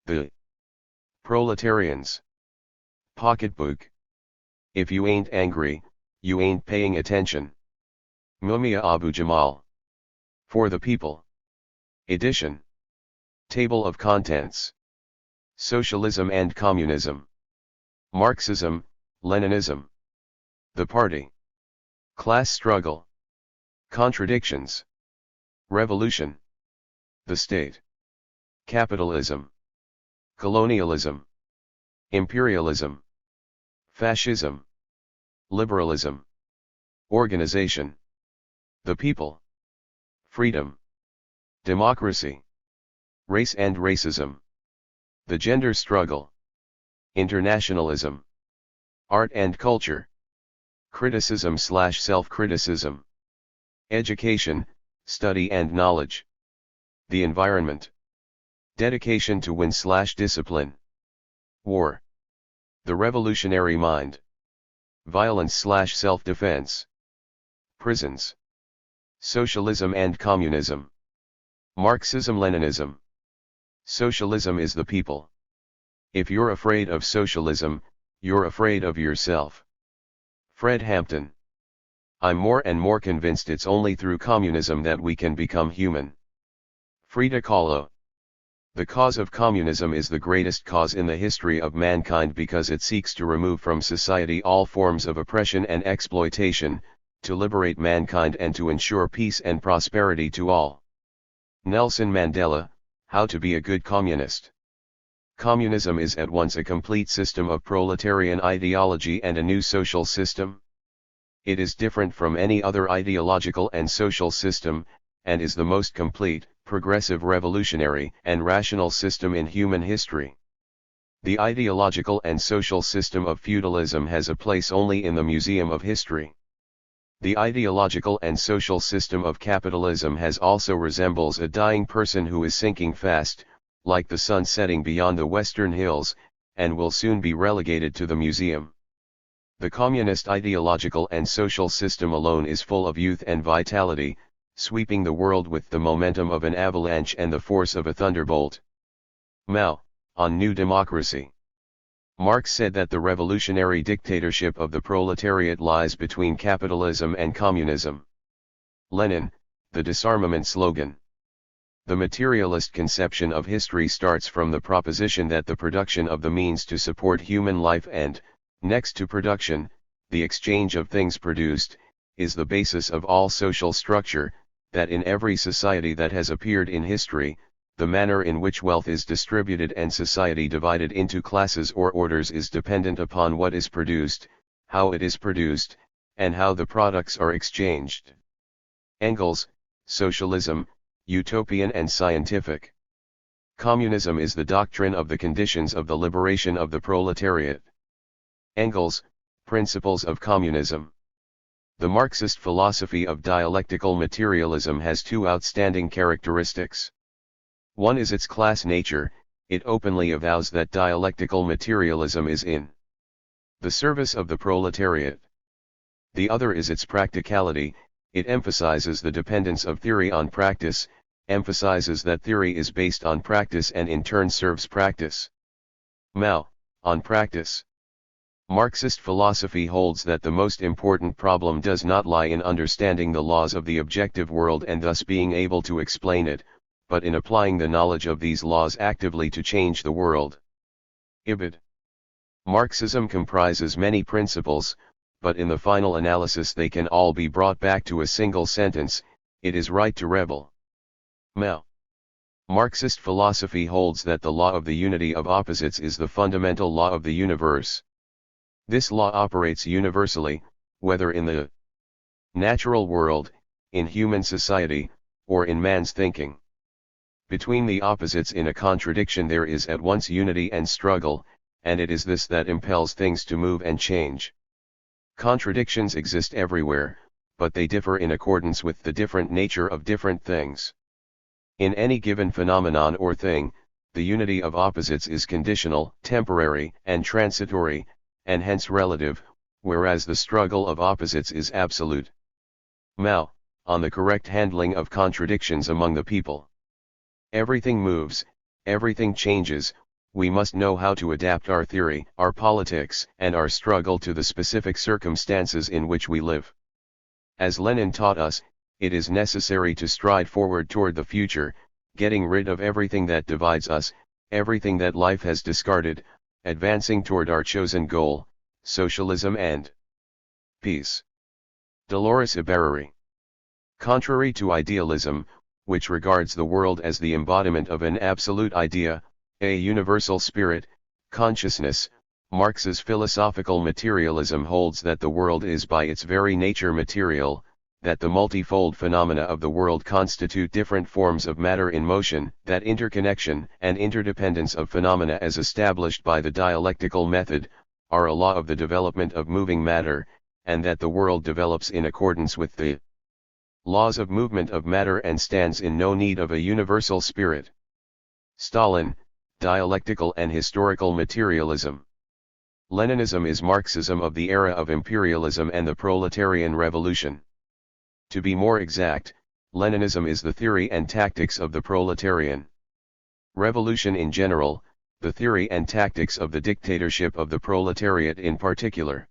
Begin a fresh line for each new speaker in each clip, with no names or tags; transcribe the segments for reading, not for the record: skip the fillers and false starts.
The proletarians. Pocketbook. If you ain't angry, you ain't paying attention. Mumia Abu Jamal. For the People. Edition. Table of Contents. Socialism and Communism. Marxism, Leninism. The Party. Class Struggle. Contradictions. Revolution. The State. Capitalism. Colonialism. Imperialism. Fascism. Liberalism. Organization. The People. Freedom. Democracy. Race and racism. The gender struggle. Internationalism. Art and culture. Criticism/self-criticism. Education, study and knowledge. The environment. Dedication to win/discipline. War. The revolutionary mind. Violence/self-defense. Prisons. Socialism and communism. Marxism-Leninism. Socialism is the people. If you're afraid of socialism, you're afraid of yourself. Fred Hampton. I'm more and more convinced it's only through communism that we can become human. Frida Kahlo. The cause of communism is the greatest cause in the history of mankind because it seeks to remove from society all forms of oppression and exploitation, to liberate mankind and to ensure peace and prosperity to all. Nelson Mandela, How to be a Good Communist. Communism is at once a complete system of proletarian ideology and a new social system. It is different from any other ideological and social system, and is the most complete, progressive, revolutionary, and rational system in human history. The ideological and social system of feudalism has a place only in the Museum of History. The ideological and social system of capitalism has also resembles a dying person who is sinking fast, like the sun setting beyond the western hills, and will soon be relegated to the museum. The communist ideological and social system alone is full of youth and vitality, sweeping the world with the momentum of an avalanche and the force of a thunderbolt. Mao, on New Democracy. Marx said that the revolutionary dictatorship of the proletariat lies between capitalism and communism. Lenin, the disarmament slogan. The materialist conception of history starts from the proposition that the production of the means to support human life and, next to production, the exchange of things produced, is the basis of all social structure, that in every society that has appeared in history, the manner in which wealth is distributed and society divided into classes or orders is dependent upon what is produced, how it is produced, and how the products are exchanged. Engels, Socialism, Utopian and Scientific. Communism is the doctrine of the conditions of the liberation of the proletariat. Engels, Principles of Communism. The Marxist philosophy of dialectical materialism has two outstanding characteristics. One is its class nature. It openly avows that dialectical materialism is in the service of the proletariat. The other is its practicality. It emphasizes the dependence of theory on practice, emphasizes that theory is based on practice and in turn serves practice. Mao, on practice. Marxist philosophy holds that the most important problem does not lie in understanding the laws of the objective world and thus being able to explain it, but in applying the knowledge of these laws actively to change the world. Ibid. Marxism comprises many principles, but in the final analysis they can all be brought back to a single sentence: it is right to rebel. Mao. Marxist philosophy holds that the law of the unity of opposites is the fundamental law of the universe. This law operates universally, whether in the natural world, in human society, or in man's thinking. Between the opposites in a contradiction there is at once unity and struggle, and it is this that impels things to move and change. Contradictions exist everywhere, but they differ in accordance with the different nature of different things. In any given phenomenon or thing, the unity of opposites is conditional, temporary, and transitory, and hence relative, whereas the struggle of opposites is absolute. Mao, on the correct handling of contradictions among the people. Everything moves, everything changes, we must know how to adapt our theory, our politics, and our struggle to the specific circumstances in which we live. As Lenin taught us, it is necessary to stride forward toward the future, getting rid of everything that divides us, everything that life has discarded, advancing toward our chosen goal, socialism and peace. Dolores Ibarruri. Contrary to idealism, which regards the world as the embodiment of an absolute idea, a universal spirit, consciousness, Marx's philosophical materialism holds that the world is by its very nature material, that the multifold phenomena of the world constitute different forms of matter in motion, that interconnection and interdependence of phenomena as established by the dialectical method, are a law of the development of moving matter, and that the world develops in accordance with the laws of movement of matter and stands in no need of a universal spirit. Stalin, Dialectical and Historical Materialism. Leninism is Marxism of the era of imperialism and the proletarian revolution. To be more exact, Leninism is the theory and tactics of the proletarian revolution in general, the theory and tactics of the dictatorship of the proletariat in particular.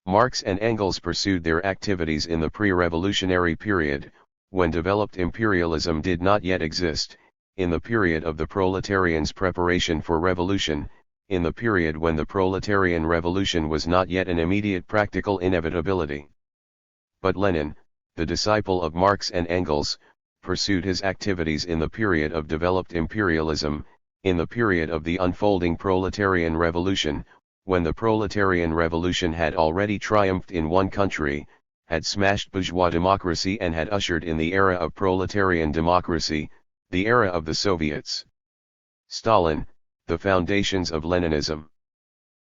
Marx and Engels pursued their activities in the pre-revolutionary period, when developed imperialism did not yet exist, in the period of the proletarians' preparation for revolution, in the period when the proletarian revolution was not yet an immediate practical inevitability. But Lenin, the disciple of Marx and Engels, pursued his activities in the period of developed imperialism, in the period of the unfolding proletarian revolution, when the proletarian revolution had already triumphed in one country, had smashed bourgeois democracy and had ushered in the era of proletarian democracy, the era of the Soviets. Stalin, the foundations of Leninism.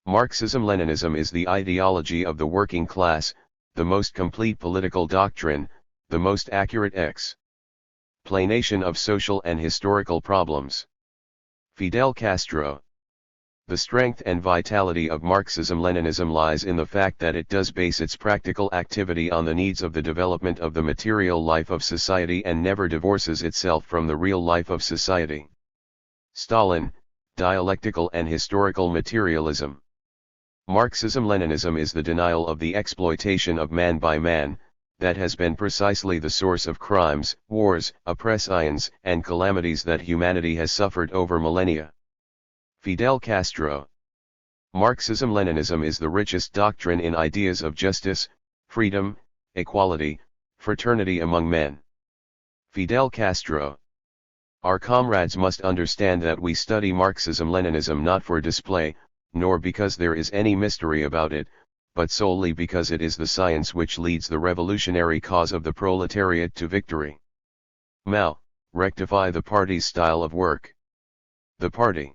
Marxism-Leninism is the ideology of the working class, the most complete political doctrine, the most accurate explanation of social and historical problems. Fidel Castro. The strength and vitality of Marxism-Leninism lies in the fact that it does base its practical activity on the needs of the development of the material life of society and never divorces itself from the real life of society. Stalin, Dialectical and Historical Materialism. Marxism-Leninism is the denial of the exploitation of man by man, that has been precisely the source of crimes, wars, oppressions, and calamities that humanity has suffered over millennia. Fidel Castro. Marxism-Leninism is the richest doctrine in ideas of justice, freedom, equality, fraternity among men. Fidel Castro. Our comrades must understand that we study Marxism-Leninism not for display, nor because there is any mystery about it, but solely because it is the science which leads the revolutionary cause of the proletariat to victory. Mao, rectify the party's style of work. The party.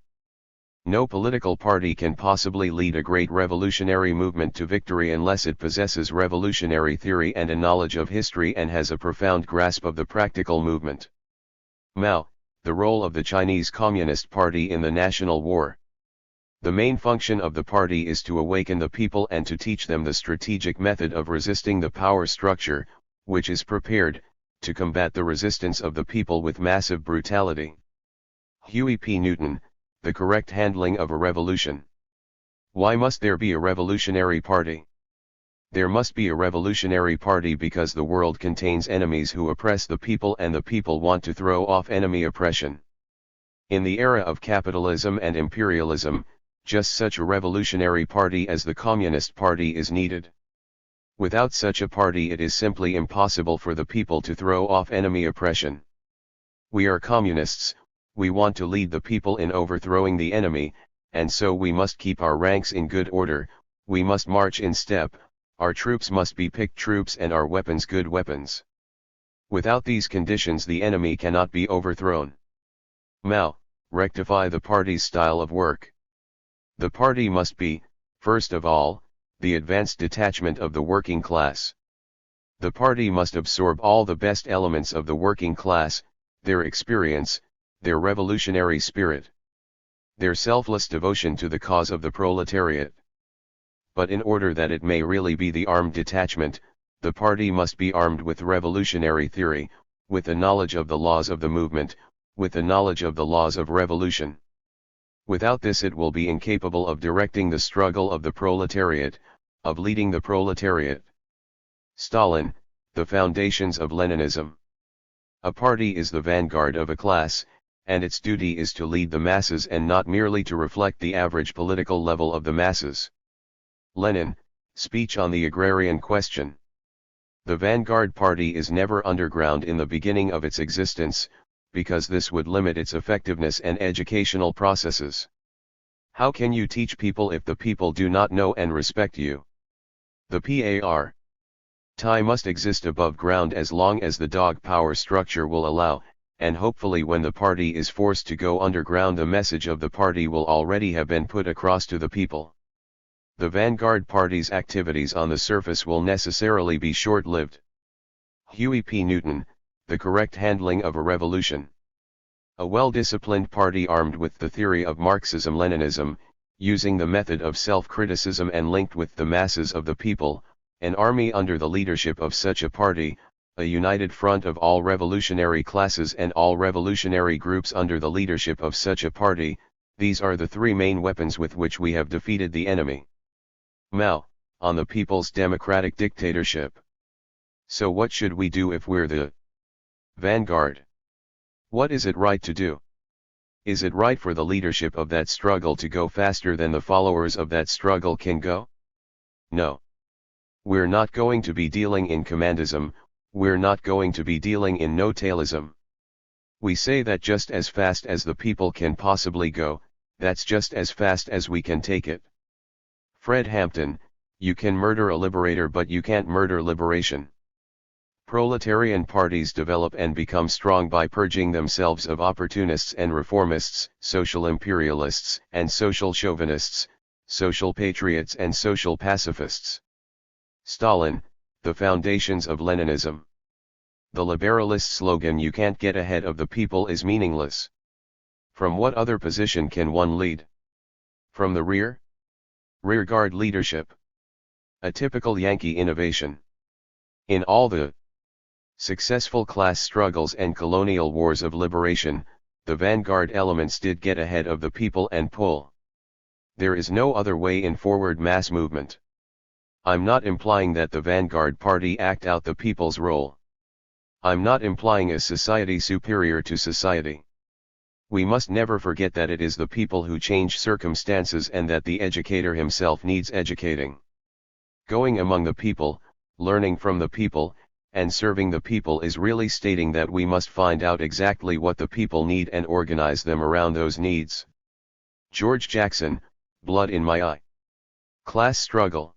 No political party can possibly lead a great revolutionary movement to victory unless it possesses revolutionary theory and a knowledge of history and has a profound grasp of the practical movement. Mao, the role of the Chinese Communist Party in the national war. The main function of the party is to awaken the people and to teach them the strategic method of resisting the power structure, which is prepared to combat the resistance of the people with massive brutality. Huey P. Newton, the correct handling of a revolution. Why must there be a revolutionary party? There must be a revolutionary party because the world contains enemies who oppress the people and the people want to throw off enemy oppression. In the era of capitalism and imperialism, just such a revolutionary party as the Communist Party is needed. Without such a party it is simply impossible for the people to throw off enemy oppression. We are communists. We want to lead the people in overthrowing the enemy, and so we must keep our ranks in good order, we must march in step, our troops must be picked troops and our weapons good weapons. Without these conditions the enemy cannot be overthrown. Mao, rectify the party's style of work. The party must be, first of all, the advanced detachment of the working class. The party must absorb all the best elements of the working class, their experience, their revolutionary spirit, their selfless devotion to the cause of the proletariat. But in order that it may really be the armed detachment, the party must be armed with revolutionary theory, with a knowledge of the laws of the movement, with a knowledge of the laws of revolution. Without this it will be incapable of directing the struggle of the proletariat, of leading the proletariat. Stalin, The Foundations of Leninism. A party is the vanguard of a class, and its duty is to lead the masses and not merely to reflect the average political level of the masses. Lenin, Speech on the Agrarian Question. The vanguard party is never underground in the beginning of its existence, because this would limit its effectiveness and educational processes. How can you teach people if the people do not know and respect you? The party must exist above ground as long as the dog power structure will allow, and hopefully when the party is forced to go underground the message of the party will already have been put across to the people. The vanguard party's activities on the surface will necessarily be short-lived. Huey P. Newton, The Correct Handling of a Revolution. A well-disciplined party armed with the theory of Marxism-Leninism, using the method of self-criticism and linked with the masses of the people, an army under the leadership of such a party, a united front of all revolutionary classes and all revolutionary groups under the leadership of such a party, these are the three main weapons with which we have defeated the enemy. Mao, on the people's democratic dictatorship. So what should we do if we're the vanguard? What is it right to do? Is it right for the leadership of that struggle to go faster than the followers of that struggle can go? No. We're not going to be dealing in commandism, we're not going to be dealing in no-tailism. We say that just as fast as the people can possibly go, that's just as fast as we can take it. Fred Hampton, you can murder a liberator but you can't murder liberation. Proletarian parties develop and become strong by purging themselves of opportunists and reformists, social imperialists and social chauvinists, social patriots and social pacifists. Stalin, The Foundations of Leninism. The liberalist slogan "you can't get ahead of the people" is meaningless. From what other position can one lead? From the rear? Rearguard leadership. A typical Yankee innovation. In all the successful class struggles and colonial wars of liberation, the vanguard elements did get ahead of the people and pull. There is no other way in forward mass movement. I'm not implying that the vanguard party act out the people's role. I'm not implying a society superior to society. We must never forget that it is the people who change circumstances and that the educator himself needs educating. Going among the people, learning from the people, and serving the people is really stating that we must find out exactly what the people need and organize them around those needs. George Jackson, Blood in My Eye. Class struggle.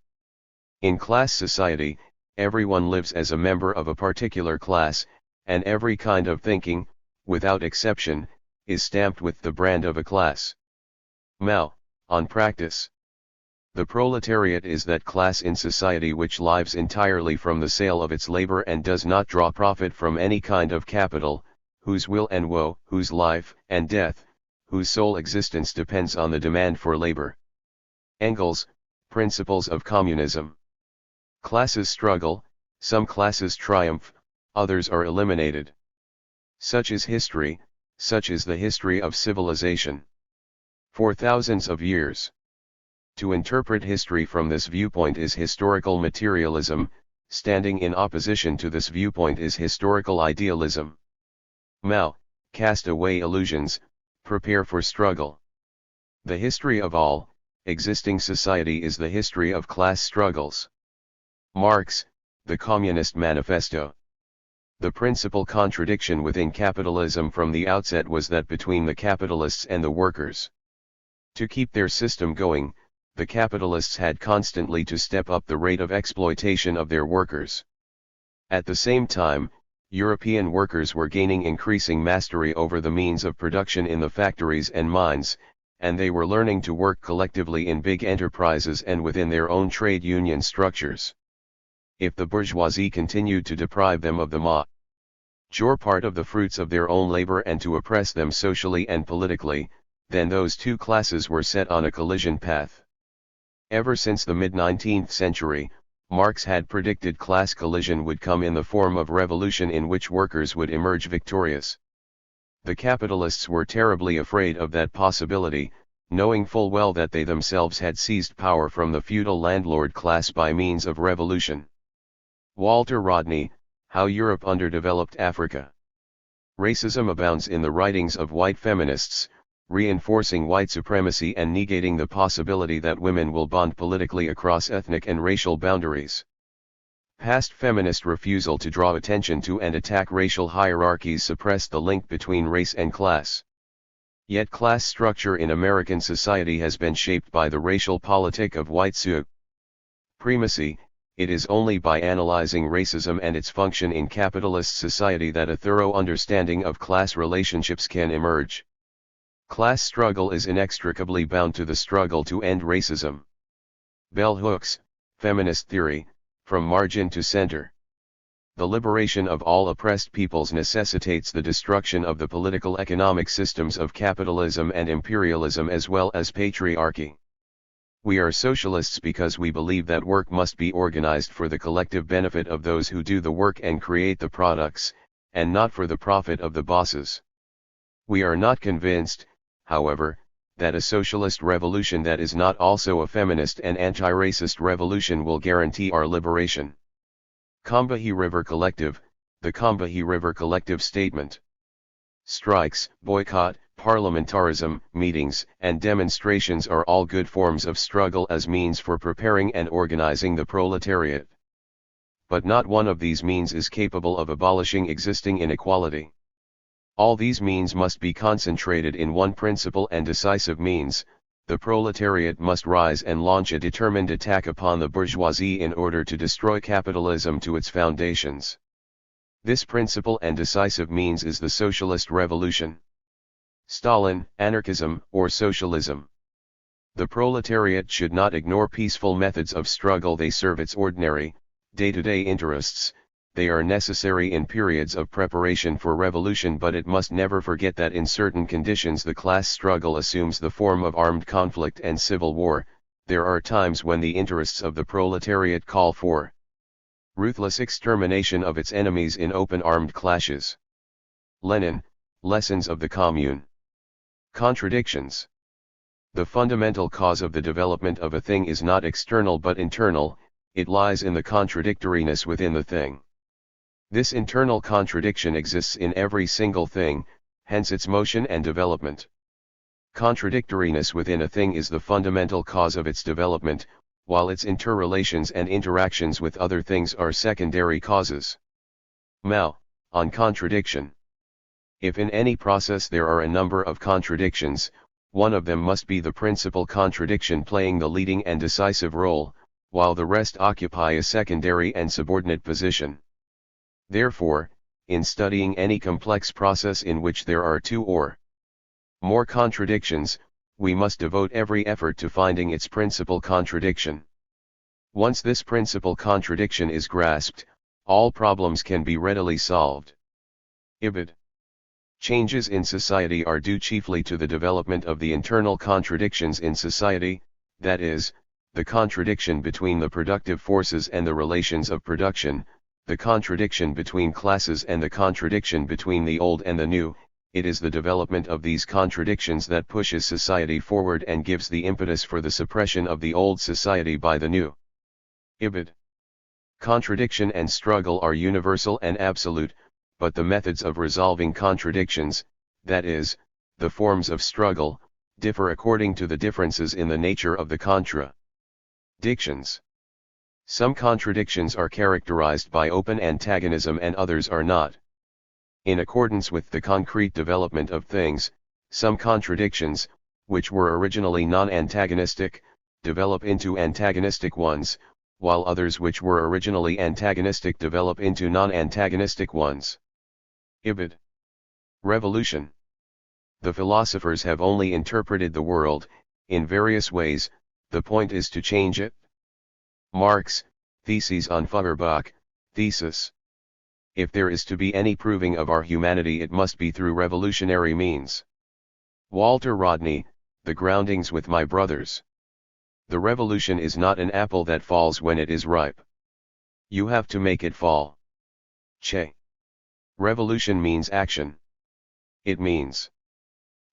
In class society, everyone lives as a member of a particular class, and every kind of thinking, without exception, is stamped with the brand of a class. Mao, on practice. The proletariat is that class in society which lives entirely from the sale of its labor and does not draw profit from any kind of capital, whose will and woe, whose life and death, whose sole existence depends on the demand for labor. Engels, Principles of Communism. Classes struggle, some classes triumph, others are eliminated. Such is history, such is the history of civilization. For thousands of years. To interpret history from this viewpoint is historical materialism, standing in opposition to this viewpoint is historical idealism. Mao, cast away illusions, prepare for struggle. The history of all existing society is the history of class struggles. Marx, The Communist Manifesto. The principal contradiction within capitalism from the outset was that between the capitalists and the workers. To keep their system going, the capitalists had constantly to step up the rate of exploitation of their workers. At the same time, European workers were gaining increasing mastery over the means of production in the factories and mines, and they were learning to work collectively in big enterprises and within their own trade union structures. If the bourgeoisie continued to deprive them of the major part of the fruits of their own labor and to oppress them socially and politically, then those two classes were set on a collision path. Ever since the mid-19th century, Marx had predicted class collision would come in the form of revolution in which workers would emerge victorious. The capitalists were terribly afraid of that possibility, knowing full well that they themselves had seized power from the feudal landlord class by means of revolution. Walter Rodney, How Europe Underdeveloped Africa. Racism abounds in the writings of white feminists, reinforcing white supremacy and negating the possibility that women will bond politically across ethnic and racial boundaries. Past feminist refusal to draw attention to and attack racial hierarchies suppressed the link between race and class. Yet class structure in American society has been shaped by the racial politic of white supremacy. It is only by analyzing racism and its function in capitalist society that a thorough understanding of class relationships can emerge. Class struggle is inextricably bound to the struggle to end racism. Bell Hooks, Feminist Theory, From Margin to Center. The liberation of all oppressed peoples necessitates the destruction of the political economic systems of capitalism and imperialism as well as patriarchy. We are socialists because we believe that work must be organized for the collective benefit of those who do the work and create the products, and not for the profit of the bosses. We are not convinced, however, that a socialist revolution that is not also a feminist and anti-racist revolution will guarantee our liberation. Combahee River Collective, the Combahee River Collective Statement. Strikes, boycott, parliamentarism, meetings, and demonstrations are all good forms of struggle as means for preparing and organizing the proletariat. But not one of these means is capable of abolishing existing inequality. All these means must be concentrated in one principal and decisive means: the proletariat must rise and launch a determined attack upon the bourgeoisie in order to destroy capitalism to its foundations. This principal and decisive means is the socialist revolution. Stalin, anarchism, or socialism. The proletariat should not ignore peaceful methods of struggle. They serve its ordinary, day-to-day interests. They are necessary in periods of preparation for revolution, but it must never forget that in certain conditions the class struggle assumes the form of armed conflict and civil war. There are times when the interests of the proletariat call for ruthless extermination of its enemies in open armed clashes. Lenin, Lessons of the Commune. Contradictions. The fundamental cause of the development of a thing is not external but internal. It lies in the contradictoriness within the thing. This internal contradiction exists in every single thing, hence its motion and development. Contradictoriness within a thing is the fundamental cause of its development, while its interrelations and interactions with other things are secondary causes. Mao, on contradiction. If in any process there are a number of contradictions, one of them must be the principal contradiction playing the leading and decisive role, while the rest occupy a secondary and subordinate position. Therefore, in studying any complex process in which there are two or more contradictions, we must devote every effort to finding its principal contradiction. Once this principal contradiction is grasped, all problems can be readily solved. Ibid. Changes in society are due chiefly to the development of the internal contradictions in society, that is, the contradiction between the productive forces and the relations of production, the contradiction between classes and the contradiction between the old and the new. It is the development of these contradictions that pushes society forward and gives the impetus for the suppression of the old society by the new. Ibid. Contradiction and struggle are universal and absolute, but the methods of resolving contradictions, that is, the forms of struggle, differ according to the differences in the nature of the contradictions. Some contradictions are characterized by open antagonism and others are not. In accordance with the concrete development of things, some contradictions, which were originally non-antagonistic, develop into antagonistic ones, while others which were originally antagonistic develop into non-antagonistic ones. Ibid. Revolution. The philosophers have only interpreted the world, in various ways. The point is to change it. Marx, Theses on Feuerbach, Thesis. If there is to be any proving of our humanity, it must be through revolutionary means. Walter Rodney, The Groundings with My Brothers. The revolution is not an apple that falls when it is ripe. You have to make it fall. Che. Revolution means action. It means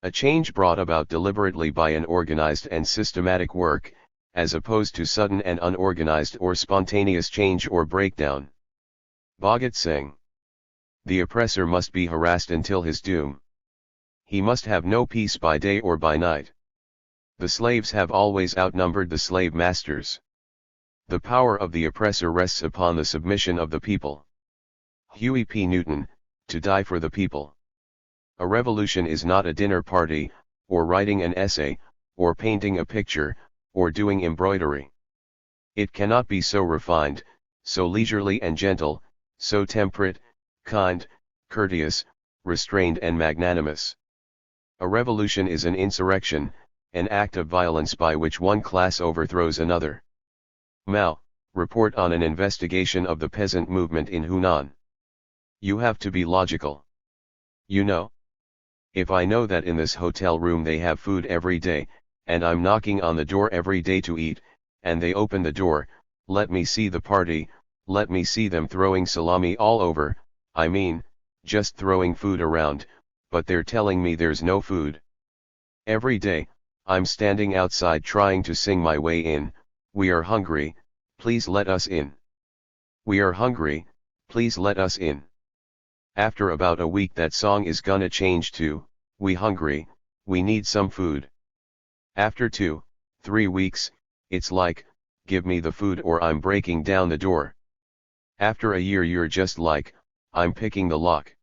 A change brought about deliberately by an organized and systematic work, as opposed to sudden and unorganized or spontaneous change or breakdown. Bhagat Singh. The oppressor must be harassed until his doom. He must have no peace by day or by night. The slaves have always outnumbered the slave masters. The power of the oppressor rests upon the submission of the people. Huey P. Newton, To Die for the People. A revolution is not a dinner party, or writing an essay, or painting a picture, or doing embroidery. It cannot be so refined, so leisurely and gentle, so temperate, kind, courteous, restrained and magnanimous. A revolution is an insurrection, an act of violence by which one class overthrows another. Mao, Report on an Investigation of the Peasant Movement in Hunan. You have to be logical. You know? If I know that in this hotel room they have food every day, and I'm knocking on the door every day to eat, and they open the door, let me see the party, let me see them throwing salami all over, I mean, just throwing food around, but they're telling me there's no food. Every day, I'm standing outside trying to sing my way in, we are hungry, please let us in. We are hungry, please let us in. After about a week that song is gonna change to, we hungry, we need some food. After 2-3 weeks, it's like, give me the food or I'm breaking down the door. After a year you're just like, I'm picking the lock.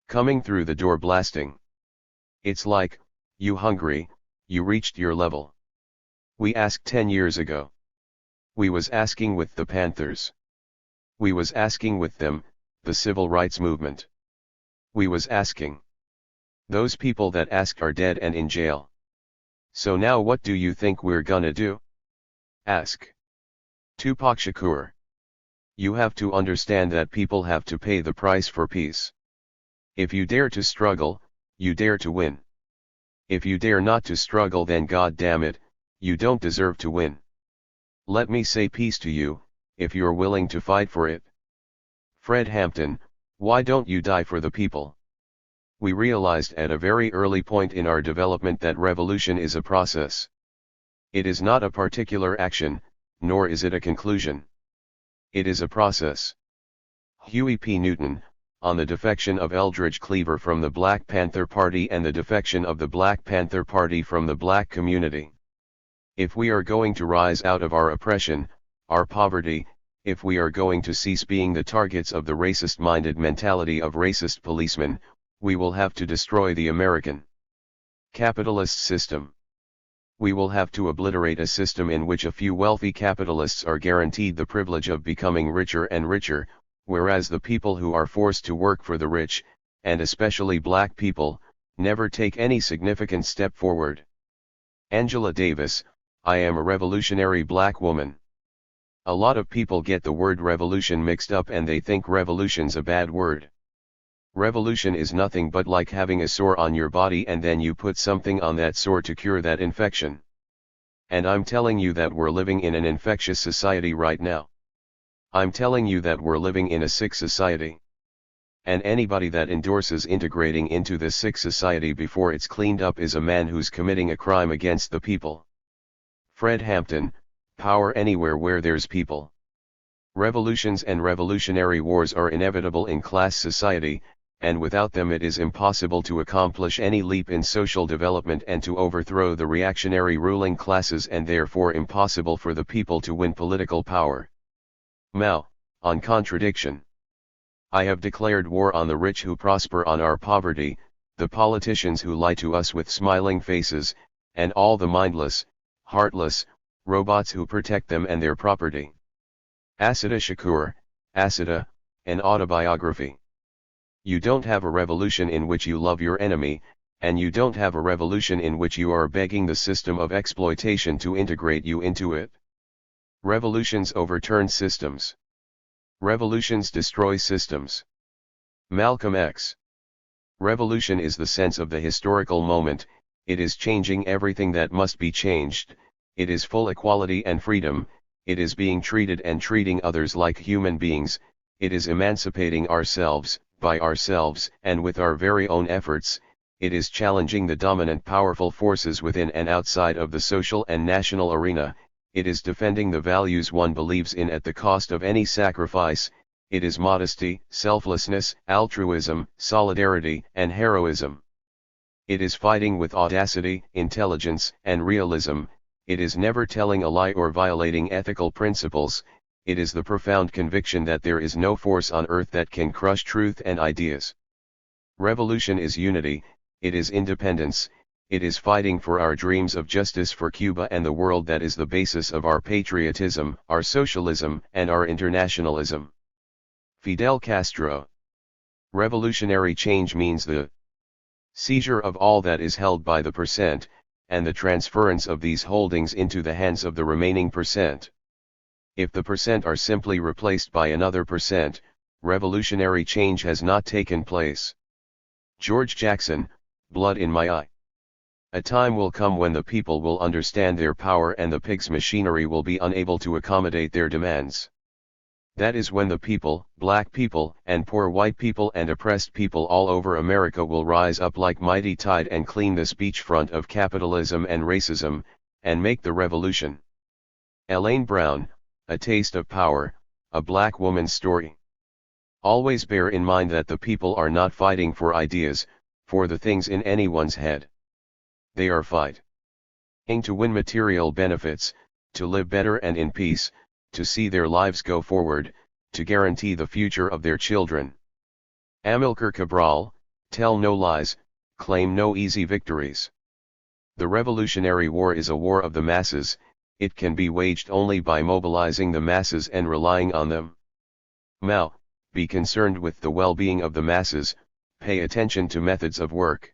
Coming through the door blasting. It's like, you hungry, you reached your level. We asked 10 years ago. We was asking with the Panthers. We was asking with them, the civil rights movement. We was asking. Those people that asked are dead and in jail. So now what do you think we're gonna do? Ask. Tupac Shakur. You have to understand that people have to pay the price for peace. If you dare to struggle, you dare to win. If you dare not to struggle, then God damn it, you don't deserve to win. Let me say peace to you, if you're willing to fight for it. Fred Hampton, why don't you die for the people? We realized at a very early point in our development that revolution is a process. It is not a particular action, nor is it a conclusion. It is a process. Huey P. Newton, on the defection of Eldridge Cleaver from the Black Panther Party and the defection of the Black Panther Party from the black community. If we are going to rise out of our oppression, our poverty, if we are going to cease being the targets of the racist-minded mentality of racist policemen, we will have to destroy the American capitalist system. We will have to obliterate a system in which a few wealthy capitalists are guaranteed the privilege of becoming richer and richer, whereas the people who are forced to work for the rich, and especially black people, never take any significant step forward. Angela Davis, I am a revolutionary black woman. A lot of people get the word revolution mixed up and they think revolution's a bad word. Revolution is nothing but like having a sore on your body and then you put something on that sore to cure that infection. And I'm telling you that we're living in an infectious society right now. I'm telling you that we're living in a sick society. And anybody that endorses integrating into this sick society before it's cleaned up is a man who's committing a crime against the people. Fred Hampton, Power Anywhere Where There's People. Revolutions and revolutionary wars are inevitable in class society, and without them it is impossible to accomplish any leap in social development and to overthrow the reactionary ruling classes, and therefore impossible for the people to win political power. Mao, on contradiction. I have declared war on the rich who prosper on our poverty, the politicians who lie to us with smiling faces, and all the mindless, heartless, robots who protect them and their property. Asita Shakur, Asita, an autobiography. You don't have a revolution in which you love your enemy, and you don't have a revolution in which you are begging the system of exploitation to integrate you into it. Revolutions overturn systems. Revolutions destroy systems. Malcolm X. Revolution is the sense of the historical moment, it is changing everything that must be changed, it is full equality and freedom, it is being treated and treating others like human beings, it is emancipating ourselves, by ourselves and with our very own efforts, it is challenging the dominant powerful forces within and outside of the social and national arena, it is defending the values one believes in at the cost of any sacrifice, it is modesty, selflessness, altruism, solidarity, and heroism. It is fighting with audacity, intelligence, and realism, it is never telling a lie or violating ethical principles, it is the profound conviction that there is no force on earth that can crush truth and ideas. Revolution is unity, it is independence, it is fighting for our dreams of justice for Cuba and the world that is the basis of our patriotism, our socialism, and our internationalism. Fidel Castro. Revolutionary change means the seizure of all that is held by the percent, and the transference of these holdings into the hands of the remaining percent. If the percent are simply replaced by another percent, revolutionary change has not taken place. George Jackson, Blood in My Eye. A time will come when the people will understand their power and the pig's machinery will be unable to accommodate their demands. That is when the people, black people, and poor white people and oppressed people all over America will rise up like mighty tide and clean this beachfront of capitalism and racism, and make the revolution. Elaine Brown, A Taste of Power, A Black Woman's Story. Always bear in mind that the people are not fighting for ideas, for the things in anyone's head. They are fighting to win material benefits, to live better and in peace, to see their lives go forward, to guarantee the future of their children. Amilcar Cabral, Tell no lies, claim no easy victories. The Revolutionary War is a war of the masses, it can be waged only by mobilizing the masses and relying on them. Mao, be concerned with the well-being of the masses, pay attention to methods of work.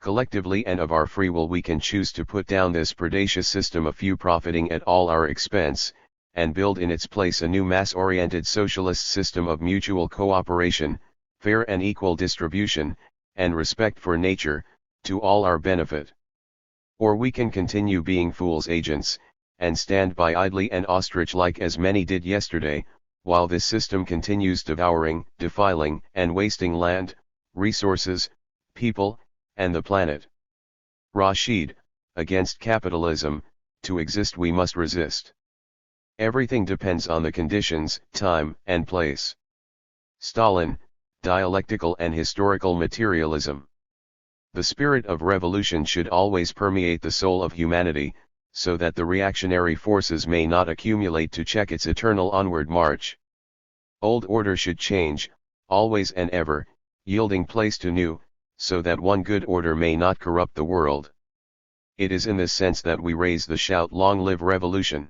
Collectively and of our free will we can choose to put down this predacious system of few profiting at all our expense, and build in its place a new mass-oriented socialist system of mutual cooperation, fair and equal distribution, and respect for nature, to all our benefit. Or we can continue being fools' agents, and stand by idly and ostrich-like as many did yesterday, while this system continues devouring, defiling, and wasting land, resources, people, and the planet. Rashid, Against Capitalism, to exist we must resist. Everything depends on the conditions, time, and place. Stalin, Dialectical and Historical Materialism. The spirit of revolution should always permeate the soul of humanity, so that the reactionary forces may not accumulate to check its eternal onward march. Old order should change, always and ever, yielding place to new, so that one good order may not corrupt the world. It is in this sense that we raise the shout Long Live Revolution.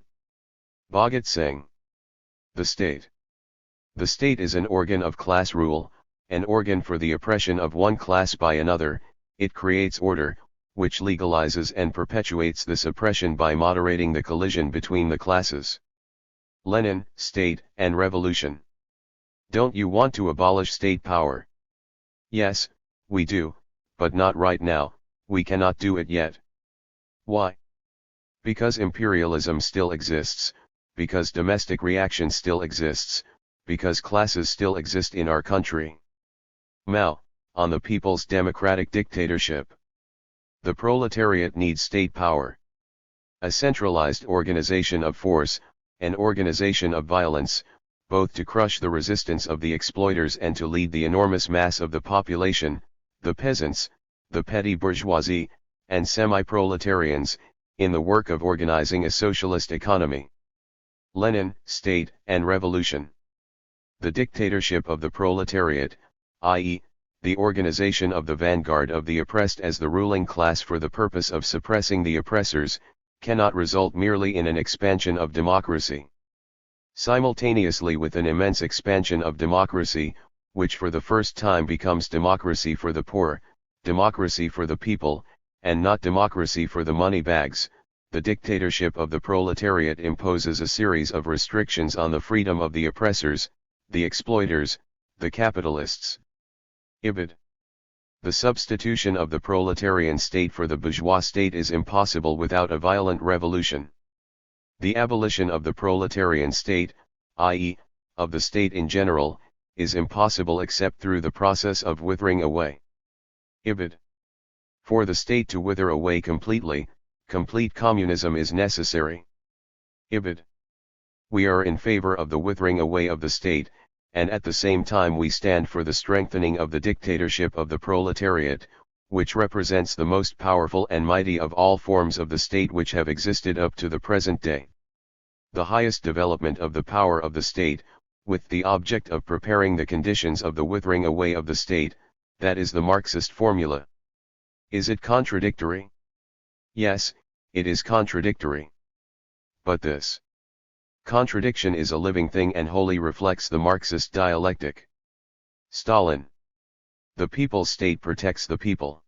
Bhagat Singh. The State. The state is an organ of class rule, an organ for the oppression of one class by another, it creates order, which legalizes and perpetuates this oppression by moderating the collision between the classes. Lenin, State and Revolution. Don't you want to abolish state power? Yes, we do, but not right now, we cannot do it yet. Why? Because imperialism still exists, because domestic reaction still exists, because classes still exist in our country. Mao, on the people's democratic dictatorship. The proletariat needs state power. A centralized organization of force, an organization of violence, both to crush the resistance of the exploiters and to lead the enormous mass of the population, the peasants, the petty bourgeoisie, and semi-proletarians, in the work of organizing a socialist economy. Lenin, State and Revolution. The dictatorship of the proletariat, i.e., the organization of the vanguard of the oppressed as the ruling class for the purpose of suppressing the oppressors, cannot result merely in an expansion of democracy. Simultaneously with an immense expansion of democracy, which for the first time becomes democracy for the poor, democracy for the people, and not democracy for the money bags, the dictatorship of the proletariat imposes a series of restrictions on the freedom of the oppressors, the exploiters, the capitalists. Ibid. The substitution of the proletarian state for the bourgeois state is impossible without a violent revolution. The abolition of the proletarian state, i.e., of the state in general, is impossible except through the process of withering away. Ibid. For the state to wither away completely, complete communism is necessary. Ibid. We are in favor of the withering away of the state, and at the same time we stand for the strengthening of the dictatorship of the proletariat, which represents the most powerful and mighty of all forms of the state which have existed up to the present day. The highest development of the power of the state, with the object of preparing the conditions of the withering away of the state, that is the Marxist formula. Is it contradictory? Yes, it is contradictory. But this contradiction is a living thing and wholly reflects the Marxist dialectic. Stalin. The people's state protects the people.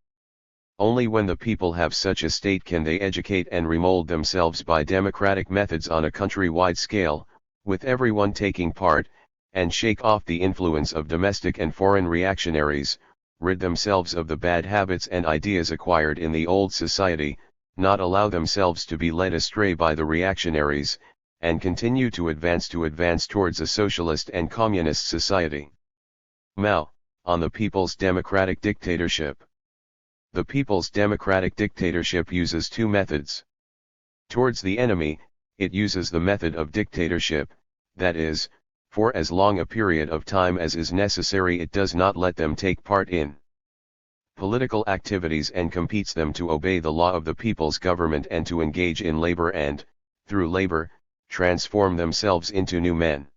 Only when the people have such a state can they educate and remold themselves by democratic methods on a country-wide scale, with everyone taking part, and shake off the influence of domestic and foreign reactionaries, rid themselves of the bad habits and ideas acquired in the old society, not allow themselves to be led astray by the reactionaries, and continue to advance towards a socialist and communist society. Mao, on the people's democratic dictatorship. The people's democratic dictatorship uses two methods. Towards the enemy, it uses the method of dictatorship, that is, for as long a period of time as is necessary it does not let them take part in political activities and competes them to obey the law of the people's government and to engage in labor and, through labor, transform themselves into new men.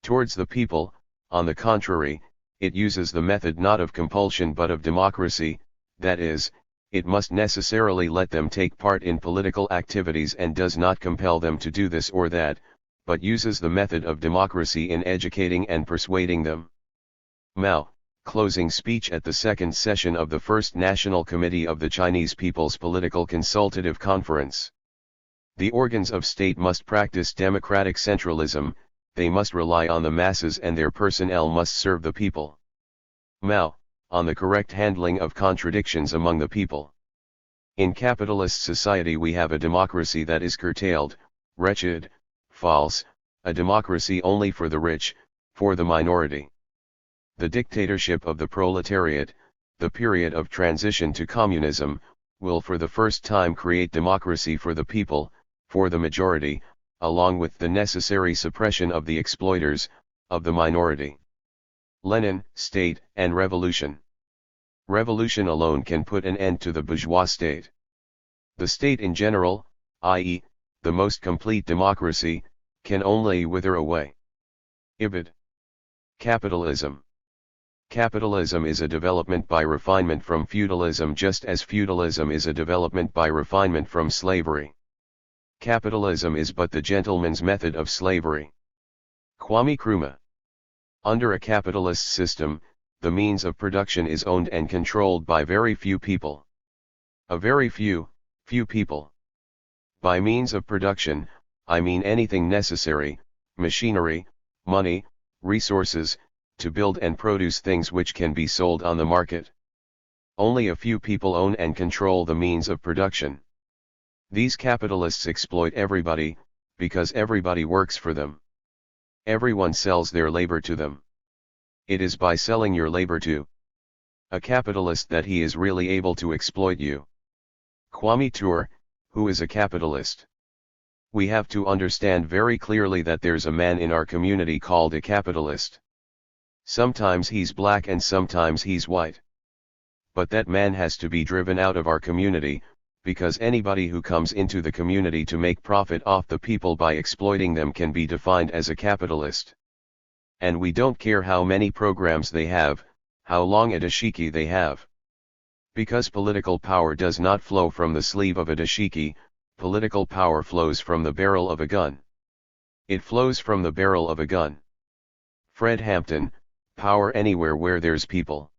Towards the people, on the contrary, it uses the method not of compulsion but of democracy, that is, it must necessarily let them take part in political activities and does not compel them to do this or that, but uses the method of democracy in educating and persuading them. Mao, closing speech at the second session of the First National Committee of the Chinese People's Political Consultative Conference. The organs of state must practice democratic centralism, they must rely on the masses and their personnel must serve the people. Mao, on the correct handling of contradictions among the people. In capitalist society we have a democracy that is curtailed, wretched, false, a democracy only for the rich, for the minority. The dictatorship of the proletariat, the period of transition to communism, will for the first time create democracy for the people, for the majority, along with the necessary suppression of the exploiters, of the minority. Lenin, State and Revolution. Revolution alone can put an end to the bourgeois state. The state in general, i.e., the most complete democracy, can only wither away. Ibid. Capitalism. Capitalism is a development by refinement from feudalism just as feudalism is a development by refinement from slavery. Capitalism is but the gentleman's method of slavery. Kwame Nkrumah. Under a capitalist system, the means of production is owned and controlled by very few people. A very few people. By means of production, I mean anything necessary, machinery, money, resources, to build and produce things which can be sold on the market. Only a few people own and control the means of production. These capitalists exploit everybody, because everybody works for them. Everyone sells their labor to them. It is by selling your labor to a capitalist that he is really able to exploit you. Kwame Nkrumah, who is a capitalist? We have to understand very clearly that there's a man in our community called a capitalist. Sometimes he's black and sometimes he's white. But that man has to be driven out of our community, because anybody who comes into the community to make profit off the people by exploiting them can be defined as a capitalist. And we don't care how many programs they have, how long a dashiki they have. Because political power does not flow from the sleeve of a dashiki, political power flows from the barrel of a gun. It flows from the barrel of a gun. Fred Hampton, power anywhere where there's people.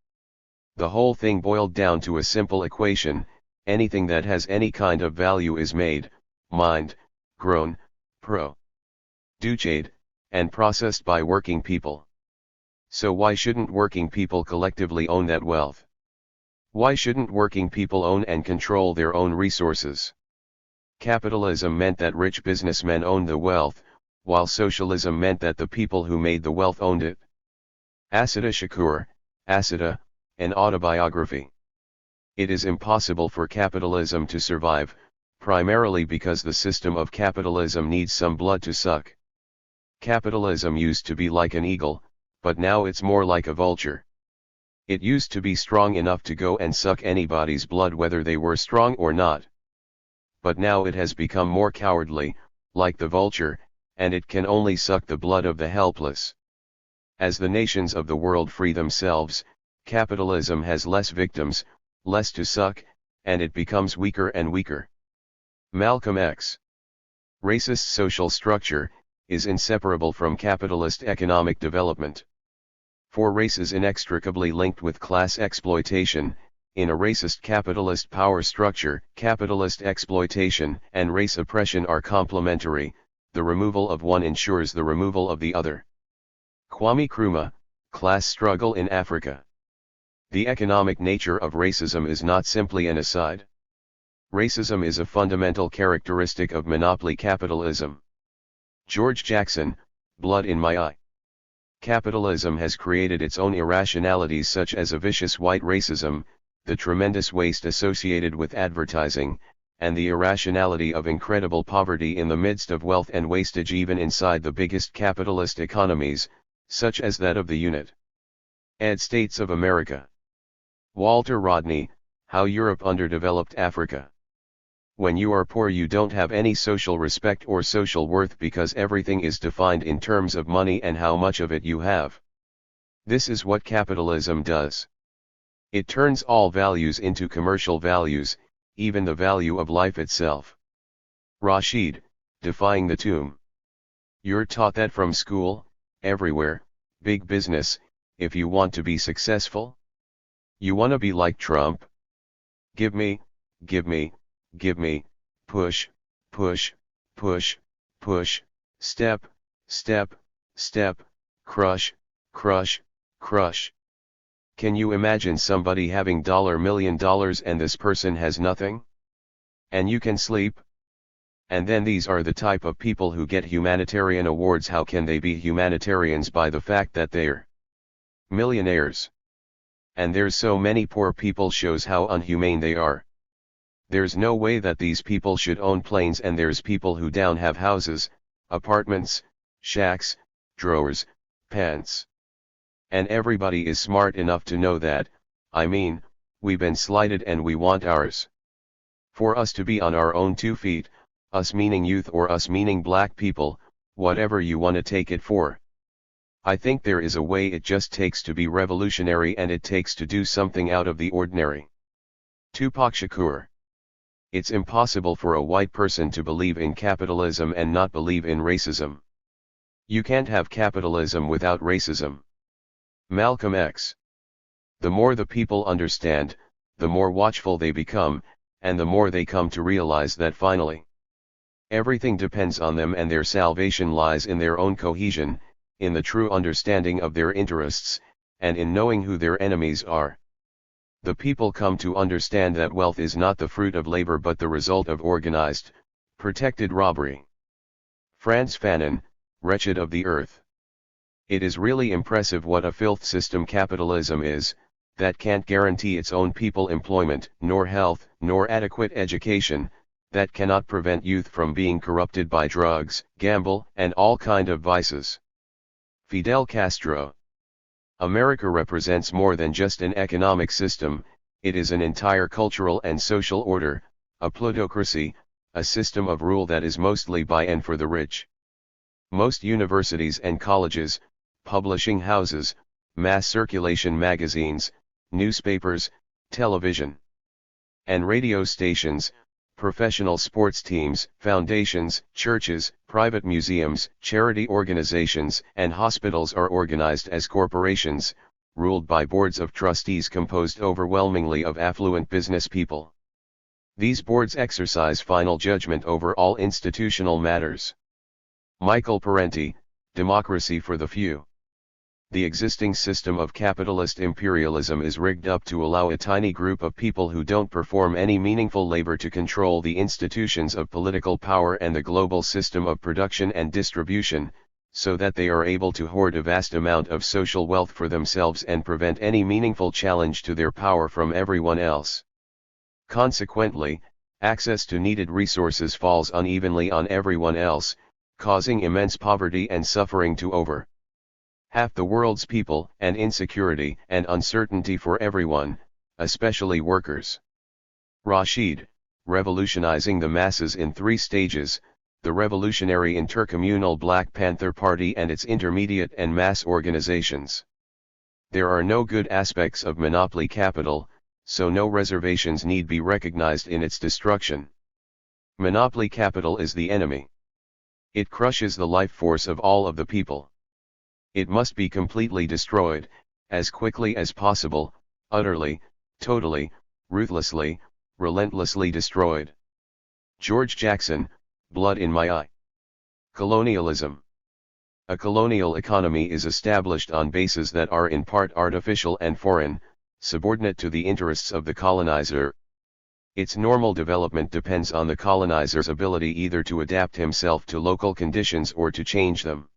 The whole thing boiled down to a simple equation: anything that has any kind of value is made, mined, grown, produced, and processed by working people. So why shouldn't working people collectively own that wealth? Why shouldn't working people own and control their own resources? Capitalism meant that rich businessmen owned the wealth, while socialism meant that the people who made the wealth owned it. Asita Shakur, Asita, an autobiography. It is impossible for capitalism to survive, primarily because the system of capitalism needs some blood to suck. Capitalism used to be like an eagle, but now it's more like a vulture. It used to be strong enough to go and suck anybody's blood whether they were strong or not. But now it has become more cowardly, like the vulture, and it can only suck the blood of the helpless. As the nations of the world free themselves, capitalism has less victims, less to suck, and it becomes weaker and weaker. Malcolm X. Racist social structure is inseparable from capitalist economic development. For race is inextricably linked with class exploitation. In a racist capitalist power structure, capitalist exploitation and race oppression are complementary. The removal of one ensures the removal of the other. Kwame Nkrumah, Class Struggle in Africa. The economic nature of racism is not simply an aside. Racism is a fundamental characteristic of monopoly capitalism. George Jackson, Blood in My Eye. Capitalism has created its own irrationalities such as a vicious white racism, the tremendous waste associated with advertising, and the irrationality of incredible poverty in the midst of wealth and wastage even inside the biggest capitalist economies, such as that of the United States of America. Walter Rodney, How Europe Underdeveloped Africa. When you are poor you don't have any social respect or social worth because everything is defined in terms of money and how much of it you have. This is what capitalism does. It turns all values into commercial values, even the value of life itself. Rashid, Defying the Tomb. You're taught that from school, everywhere, big business, if you want to be successful. You want to be like Trump? Give me, push, push, push, push, step, step, step, crush, crush, crush. Can you imagine somebody having $1 million and this person has nothing? And you can sleep? And then these are the type of people who get humanitarian awards. How can they be humanitarians? By the fact that they're millionaires. And there's so many poor people shows how unhumane they are. There's no way that these people should own planes, and there's people who don't have houses, apartments, shacks, drawers, pants. And everybody is smart enough to know that, I mean, we've been slighted and we want ours. For us to be on our own 2 feet, us meaning youth or us meaning black people, whatever you want to take it for. I think there is a way it just takes to be revolutionary, and it takes to do something out of the ordinary. Tupac Shakur. It's impossible for a white person to believe in capitalism and not believe in racism. You can't have capitalism without racism. Malcolm X. The more the people understand, the more watchful they become, and the more they come to realize that finally, everything depends on them and their salvation lies in their own cohesion, in the true understanding of their interests, and in knowing who their enemies are. The people come to understand that wealth is not the fruit of labor but the result of organized, protected robbery. Frantz Fanon, Wretched of the Earth. It is really impressive what a filth system capitalism is, that can't guarantee its own people employment, nor health, nor adequate education, that cannot prevent youth from being corrupted by drugs, gamble, and all kind of vices. Fidel Castro. America represents more than just an economic system, it is an entire cultural and social order, a plutocracy, a system of rule that is mostly by and for the rich. Most universities and colleges, publishing houses, mass circulation magazines, newspapers, television and radio stations, professional sports teams, foundations, churches, private museums, charity organizations, and hospitals are organized as corporations, ruled by boards of trustees composed overwhelmingly of affluent business people. These boards exercise final judgment over all institutional matters. Michael Parenti, Democracy for the Few. The existing system of capitalist imperialism is rigged up to allow a tiny group of people who don't perform any meaningful labor to control the institutions of political power and the global system of production and distribution, so that they are able to hoard a vast amount of social wealth for themselves and prevent any meaningful challenge to their power from everyone else. Consequently, access to needed resources falls unevenly on everyone else, causing immense poverty and suffering to over half the world's people, and insecurity and uncertainty for everyone, especially workers. Rashid, revolutionizing the masses in 3 stages: the revolutionary intercommunal Black Panther Party and its intermediate and mass organizations. There are no good aspects of monopoly capital, so no reservations need be recognized in its destruction. Monopoly capital is the enemy. It crushes the life force of all of the people. It must be completely destroyed, as quickly as possible, utterly, totally, ruthlessly, relentlessly destroyed. George Jackson, Blood in My Eye. Colonialism. A colonial economy is established on bases that are in part artificial and foreign, subordinate to the interests of the colonizer. Its normal development depends on the colonizer's ability either to adapt himself to local conditions or to change them.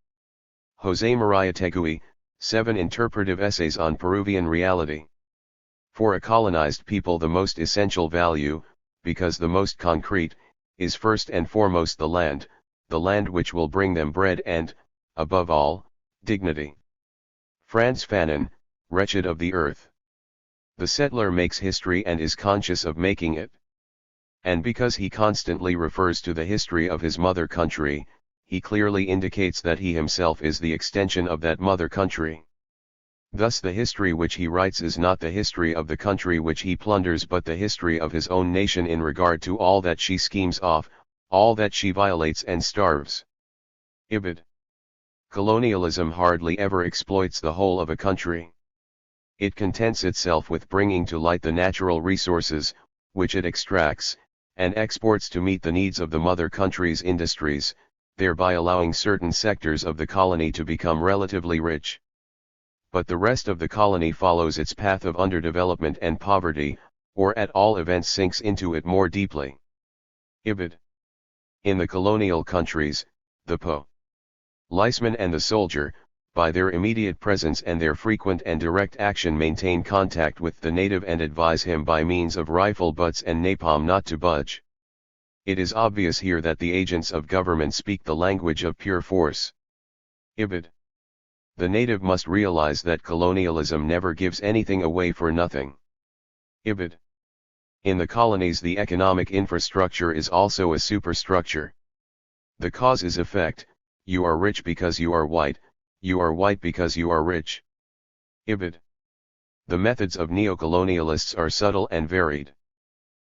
José María Tegui, 7 Interpretive Essays on Peruvian Reality. For a colonized people, the most essential value, because the most concrete, is first and foremost the land which will bring them bread and, above all, dignity. Frantz Fanon, Wretched of the Earth. The settler makes history and is conscious of making it. And because he constantly refers to the history of his mother country, he clearly indicates that he himself is the extension of that mother country. Thus the history which he writes is not the history of the country which he plunders, but the history of his own nation in regard to all that she schemes off, all that she violates and starves. Ibid. Colonialism hardly ever exploits the whole of a country. It contents itself with bringing to light the natural resources, which it extracts, and exports to meet the needs of the mother country's industries, thereby allowing certain sectors of the colony to become relatively rich. But the rest of the colony follows its path of underdevelopment and poverty, or at all events sinks into it more deeply. Ibid. In the colonial countries, the policeman and the soldier, by their immediate presence and their frequent and direct action, maintain contact with the native and advise him by means of rifle butts and napalm not to budge. It is obvious here that the agents of government speak the language of pure force. Ibid. The native must realize that colonialism never gives anything away for nothing. Ibid. In the colonies, the economic infrastructure is also a superstructure. The cause is effect: you are rich because you are white because you are rich. Ibid. The methods of neocolonialists are subtle and varied.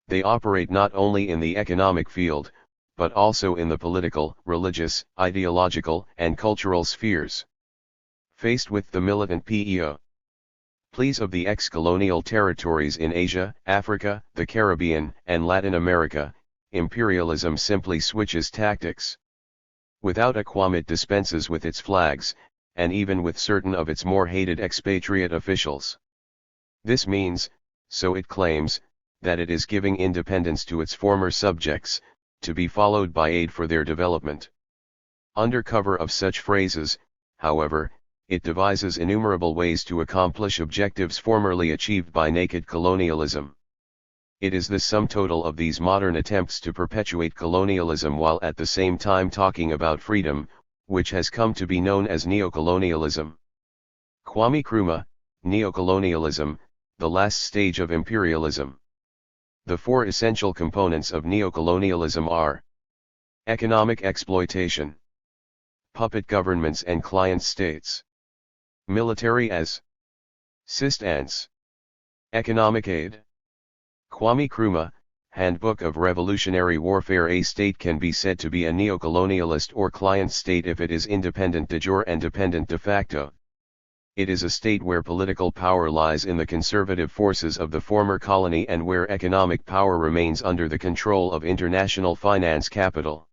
They operate not only in the economic field, but also in the political, religious, ideological, and cultural spheres. Faced with the militant pleas of the ex-colonial territories in Asia, Africa, the Caribbean, and Latin America, imperialism simply switches tactics. Without a qualm, it dispenses with its flags, and even with certain of its more hated expatriate officials. This means, so it claims, that it is giving independence to its former subjects, to be followed by aid for their development. Under cover of such phrases, however, it devises innumerable ways to accomplish objectives formerly achieved by naked colonialism. It is the sum total of these modern attempts to perpetuate colonialism while at the same time talking about freedom, which has come to be known as neocolonialism. Kwame Nkrumah, Neocolonialism, the last stage of imperialism. The 4 essential components of neocolonialism are: economic exploitation, puppet governments and client states, military as assistance, economic aid. Kwame Nkrumah, Handbook of Revolutionary Warfare. A state can be said to be a neocolonialist or client state if it is independent de jure and dependent de facto. It is a state where political power lies in the conservative forces of the former colony and where economic power remains under the control of international finance capital.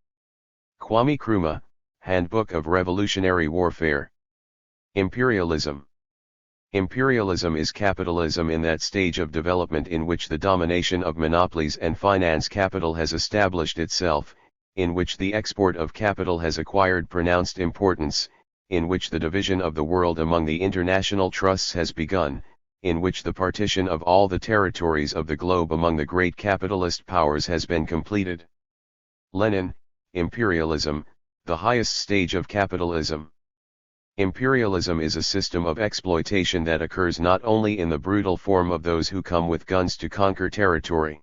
Kwame Nkrumah, Handbook of Revolutionary Warfare. Imperialism. Imperialism is capitalism in that stage of development in which the domination of monopolies and finance capital has established itself, in which the export of capital has acquired pronounced importance, in which the division of the world among the international trusts has begun, in which the partition of all the territories of the globe among the great capitalist powers has been completed. Lenin, imperialism, the highest stage of capitalism. Imperialism is a system of exploitation that occurs not only in the brutal form of those who come with guns to conquer territory.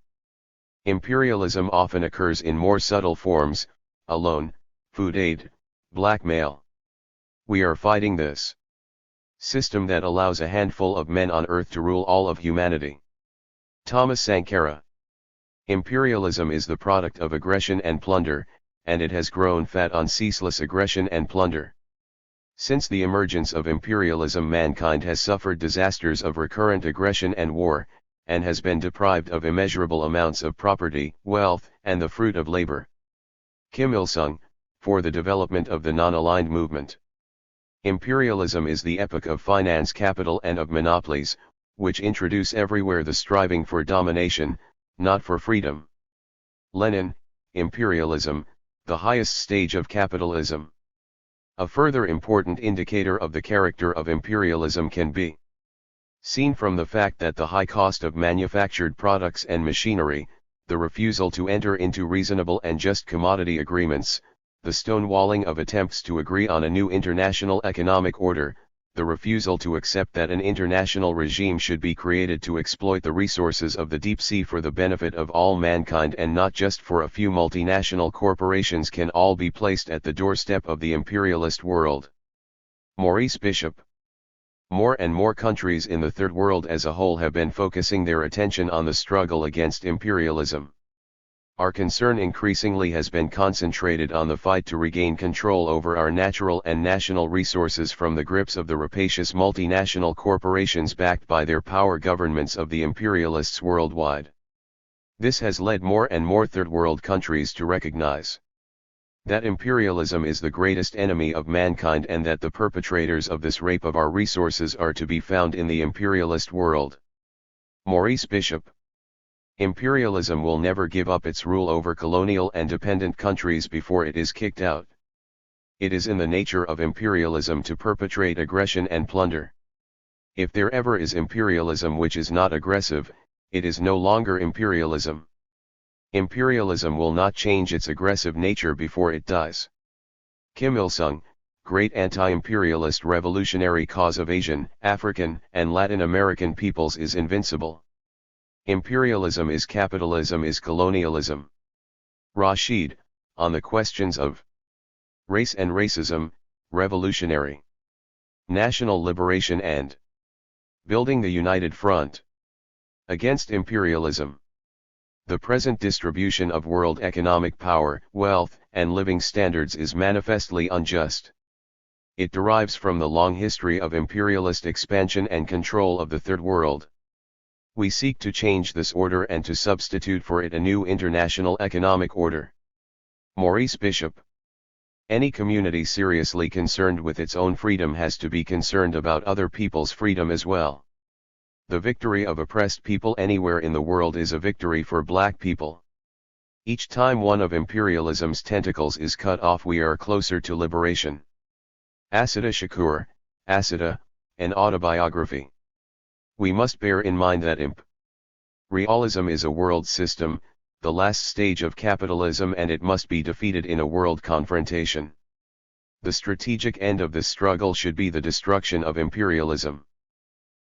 Imperialism often occurs in more subtle forms, a loan, food aid, blackmail. We are fighting this system that allows a handful of men on earth to rule all of humanity. Thomas Sankara. Imperialism is the product of aggression and plunder, and it has grown fat on ceaseless aggression and plunder. Since the emergence of imperialism, mankind has suffered disasters of recurrent aggression and war, and has been deprived of immeasurable amounts of property, wealth, and the fruit of labor. Kim Il-sung, for the development of the non-aligned movement. Imperialism is the epoch of finance, capital, and of monopolies, which introduce everywhere the striving for domination, not for freedom. Lenin, imperialism, the highest stage of capitalism. A further important indicator of the character of imperialism can be seen from the fact that the high cost of manufactured products and machinery, the refusal to enter into reasonable and just commodity agreements, the stonewalling of attempts to agree on a new international economic order, the refusal to accept that an international regime should be created to exploit the resources of the deep sea for the benefit of all mankind and not just for a few multinational corporations, can all be placed at the doorstep of the imperialist world. Maurice Bishop. More and more countries in the Third World as a whole have been focusing their attention on the struggle against imperialism. Our concern increasingly has been concentrated on the fight to regain control over our natural and national resources from the grips of the rapacious multinational corporations backed by their power governments of the imperialists worldwide. This has led more and more Third World countries to recognize that imperialism is the greatest enemy of mankind and that the perpetrators of this rape of our resources are to be found in the imperialist world. Maurice Bishop. Imperialism will never give up its rule over colonial and dependent countries before it is kicked out. It is in the nature of imperialism to perpetrate aggression and plunder. If there ever is imperialism which is not aggressive, it is no longer imperialism. Imperialism will not change its aggressive nature before it dies. Kim Il-sung, great anti-imperialist revolutionary cause of Asian, African, and Latin American peoples is invincible. Imperialism is capitalism is colonialism. Rashid, on the questions of race and racism, revolutionary, national liberation and building the united front against imperialism. The present distribution of world economic power, wealth, and living standards is manifestly unjust. It derives from the long history of imperialist expansion and control of the Third World. We seek to change this order and to substitute for it a new international economic order. Maurice Bishop. Any community seriously concerned with its own freedom has to be concerned about other people's freedom as well. The victory of oppressed people anywhere in the world is a victory for black people. Each time one of imperialism's tentacles is cut off, we are closer to liberation. Asada Shakur, Asada, an autobiography. We must bear in mind that imperialism is a world system, the last stage of capitalism, and it must be defeated in a world confrontation. The strategic end of this struggle should be the destruction of imperialism.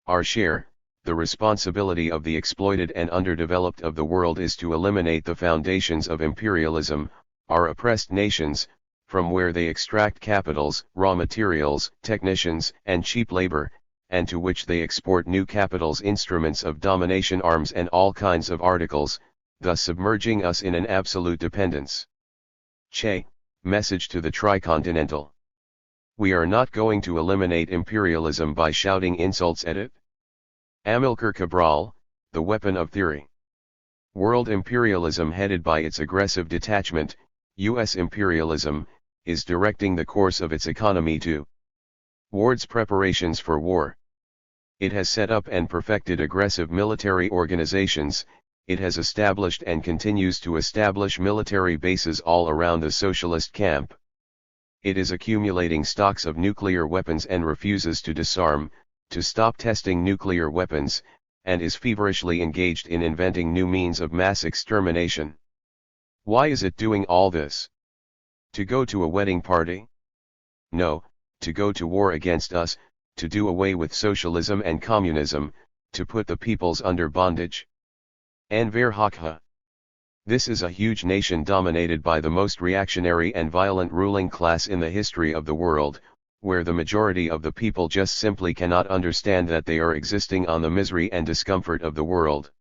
Our share, the responsibility of the exploited and underdeveloped of the world, is to eliminate the foundations of imperialism, our oppressed nations, from where they extract capitals, raw materials, technicians, and cheap labor, and to which they export new capitals, instruments of domination, arms, and all kinds of articles, thus submerging us in an absolute dependence. Che, message to the Tricontinental. We are not going to eliminate imperialism by shouting insults at it. Amilcar Cabral, The Weapon of Theory. World imperialism, headed by its aggressive detachment, U.S. imperialism, is directing the course of its economy towards preparations for war. It has set up and perfected aggressive military organizations. It has established and continues to establish military bases all around the socialist camp. It is accumulating stocks of nuclear weapons and refuses to disarm, to stop testing nuclear weapons, and is feverishly engaged in inventing new means of mass extermination. Why is it doing all this? To go to a wedding party? No, to go to war against us, to do away with socialism and communism, to put the peoples under bondage. En Verhoekha. This is a huge nation dominated by the most reactionary and violent ruling class in the history of the world, where the majority of the people just simply cannot understand that they are existing on the misery and discomfort of the world.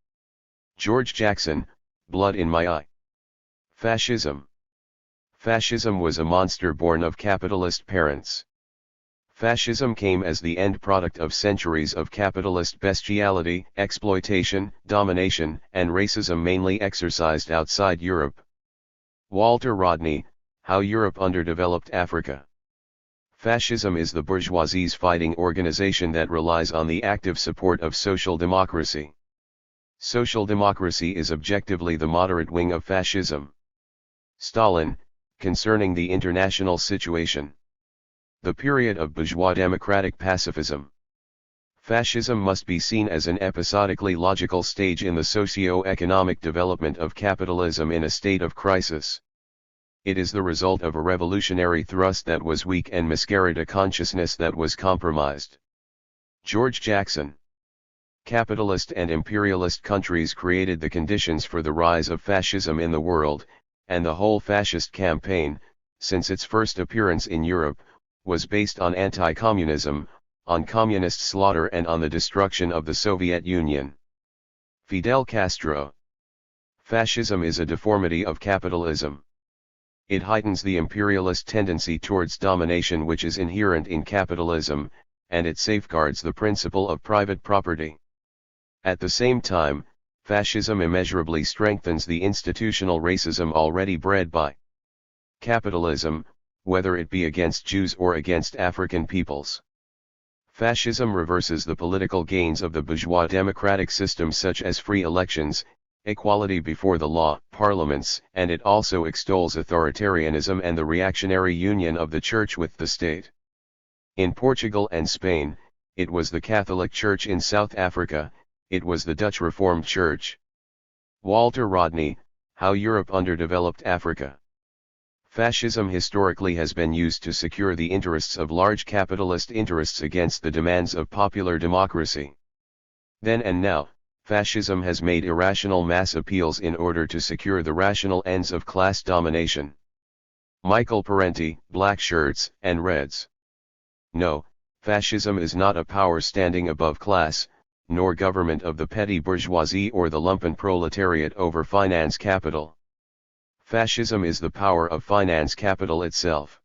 George Jackson, Blood in My Eye. Fascism. Fascism was a monster born of capitalist parents. Fascism came as the end product of centuries of capitalist bestiality, exploitation, domination, and racism mainly exercised outside Europe. Walter Rodney, How Europe Underdeveloped Africa. Fascism is the bourgeoisie's fighting organization that relies on the active support of social democracy. Social democracy is objectively the moderate wing of fascism. Stalin, Concerning the International Situation. The period of bourgeois democratic pacifism. Fascism must be seen as an episodically logical stage in the socio-economic development of capitalism in a state of crisis. It is the result of a revolutionary thrust that was weak and miscarried a consciousness that was compromised. George Jackson. Capitalist and imperialist countries created the conditions for the rise of fascism in the world, and the whole fascist campaign, since its first appearance in Europe, was based on anti-communism, on communist slaughter and on the destruction of the Soviet Union. Fidel Castro. Fascism is a deformity of capitalism. It heightens the imperialist tendency towards domination which is inherent in capitalism, and it safeguards the principle of private property. At the same time, fascism immeasurably strengthens the institutional racism already bred by capitalism, whether it be against Jews or against African peoples. Fascism reverses the political gains of the bourgeois democratic system such as free elections, equality before the law, parliaments, and it also extols authoritarianism and the reactionary union of the church with the state. In Portugal and Spain, it was the Catholic Church. In South Africa, it was the Dutch Reformed Church. Walter Rodney, How Europe Underdeveloped Africa. Fascism historically has been used to secure the interests of large capitalist interests against the demands of popular democracy. Then and now, fascism has made irrational mass appeals in order to secure the rational ends of class domination. Michael Parenti, Black Shirts and Reds. No, fascism is not a power standing above class, nor government of the petty bourgeoisie or the lumpen proletariat over finance capital. Fascism is the power of finance capital itself.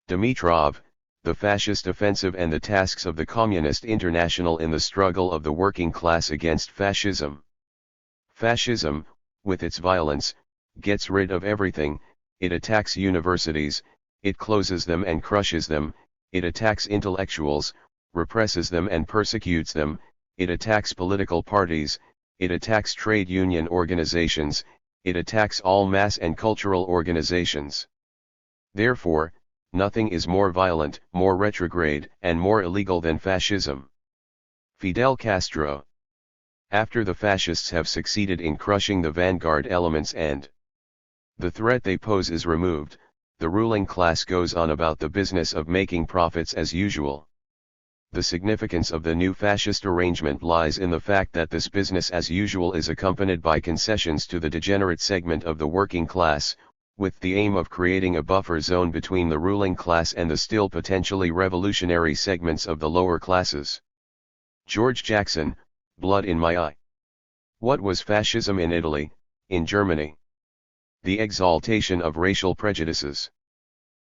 Dimitrov, The Fascist Offensive and the Tasks of the Communist International in the Struggle of the Working Class Against Fascism. Fascism, with its violence, gets rid of everything. It attacks universities, it closes them and crushes them, it attacks intellectuals, represses them and persecutes them, it attacks political parties, it attacks trade union organizations, it attacks all mass and cultural organizations. Therefore, nothing is more violent, more retrograde, and more illegal than fascism. Fidel Castro. After the fascists have succeeded in crushing the vanguard elements and the threat they pose is removed, the ruling class goes on about the business of making profits as usual. The significance of the new fascist arrangement lies in the fact that this business as usual is accompanied by concessions to the degenerate segment of the working class, with the aim of creating a buffer zone between the ruling class and the still potentially revolutionary segments of the lower classes. George Jackson, Blood in My Eye. What was fascism in Italy, in Germany? The exaltation of racial prejudices.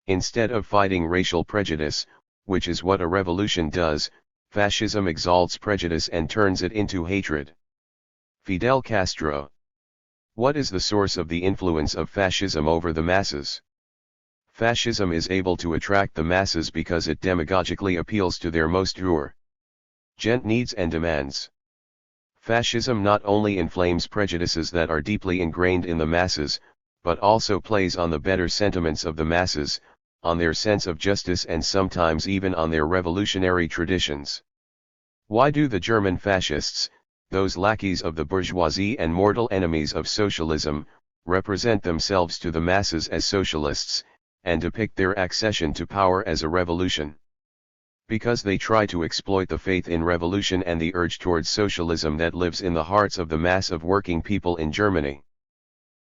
Instead of fighting racial prejudice, which is what a revolution does, fascism exalts prejudice and turns it into hatred. Fidel Castro. What is the source of the influence of fascism over the masses? Fascism is able to attract the masses because it demagogically appeals to their most urgent needs and demands. Fascism not only inflames prejudices that are deeply ingrained in the masses, but also plays on the better sentiments of the masses, on their sense of justice and sometimes even on their revolutionary traditions. Why do the German fascists, those lackeys of the bourgeoisie and mortal enemies of socialism, represent themselves to the masses as socialists, and depict their accession to power as a revolution? Because they try to exploit the faith in revolution and the urge towards socialism that lives in the hearts of the mass of working people in Germany.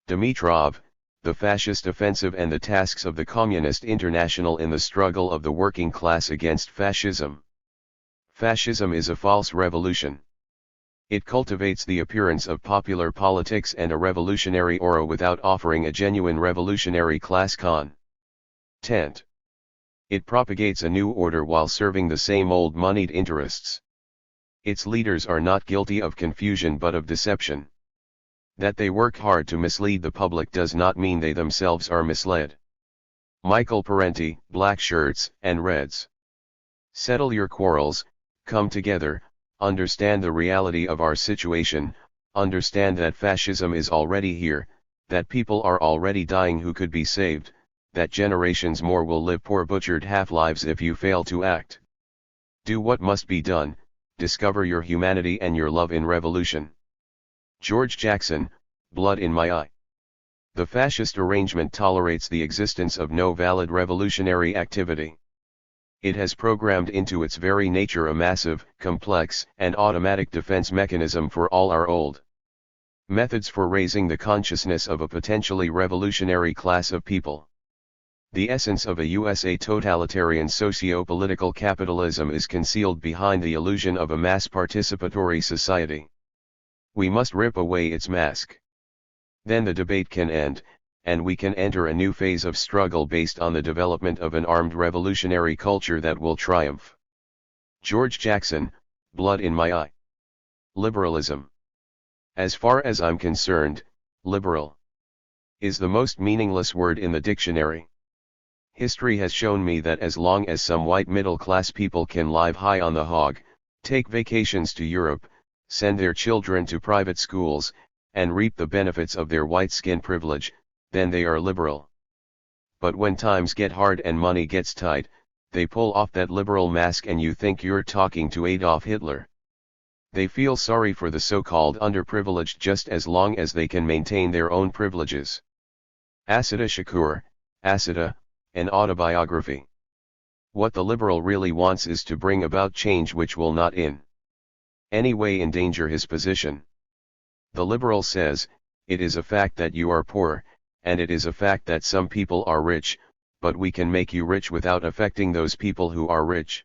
Dimitrov, the fascist offensive and the tasks of the Communist International in the struggle of the working class against fascism. Fascism is a false revolution. It cultivates the appearance of popular politics and a revolutionary aura without offering a genuine revolutionary class content. It propagates a new order while serving the same old moneyed interests. Its leaders are not guilty of confusion but of deception. That they work hard to mislead the public does not mean they themselves are misled. Michael Parenti, Black Shirts and Reds. Settle your quarrels, come together, understand the reality of our situation, understand that fascism is already here, that people are already dying who could be saved, that generations more will live poor butchered half-lives if you fail to act. Do what must be done, discover your humanity and your love in revolution. George Jackson, Blood in My Eye. The fascist arrangement tolerates the existence of no valid revolutionary activity. It has programmed into its very nature a massive, complex, and automatic defense mechanism for all our old methods for raising the consciousness of a potentially revolutionary class of people. The essence of a USA totalitarian socio-political capitalism is concealed behind the illusion of a mass participatory society. We must rip away its mask. Then the debate can end, and we can enter a new phase of struggle based on the development of an armed revolutionary culture that will triumph. George Jackson, Blood in My Eye. Liberalism. As far as I'm concerned, liberal is the most meaningless word in the dictionary. History has shown me that as long as some white middle-class people can live high on the hog, take vacations to Europe, send their children to private schools, and reap the benefits of their white skin privilege, then they are liberal. But when times get hard and money gets tight, they pull off that liberal mask and you think you're talking to Adolf Hitler. They feel sorry for the so-called underprivileged just as long as they can maintain their own privileges. Asada Shakur, Asada, an autobiography. What the liberal really wants is to bring about change which will not in any way endanger his position. The liberal says, it is a fact that you are poor, and it is a fact that some people are rich, but we can make you rich without affecting those people who are rich.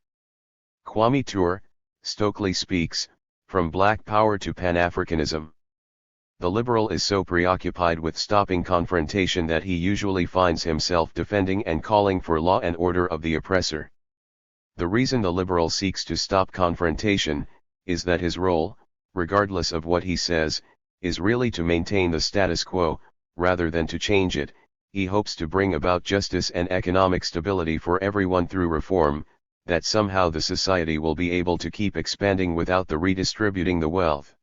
Kwame Ture, Stokely Speaks, From Black Power to Pan-Africanism. The liberal is so preoccupied with stopping confrontation that he usually finds himself defending and calling for law and order of the oppressor. The reason the liberal seeks to stop confrontation, is that his role, regardless of what he says, is really to maintain the status quo, rather than to change it. He hopes to bring about justice and economic stability for everyone through reform, that somehow the society will be able to keep expanding without the redistributing the wealth.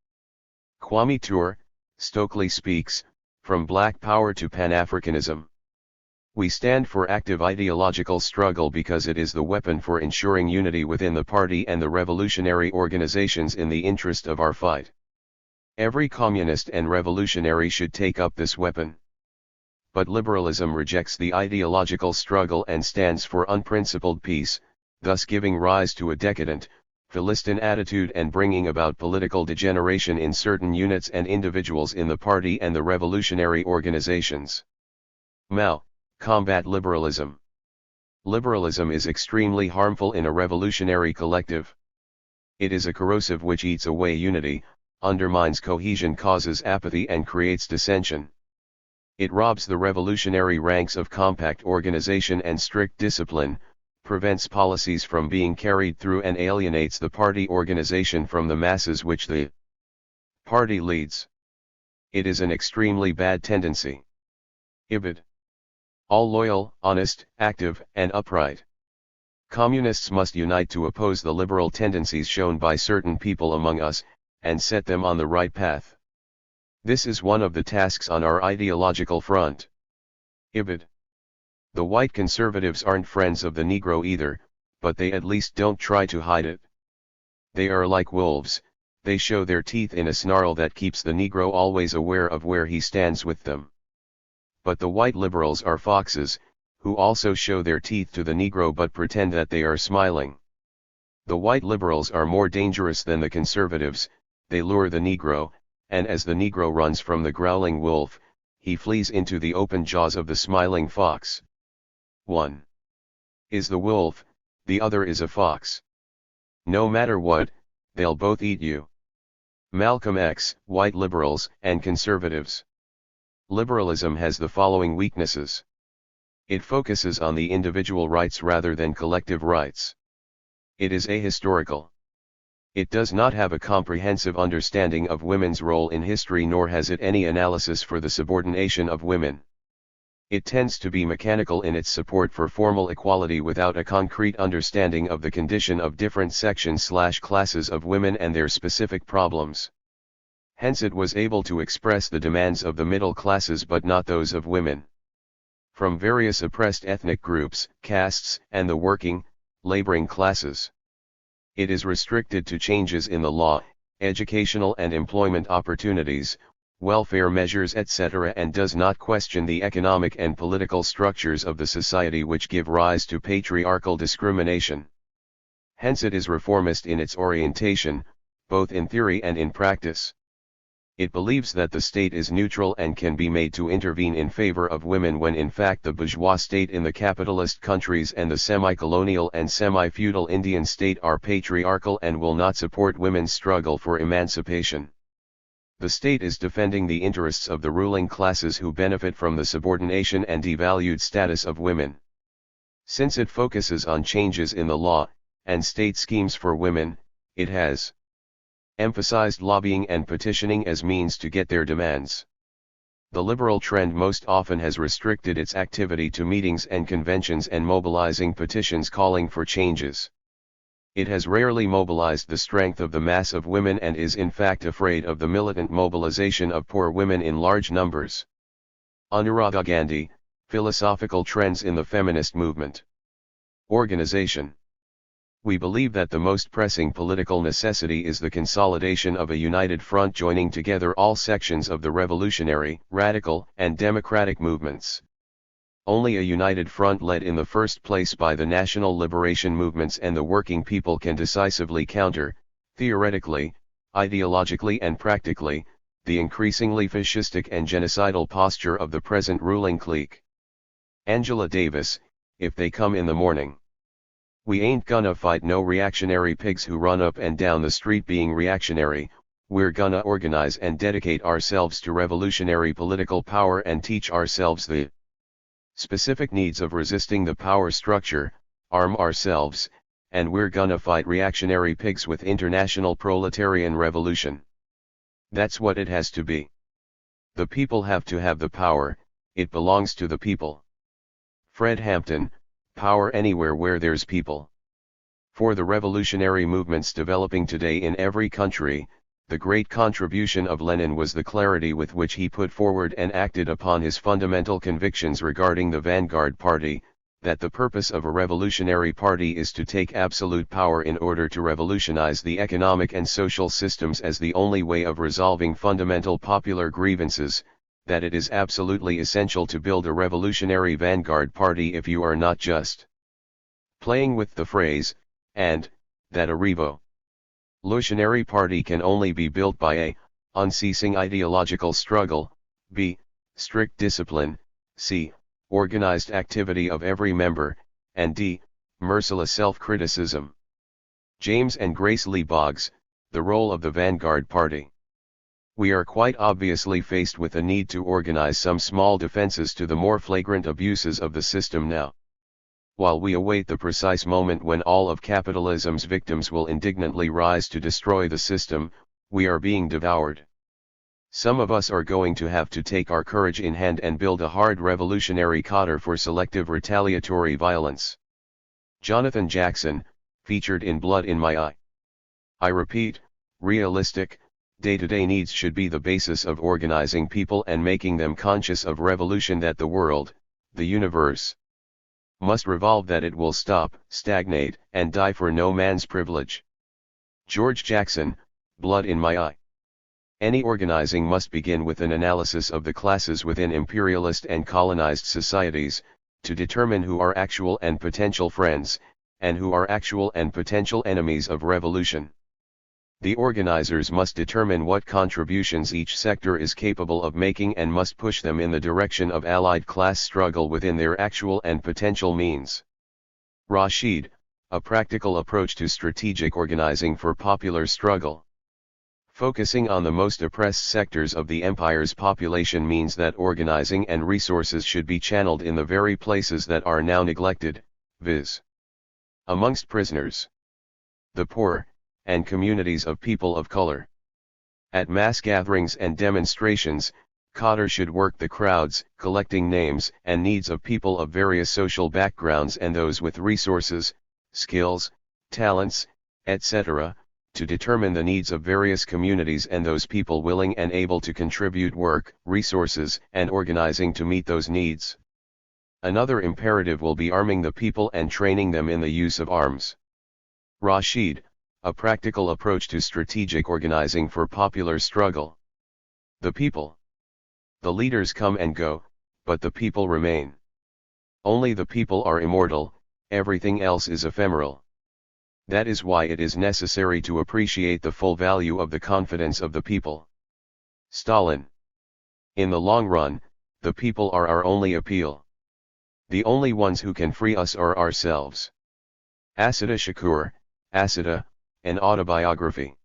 Kwame Ture, Stokely Speaks, From Black Power to Pan-Africanism. We stand for active ideological struggle because it is the weapon for ensuring unity within the party and the revolutionary organizations in the interest of our fight. Every communist and revolutionary should take up this weapon. But liberalism rejects the ideological struggle and stands for unprincipled peace, thus giving rise to a decadent, Philistine attitude and bringing about political degeneration in certain units and individuals in the party and the revolutionary organizations. Mao, combat liberalism. Liberalism is extremely harmful in a revolutionary collective. It is a corrosive which eats away unity, undermines cohesion, causes apathy and creates dissension. It robs the revolutionary ranks of compact organization and strict discipline, prevents policies from being carried through and alienates the party organization from the masses which the party leads. It is an extremely bad tendency. Ibid. All loyal, honest, active, and upright communists must unite to oppose the liberal tendencies shown by certain people among us, and set them on the right path. This is one of the tasks on our ideological front. Ibid. The white conservatives aren't friends of the Negro either, but they at least don't try to hide it. They are like wolves, they show their teeth in a snarl that keeps the Negro always aware of where he stands with them. But the white liberals are foxes, who also show their teeth to the Negro but pretend that they are smiling. The white liberals are more dangerous than the conservatives, they lure the Negro, and as the Negro runs from the growling wolf, he flees into the open jaws of the smiling fox. One is the wolf, the other is a fox. No matter what, they'll both eat you. Malcolm X, white liberals and conservatives. Liberalism has the following weaknesses. It focuses on the individual rights rather than collective rights. It is ahistorical. It does not have a comprehensive understanding of women's role in history, nor has it any analysis for the subordination of women. It tends to be mechanical in its support for formal equality without a concrete understanding of the condition of different sections/classes of women and their specific problems. Hence it was able to express the demands of the middle classes but not those of women. From various oppressed ethnic groups, castes, and the working, laboring classes. It is restricted to changes in the law, educational and employment opportunities, welfare measures etc., and does not question the economic and political structures of the society which give rise to patriarchal discrimination. Hence it is reformist in its orientation, both in theory and in practice. It believes that the state is neutral and can be made to intervene in favor of women when in fact the bourgeois state in the capitalist countries and the semi-colonial and semi-feudal Indian state are patriarchal and will not support women's struggle for emancipation. The state is defending the interests of the ruling classes who benefit from the subordination and devalued status of women. Since it focuses on changes in the law, and state schemes for women, it has emphasized lobbying and petitioning as means to get their demands. The liberal trend most often has restricted its activity to meetings and conventions and mobilizing petitions calling for changes. It has rarely mobilized the strength of the mass of women and is in fact afraid of the militant mobilization of poor women in large numbers. Anuradha Gandhi, Philosophical Trends in the Feminist Movement. Organization. We believe that the most pressing political necessity is the consolidation of a united front joining together all sections of the revolutionary, radical, and democratic movements. Only a united front led in the first place by the national liberation movements and the working people can decisively counter, theoretically, ideologically and practically, the increasingly fascistic and genocidal posture of the present ruling clique. Angela Davis, if they come in the morning. We ain't gonna fight no reactionary pigs who run up and down the street being reactionary, we're gonna organize and dedicate ourselves to revolutionary political power and teach ourselves the specific needs of resisting the power structure, arm ourselves, and we're gonna fight reactionary pigs with international proletarian revolution. That's what it has to be. The people have to have the power, it belongs to the people. Fred Hampton, Power Anywhere Where There's People. For the revolutionary movements developing today in every country, the great contribution of Lenin was the clarity with which he put forward and acted upon his fundamental convictions regarding the vanguard party, that the purpose of a revolutionary party is to take absolute power in order to revolutionize the economic and social systems as the only way of resolving fundamental popular grievances, that it is absolutely essential to build a revolutionary vanguard party if you are not just playing with the phrase, and, that a revolutionary party can only be built by a, unceasing ideological struggle, b, strict discipline, c, organized activity of every member, and d, merciless self-criticism. James and Grace Lee Boggs, The Role of the Vanguard Party. We are quite obviously faced with a need to organize some small defenses to the more flagrant abuses of the system now. While we await the precise moment when all of capitalism's victims will indignantly rise to destroy the system, we are being devoured. Some of us are going to have to take our courage in hand and build a hard revolutionary cadre for selective retaliatory violence. Jonathan Jackson, featured in Blood in My Eye. I repeat, realistic, day-to-day needs should be the basis of organizing people and making them conscious of revolution, that the world, the universe, must revolve, that it will stop, stagnate, and die for no man's privilege. George Jackson, Blood in My Eye. Any organizing must begin with an analysis of the classes within imperialist and colonized societies, to determine who are actual and potential friends, and who are actual and potential enemies of revolution. The organizers must determine what contributions each sector is capable of making and must push them in the direction of allied class struggle within their actual and potential means. Rashid, a practical approach to strategic organizing for popular struggle. Focusing on the most oppressed sectors of the empire's population means that organizing and resources should be channeled in the very places that are now neglected, viz. amongst prisoners, the poor, and communities of people of color. At mass gatherings and demonstrations, Cotter should work the crowds, collecting names and needs of people of various social backgrounds and those with resources, skills, talents, etc., to determine the needs of various communities and those people willing and able to contribute work, resources, and organizing to meet those needs. Another imperative will be arming the people and training them in the use of arms. Rashid, a practical approach to strategic organizing for popular struggle. The people. The leaders come and go, but the people remain. Only the people are immortal, everything else is ephemeral. That is why it is necessary to appreciate the full value of the confidence of the people. Stalin. In the long run, the people are our only appeal. The only ones who can free us are ourselves. Asada Shakur, Asada, an autobiography.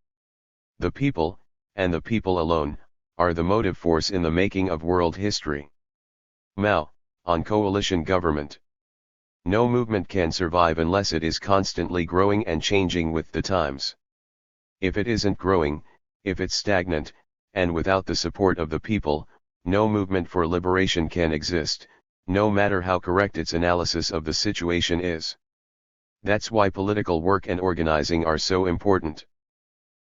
The people, and the people alone, are the motive force in the making of world history. Mao, on coalition government. No movement can survive unless it is constantly growing and changing with the times. If it isn't growing, if it's stagnant, and without the support of the people, no movement for liberation can exist, no matter how correct its analysis of the situation is. That's why political work and organizing are so important.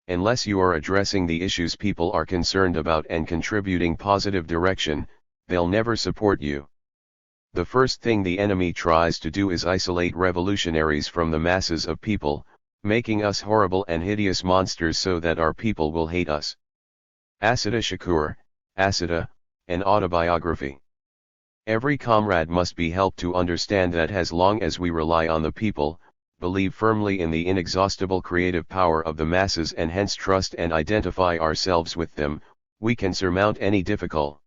Unless you are addressing the issues people are concerned about and contributing positive direction, they'll never support you. The first thing the enemy tries to do is isolate revolutionaries from the masses of people, making us horrible and hideous monsters so that our people will hate us. Asada Shakur, Asada, an autobiography. Every comrade must be helped to understand that as long as we rely on the people, believe firmly in the inexhaustible creative power of the masses and hence trust and identify ourselves with them, we can surmount any difficulty.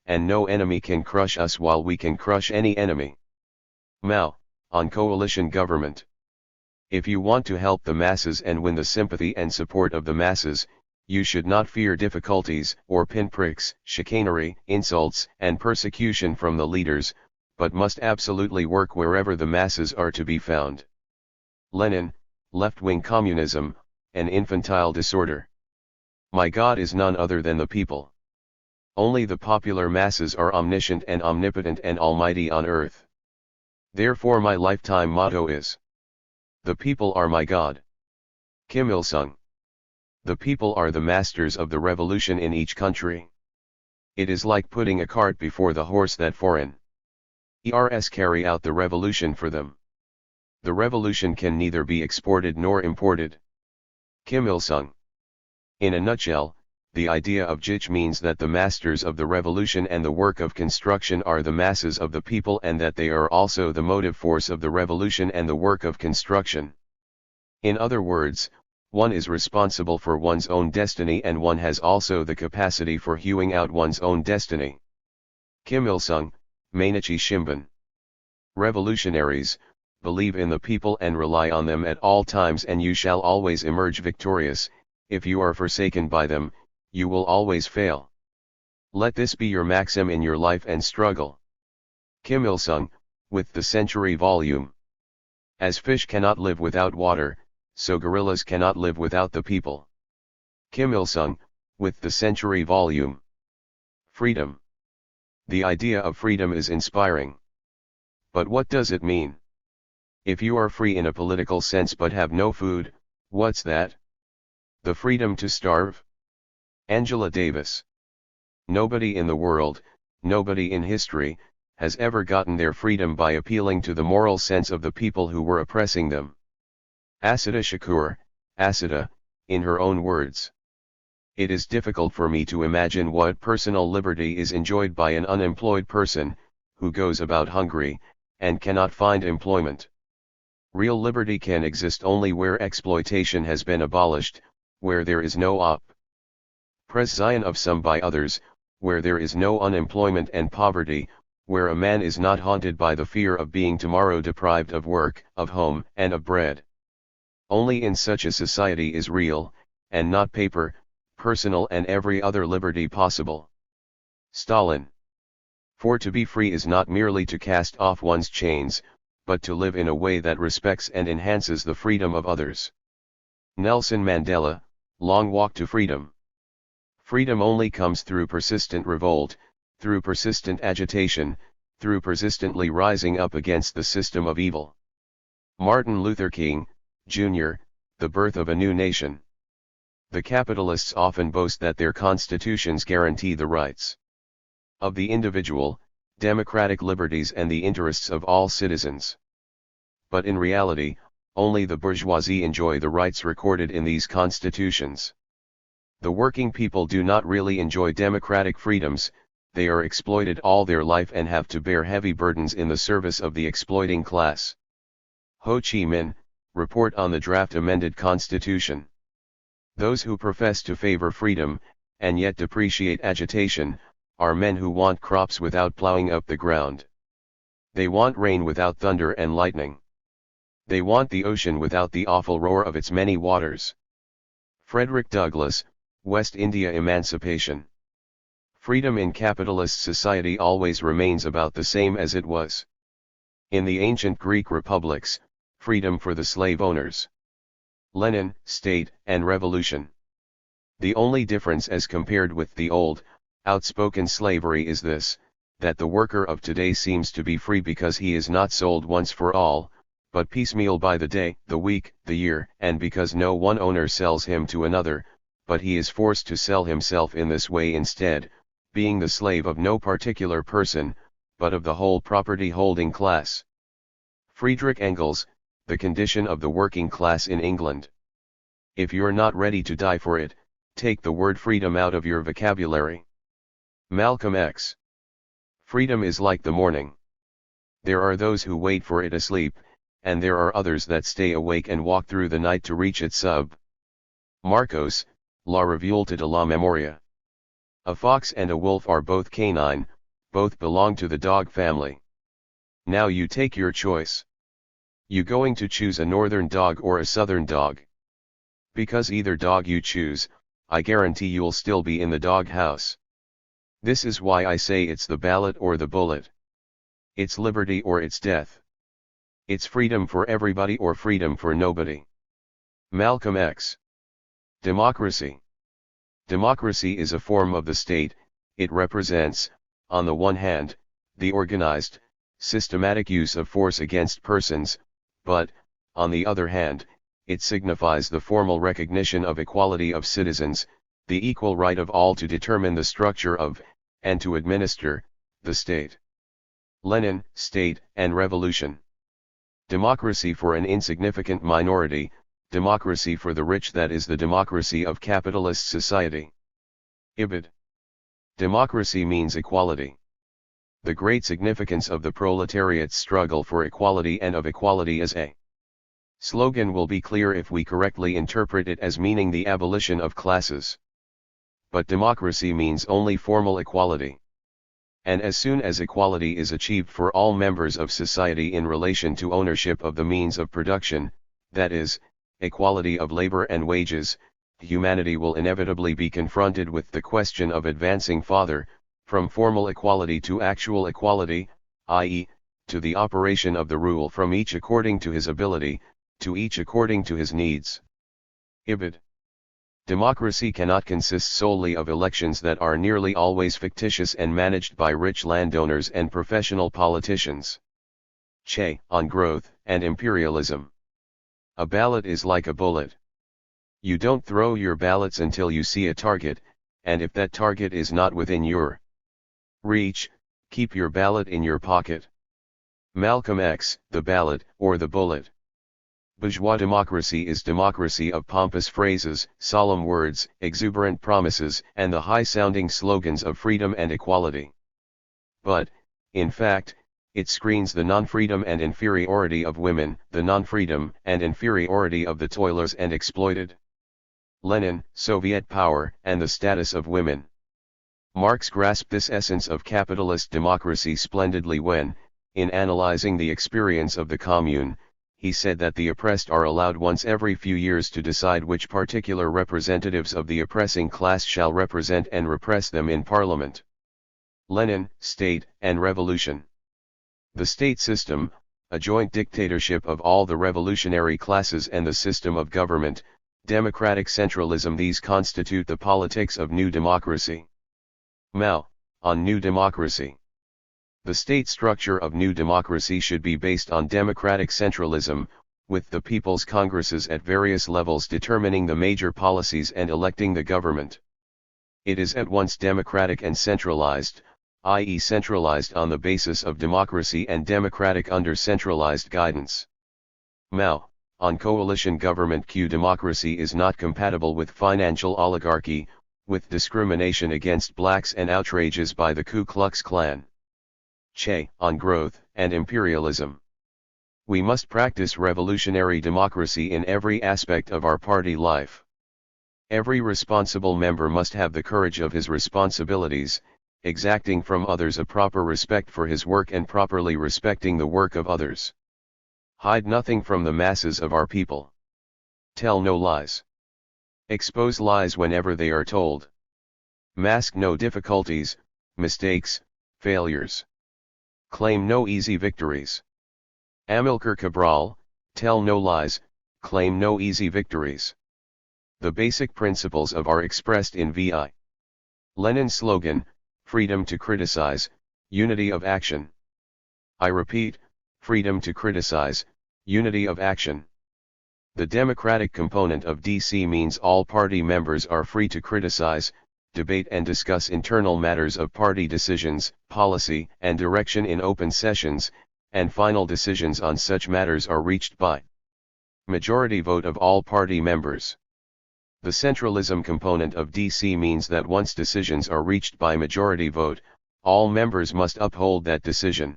And no enemy can crush us while we can crush any enemy. Mao, on coalition government. If you want to help the masses and win the sympathy and support of the masses, you should not fear difficulties or pinpricks, chicanery, insults, and persecution from the leaders, but must absolutely work wherever the masses are to be found. Lenin, left-wing communism, an infantile disorder. My God is none other than the people. Only the popular masses are omniscient and omnipotent and almighty on earth. Therefore my lifetime motto is: the people are my God. Kim Il-sung. The people are the masters of the revolution in each country. It is like putting a cart before the horse that foreigners carry out the revolution for them. The revolution can neither be exported nor imported. Kim Il-sung. In a nutshell, the idea of JICH means that the masters of the revolution and the work of construction are the masses of the people and that they are also the motive force of the revolution and the work of construction. In other words, one is responsible for one's own destiny and one has also the capacity for hewing out one's own destiny. Kim Il-sung, Mainichi Shimbun. Revolutionaries, believe in the people and rely on them at all times and you shall always emerge victorious. If you are forsaken by them, you will always fail. Let this be your maxim in your life and struggle. Kim Il-sung, with the Century Volume. As fish cannot live without water, so guerrillas cannot live without the people. Kim Il-sung, with the Century Volume. Freedom. The idea of freedom is inspiring. But what does it mean? If you are free in a political sense but have no food, what's that? The freedom to starve? Angela Davis. Nobody in the world, nobody in history, has ever gotten their freedom by appealing to the moral sense of the people who were oppressing them. Asada Shakur, Asita, in her own words. It is difficult for me to imagine what personal liberty is enjoyed by an unemployed person, who goes about hungry, and cannot find employment. Real liberty can exist only where exploitation has been abolished, where there is no oppression of some by others, where there is no unemployment and poverty, where a man is not haunted by the fear of being tomorrow deprived of work, of home, and of bread. Only in such a society is real, and not paper, personal and every other liberty possible. Stalin. For to be free is not merely to cast off one's chains, but to live in a way that respects and enhances the freedom of others. Nelson Mandela, Long Walk to Freedom. Freedom only comes through persistent revolt, through persistent agitation, through persistently rising up against the system of evil. Martin Luther King, Jr., The Birth of a New Nation. The capitalists often boast that their constitutions guarantee the rights of the individual, democratic liberties and the interests of all citizens. But in reality, only the bourgeoisie enjoy the rights recorded in these constitutions. The working people do not really enjoy democratic freedoms, they are exploited all their life and have to bear heavy burdens in the service of the exploiting class. Ho Chi Minh, Report on the Draft Amended Constitution. Those who profess to favor freedom, and yet depreciate agitation, are men who want crops without plowing up the ground. They want rain without thunder and lightning. They want the ocean without the awful roar of its many waters. Frederick Douglass, West India Emancipation. Freedom in capitalist society always remains about the same as it was in the ancient Greek republics, freedom for the slave owners. Lenin, State and Revolution. The only difference as compared with the old, outspoken slavery is this, that the worker of today seems to be free because he is not sold once for all, but piecemeal by the day, the week, the year, and because no one owner sells him to another, but he is forced to sell himself in this way instead, being the slave of no particular person, but of the whole property-holding class. Friedrich Engels, The Condition of the Working Class in England. If you're not ready to die for it, take the word freedom out of your vocabulary. Malcolm X. Freedom is like the morning. There are those who wait for it asleep, and there are others that stay awake and walk through the night to reach it. Marcos, La Revuelta de la Memoria. A fox and a wolf are both canine, both belong to the dog family. Now you take your choice. You going to choose a northern dog or a southern dog? Because either dog you choose, I guarantee you'll still be in the dog house. This is why I say it's the ballot or the bullet. It's liberty or it's death. It's freedom for everybody or freedom for nobody. Malcolm X. Democracy. Democracy is a form of the state. It represents, on the one hand, the organized, systematic use of force against persons, but, on the other hand, it signifies the formal recognition of equality of citizens, the equal right of all to determine the structure of, and to administer, the state. Lenin, State and Revolution. Democracy for an insignificant minority, democracy for the rich, that is the democracy of capitalist society. Ibid. Democracy means equality. The great significance of the proletariat's struggle for equality and of equality as a slogan will be clear if we correctly interpret it as meaning the abolition of classes. But democracy means only formal equality. And as soon as equality is achieved for all members of society in relation to ownership of the means of production, that is, equality of labor and wages, humanity will inevitably be confronted with the question of advancing farther, from formal equality to actual equality, i.e., to the operation of the rule from each according to his ability, to each according to his needs. Ibid. Democracy cannot consist solely of elections that are nearly always fictitious and managed by rich landowners and professional politicians. Che, on growth and imperialism. A ballot is like a bullet. You don't throw your ballots until you see a target, and if that target is not within your reach, keep your ballot in your pocket. Malcolm X, The Ballot, or the Bullet. Bourgeois democracy is democracy of pompous phrases, solemn words, exuberant promises, and the high-sounding slogans of freedom and equality. But, in fact, it screens the non-freedom and inferiority of women, the non-freedom and inferiority of the toilers and exploited. Lenin, Soviet power, and the status of women. Marx grasped this essence of capitalist democracy splendidly when, in analyzing the experience of the Commune, he said that the oppressed are allowed once every few years to decide which particular representatives of the oppressing class shall represent and repress them in parliament. Lenin, State and Revolution. The state system, a joint dictatorship of all the revolutionary classes, and the system of government, democratic centralism, these constitute the politics of new democracy. Mao, on new democracy. The state structure of new democracy should be based on democratic centralism, with the people's congresses at various levels determining the major policies and electing the government. It is at once democratic and centralized, i.e. centralized on the basis of democracy and democratic under centralized guidance. Mao, on coalition government. Democracy is not compatible with financial oligarchy, with discrimination against blacks and outrages by the Ku Klux Klan. Che, on growth and imperialism. We must practice revolutionary democracy in every aspect of our party life. Every responsible member must have the courage of his responsibilities, exacting from others a proper respect for his work and properly respecting the work of others. Hide nothing from the masses of our people. Tell no lies. Expose lies whenever they are told. Mask no difficulties, mistakes, failures. Claim no easy victories. Amilcar Cabral, tell no lies, claim no easy victories. The basic principles of are expressed in VI. Lenin's slogan, freedom to criticize, unity of action. I repeat, freedom to criticize, unity of action. The democratic component of DC means all party members are free to criticize, debate and discuss internal matters of party decisions, policy and direction in open sessions, and final decisions on such matters are reached by majority vote of all party members. The centralism component of DC means that once decisions are reached by majority vote, all members must uphold that decision.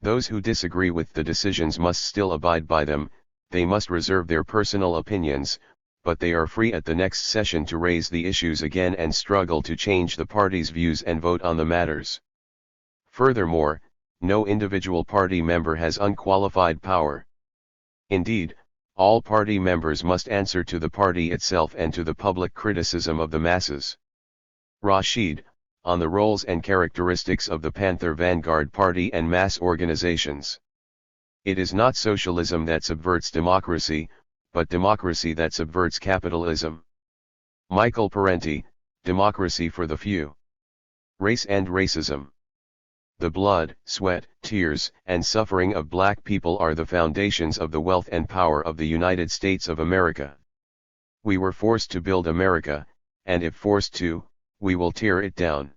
Those who disagree with the decisions must still abide by them, they must reserve their personal opinions, but they are free at the next session to raise the issues again and struggle to change the party's views and vote on the matters. Furthermore, no individual party member has unqualified power. Indeed, all party members must answer to the party itself and to the public criticism of the masses. Rashid, on the roles and characteristics of the Panther Vanguard Party and mass organizations. It is not socialism that subverts democracy, but democracy that subverts capitalism. Michael Parenti, Democracy for the Few. Race and racism. The blood, sweat, tears, and suffering of black people are the foundations of the wealth and power of the United States of America. We were forced to build America, and if forced to, we will tear it down.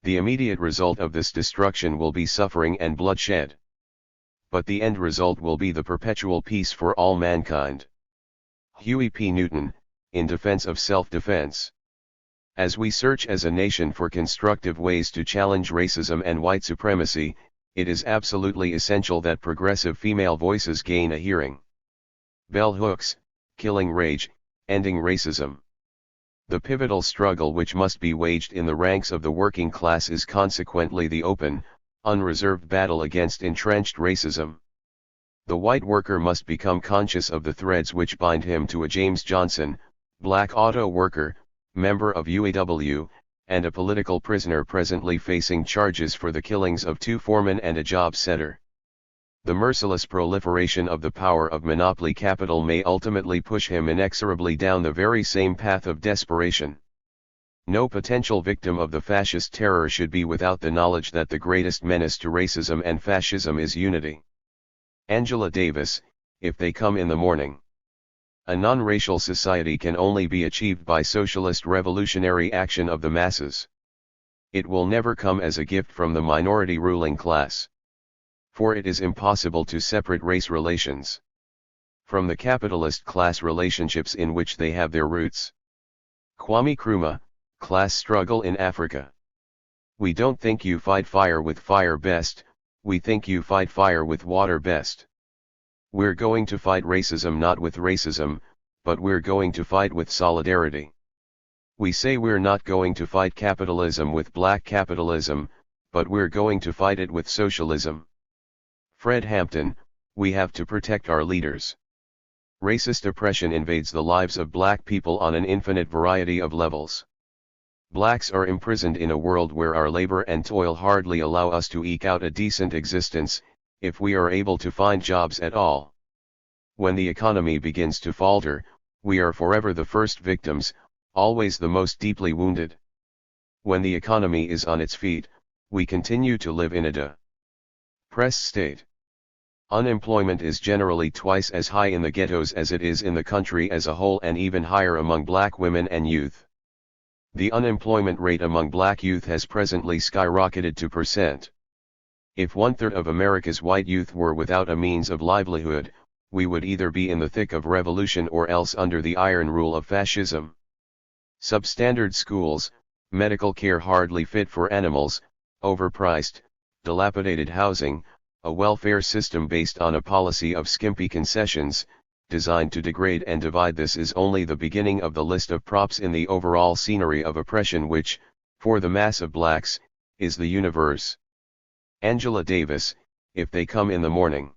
The immediate result of this destruction will be suffering and bloodshed. But the end result will be the perpetual peace for all mankind. Huey P. Newton, In Defense of Self-Defense. As we search as a nation for constructive ways to challenge racism and white supremacy, it is absolutely essential that progressive female voices gain a hearing. Bell Hooks, Killing Rage, Ending Racism. The pivotal struggle which must be waged in the ranks of the working class is consequently the open, unreserved battle against entrenched racism. The white worker must become conscious of the threads which bind him to a James Johnson, black auto worker, member of UAW, and a political prisoner presently facing charges for the killings of 2 foremen and a job setter. The merciless proliferation of the power of monopoly capital may ultimately push him inexorably down the very same path of desperation. No potential victim of the fascist terror should be without the knowledge that the greatest menace to racism and fascism is unity. Angela Davis, If They Come in the Morning. A non-racial society can only be achieved by socialist revolutionary action of the masses. It will never come as a gift from the minority ruling class. For it is impossible to separate race relations. from the capitalist class relationships in which they have their roots. Kwame Nkrumah, Class Struggle in Africa. We don't think you fight fire with fire best, we think you fight fire with water best. We're going to fight racism not with racism, but we're going to fight with solidarity. We say we're not going to fight capitalism with black capitalism, but we're going to fight it with socialism. Fred Hampton, we have to protect our leaders. Racist oppression invades the lives of black people on an infinite variety of levels. Blacks are imprisoned in a world where our labor and toil hardly allow us to eke out a decent existence, if we are able to find jobs at all. When the economy begins to falter, we are forever the first victims, always the most deeply wounded. When the economy is on its feet, we continue to live in a depressed state. Unemployment is generally twice as high in the ghettos as it is in the country as a whole, and even higher among black women and youth. The unemployment rate among black youth has presently skyrocketed to %. If 1/3 of America's white youth were without a means of livelihood, we would either be in the thick of revolution or else under the iron rule of fascism. Substandard schools, medical care hardly fit for animals, overpriced, dilapidated housing, a welfare system based on a policy of skimpy concessions, designed to degrade and divide. This is only the beginning of the list of props in the overall scenery of oppression which, for the mass of blacks, is the universe. Angela Davis, if they come in the morning.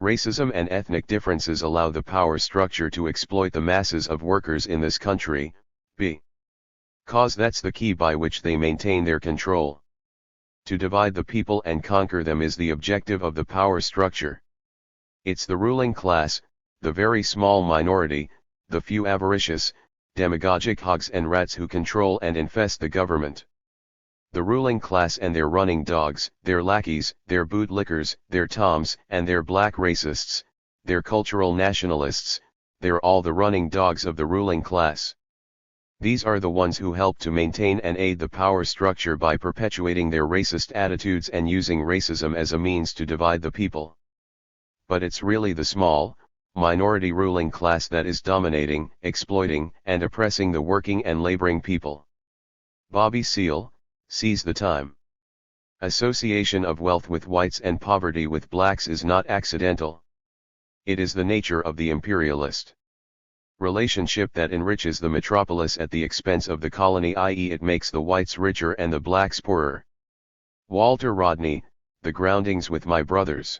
Racism and ethnic differences allow the power structure to exploit the masses of workers in this country, because that's the key by which they maintain their control. To divide the people and conquer them is the objective of the power structure. It's the ruling class, the very small minority, the few avaricious, demagogic hogs and rats who control and infest the government. The ruling class and their running dogs, their lackeys, their bootlickers, their toms and their black racists, their cultural nationalists, they're all the running dogs of the ruling class. These are the ones who help to maintain and aid the power structure by perpetuating their racist attitudes and using racism as a means to divide the people. But it's really the small, minority ruling class that is dominating, exploiting, and oppressing the working and laboring people. Bobby Seale, Seize the Time. Association of wealth with whites and poverty with blacks is not accidental. It is the nature of the imperialist relationship that enriches the metropolis at the expense of the colony, i.e. it makes the whites richer and the blacks poorer. Walter Rodney, The Groundings with My Brothers.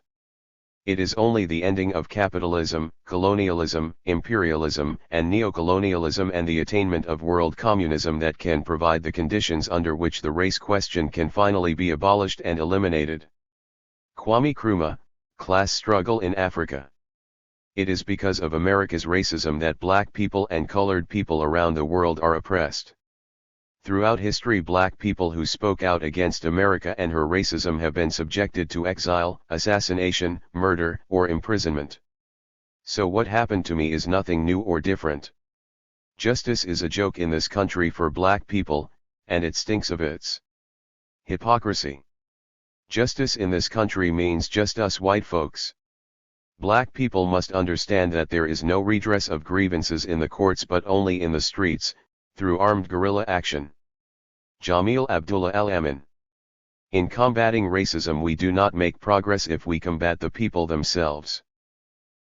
It is only the ending of capitalism, colonialism, imperialism, and neocolonialism and the attainment of world communism that can provide the conditions under which the race question can finally be abolished and eliminated. Kwame Nkrumah, Class Struggle in Africa. It is because of America's racism that black people and colored people around the world are oppressed. Throughout history, black people who spoke out against America and her racism have been subjected to exile, assassination, murder, or imprisonment. So what happened to me is nothing new or different. Justice is a joke in this country for black people, and it stinks of its hypocrisy. Justice in this country means just us white folks. Black people must understand that there is no redress of grievances in the courts but only in the streets, through armed guerrilla action. Jamil Abdullah Al-Amin. In combating racism, we do not make progress if we combat the people themselves.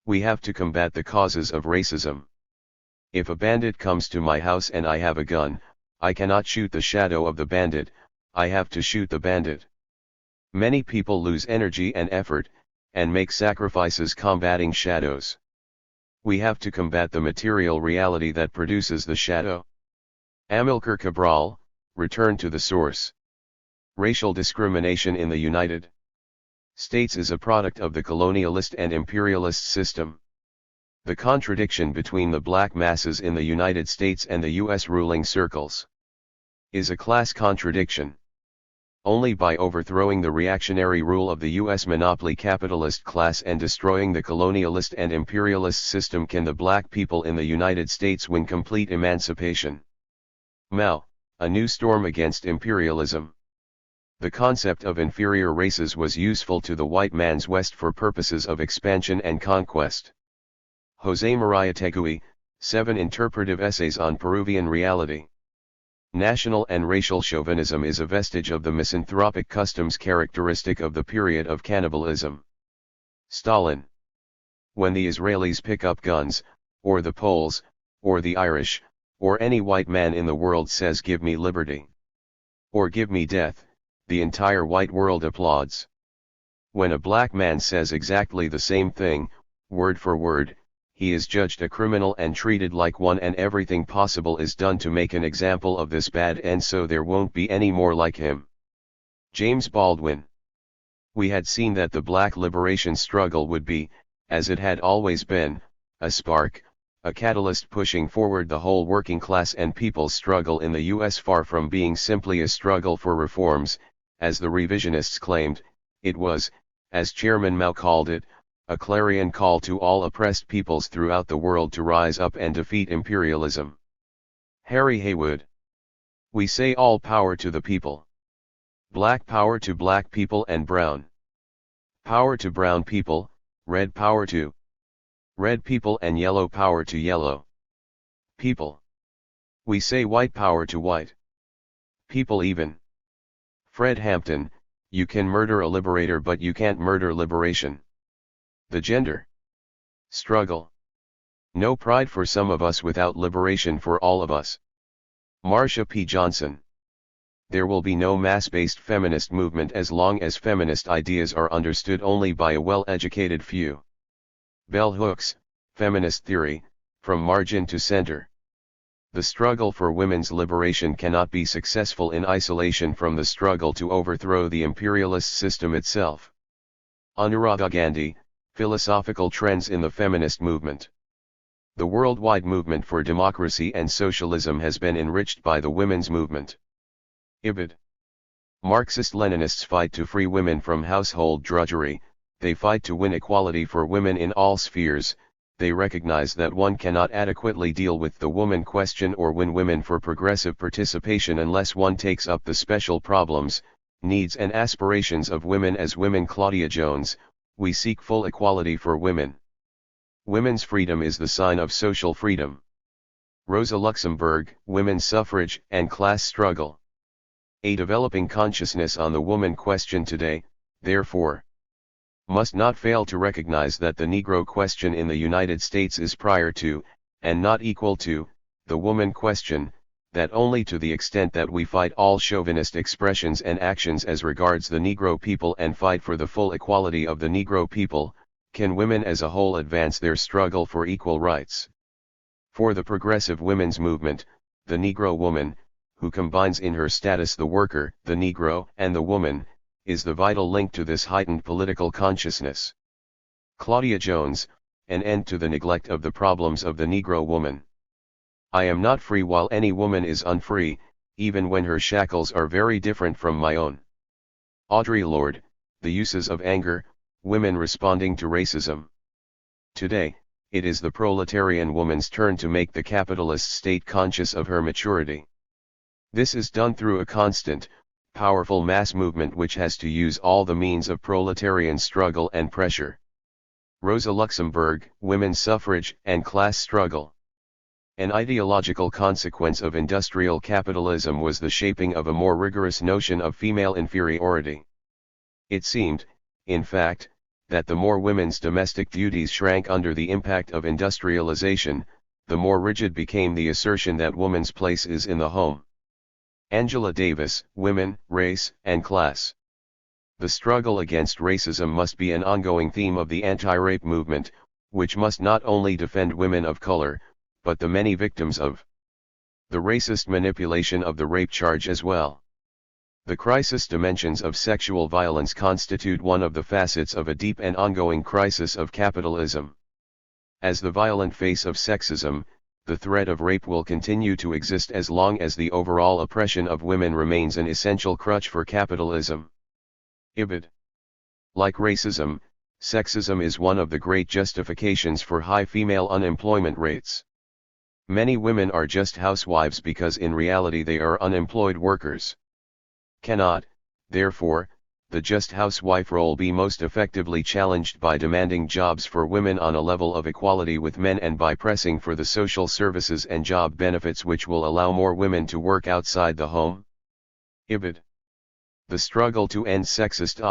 We have to combat the causes of racism. If a bandit comes to my house and I have a gun, I cannot shoot the shadow of the bandit, I have to shoot the bandit. Many people lose energy and effort, and make sacrifices combating shadows. We have to combat the material reality that produces the shadow. Amilcar Cabral, Return to the Source. Racial discrimination in the United States is a product of the colonialist and imperialist system. The contradiction between the black masses in the United States and the U.S. ruling circles is a class contradiction. Only by overthrowing the reactionary rule of the U.S. monopoly capitalist class and destroying the colonialist and imperialist system can the black people in the United States win complete emancipation. Mao, A New Storm Against Imperialism. The concept of inferior races was useful to the white man's West for purposes of expansion and conquest. José María Tegui, 7 Interpretive Essays on Peruvian Reality. National and racial chauvinism is a vestige of the misanthropic customs characteristic of the period of cannibalism. Stalin. When the Israelis pick up guns, or the Poles, or the Irish, or any white man in the world says give me liberty, or give me death, the entire white world applauds. When a black man says exactly the same thing, word for word, he is judged a criminal and treated like one, and everything possible is done to make an example of this bad end so there won't be any more like him. James Baldwin. We had seen that the black liberation struggle would be, as it had always been, a spark, a catalyst pushing forward the whole working class and people's struggle in the U.S. Far from being simply a struggle for reforms, as the revisionists claimed, it was, as Chairman Mao called it, a clarion call to all oppressed peoples throughout the world to rise up and defeat imperialism. Harry Haywood. We say all power to the people. Black power to black people and brown power to brown people, red power to red people and yellow power to yellow people. We say white power to white people even. Fred Hampton, you can murder a liberator but you can't murder liberation. The gender struggle. No pride for some of us without liberation for all of us. Marsha P. Johnson. There will be no mass-based feminist movement as long as feminist ideas are understood only by a well-educated few. Bell Hooks, Feminist Theory, From Margin to Center. The struggle for women's liberation cannot be successful in isolation from the struggle to overthrow the imperialist system itself. Anuradha Gandhi, Philosophical Trends in the Feminist Movement. The worldwide movement for democracy and socialism has been enriched by the women's movement. Ibid. Marxist-Leninists fight to free women from household drudgery, they fight to win equality for women in all spheres, they recognize that one cannot adequately deal with the woman question or win women for progressive participation unless one takes up the special problems, needs and aspirations of women as women. Claudia Jones, we seek full equality for women. Women's freedom is the sign of social freedom. Rosa Luxemburg, Women's Suffrage and Class Struggle. A developing consciousness on the woman question today, therefore, must not fail to recognize that the Negro question in the United States is prior to, and not equal to, the woman question, that only to the extent that we fight all chauvinist expressions and actions as regards the Negro people and fight for the full equality of the Negro people, can women as a whole advance their struggle for equal rights. For the progressive women's movement, the Negro woman, who combines in her status the worker, the Negro, and the woman, is the vital link to this heightened political consciousness. Claudia Jones, An End to the Neglect of the Problems of the Negro Woman. I am not free while any woman is unfree, even when her shackles are very different from my own. Audre Lorde, The Uses of Anger, Women Responding to Racism. Today, it is the proletarian woman's turn to make the capitalist state conscious of her maturity. This is done through a constant, powerful mass movement which has to use all the means of proletarian struggle and pressure. Rosa Luxemburg, Women's Suffrage and Class Struggle. An ideological consequence of industrial capitalism was the shaping of a more rigorous notion of female inferiority. It seemed, in fact, that the more women's domestic duties shrank under the impact of industrialization, the more rigid became the assertion that woman's place is in the home. Angela Davis, Women, Race, and Class. The struggle against racism must be an ongoing theme of the anti-rape movement, which must not only defend women of color, but the many victims of the racist manipulation of the rape charge as well. The crisis dimensions of sexual violence constitute one of the facets of a deep and ongoing crisis of capitalism. As the violent face of sexism, the threat of rape will continue to exist as long as the overall oppression of women remains an essential crutch for capitalism. Ibid. Like racism, sexism is one of the great justifications for high female unemployment rates. Many women are just housewives because in reality they are unemployed workers. Cannot, therefore, the just housewife role be most effectively challenged by demanding jobs for women on a level of equality with men and by pressing for the social services and job benefits which will allow more women to work outside the home? Ibid. The struggle to end sexist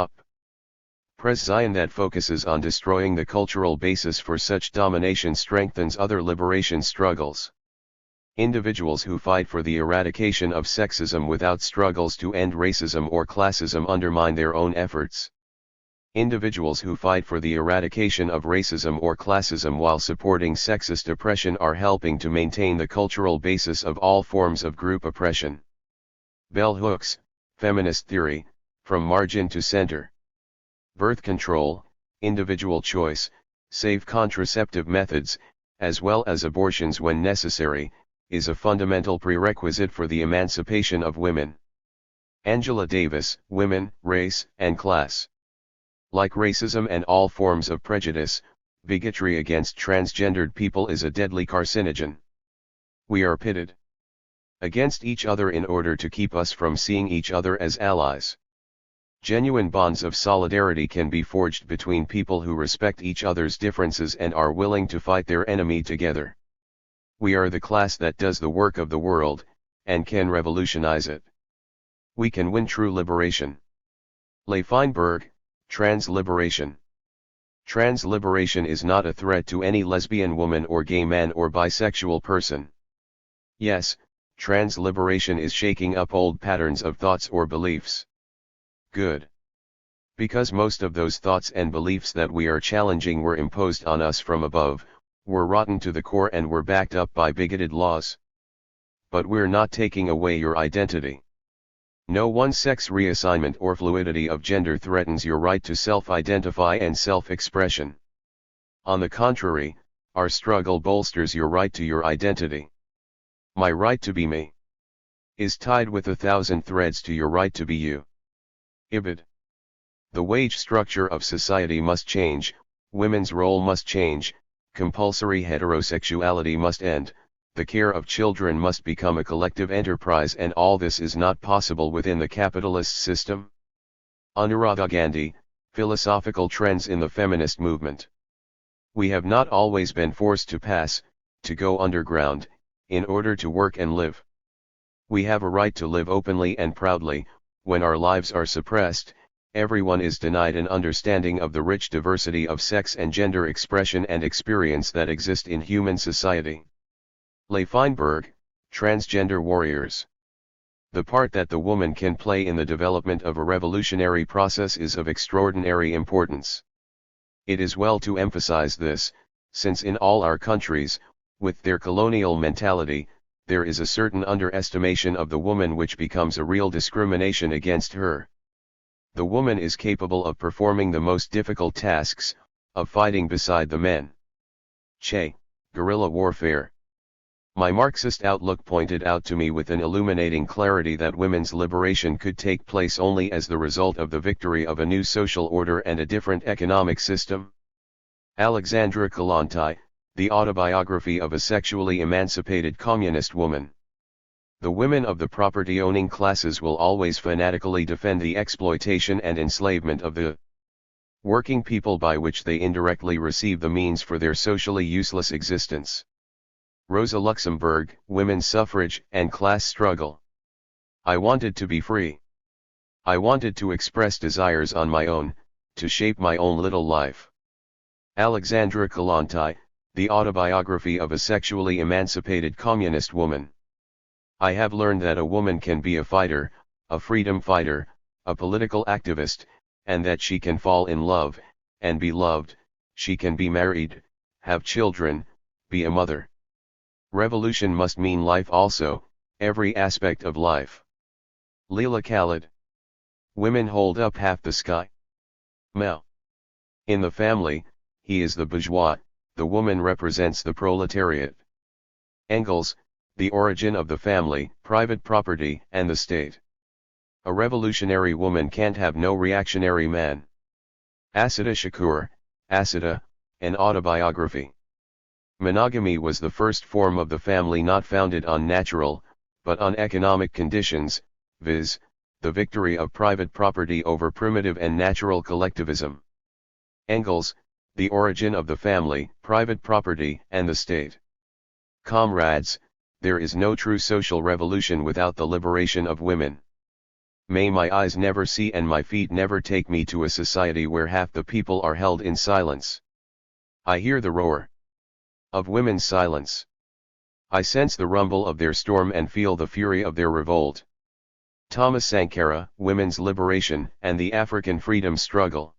oppression that focuses on destroying the cultural basis for such domination strengthens other liberation struggles. Individuals who fight for the eradication of sexism without struggles to end racism or classism undermine their own efforts. Individuals who fight for the eradication of racism or classism while supporting sexist oppression are helping to maintain the cultural basis of all forms of group oppression. Bell Hooks, Feminist Theory, From Margin to Center. Birth control, individual choice, safe contraceptive methods, as well as abortions when necessary, is a fundamental prerequisite for the emancipation of women. Angela Davis, Women, Race, and Class. Like racism and all forms of prejudice, bigotry against transgendered people is a deadly carcinogen. We are pitted against each other in order to keep us from seeing each other as allies. Genuine bonds of solidarity can be forged between people who respect each other's differences and are willing to fight their enemy together. We are the class that does the work of the world, and can revolutionize it. We can win true liberation. Leigh Feinberg, Trans Liberation. Trans liberation is not a threat to any lesbian woman or gay man or bisexual person. Yes, trans liberation is shaking up old patterns of thoughts or beliefs. Good. Because most of those thoughts and beliefs that we are challenging were imposed on us from above, were rotten to the core and were backed up by bigoted laws. But we're not taking away your identity. No one-sex reassignment or fluidity of gender threatens your right to self-identify and self-expression. On the contrary, our struggle bolsters your right to your identity. My right to be me is tied with 1,000 threads to your right to be you. Ibid. The wage structure of society must change, women's role must change, compulsory heterosexuality must end, the care of children must become a collective enterprise, and all this is not possible within the capitalist system. Anuradha Gandhi, Philosophical Trends in the Feminist Movement. We have not always been forced to pass, to go underground, in order to work and live. We have a right to live openly and proudly. When our lives are suppressed, everyone is denied an understanding of the rich diversity of sex and gender expression and experience that exist in human society. Leigh Feinberg, Transgender Warriors. The part that the woman can play in the development of a revolutionary process is of extraordinary importance. It is well to emphasize this, since in all our countries, with their colonial mentality, there is a certain underestimation of the woman which becomes a real discrimination against her. The woman is capable of performing the most difficult tasks, of fighting beside the men. Che, Guerrilla Warfare. My Marxist outlook pointed out to me with an illuminating clarity that women's liberation could take place only as the result of the victory of a new social order and a different economic system. Alexandra Kollontai, The Autobiography of a Sexually Emancipated Communist Woman. The women of the property-owning classes will always fanatically defend the exploitation and enslavement of the working people by which they indirectly receive the means for their socially useless existence. Rosa Luxemburg, Women's Suffrage and Class Struggle. I wanted to be free. I wanted to express desires on my own, to shape my own little life. Alexandra Kollontai, The Autobiography of a Sexually Emancipated Communist Woman. I have learned that a woman can be a fighter, a freedom fighter, a political activist, and that she can fall in love, and be loved, she can be married, have children, be a mother. Revolution must mean life also, every aspect of life. Leela Khalid. Women hold up half the sky. Mao. In the family, he is the bourgeois, the woman represents the proletariat. Engels, The Origin of the Family, Private Property, and the State. A revolutionary woman can't have no reactionary man. Asada Shakur, Asada, An Autobiography. Monogamy was the first form of the family not founded on natural, but on economic conditions, viz., the victory of private property over primitive and natural collectivism. Engels, the origin of the family, private property, and the state. Comrades, there is no true social revolution without the liberation of women. May my eyes never see and my feet never take me to a society where half the people are held in silence. I hear the roar of women's silence. I sense the rumble of their storm and feel the fury of their revolt. Thomas Sankara, Women's Liberation and the African Freedom Struggle.